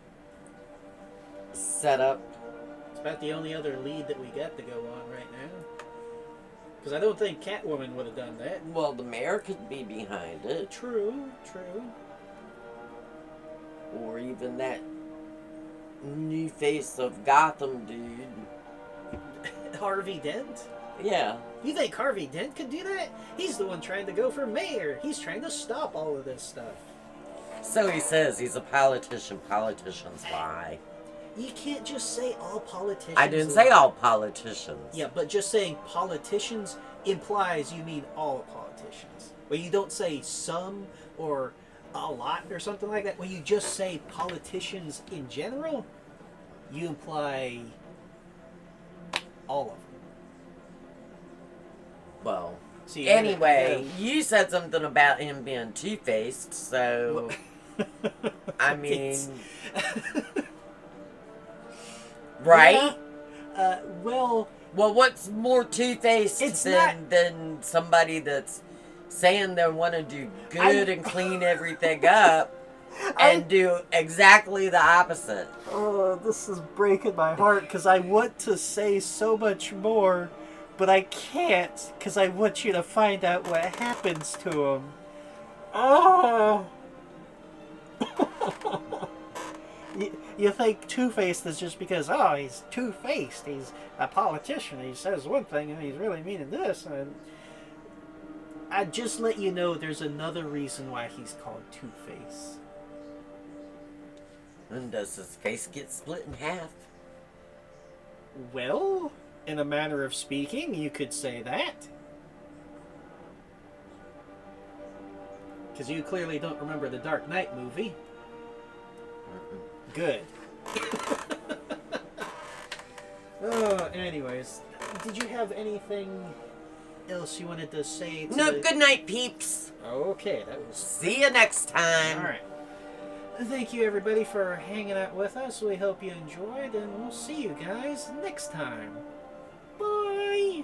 Setup? It's about the only other lead that we got to go on right now. Because I don't think Catwoman would have done that. Well, the mayor could be behind it. True, true. Or even that new face of Gotham dude. Harvey Dent? Yeah. You think Harvey Dent could do that? He's the one trying to go for mayor. He's trying to stop all of this stuff. So he says he's a politician. Politicians lie. You can't just say all politicians. I didn't say all politicians. Yeah, but just saying politicians implies you mean all politicians. Well, you don't say some or a lot or something like that. When you just say politicians in general, you imply all of them. Well, see, anyway, you said something about him being two-faced, so I mean, right? Yeah. Well, what's more two-faced than somebody that's saying they want to do good and clean everything up and do exactly the opposite? Oh, this is breaking my heart because I want to say so much more, but I can't because I want you to find out what happens to him. Oh! You think Two-Faced is just because, oh, he's two-faced. He's a politician. He says one thing and he's really meaning this. And I just let you know there's another reason why he's called Two-Face. And does his face get split in half? Well, in a manner of speaking, you could say that. Because you clearly don't remember the Dark Knight movie. Good. Anyways, did you have anything else you wanted to say? No, good night, peeps. Okay, that was... See you next time. All right. Thank you, everybody, for hanging out with us. We hope you enjoyed, and we'll see you guys next time. Bye!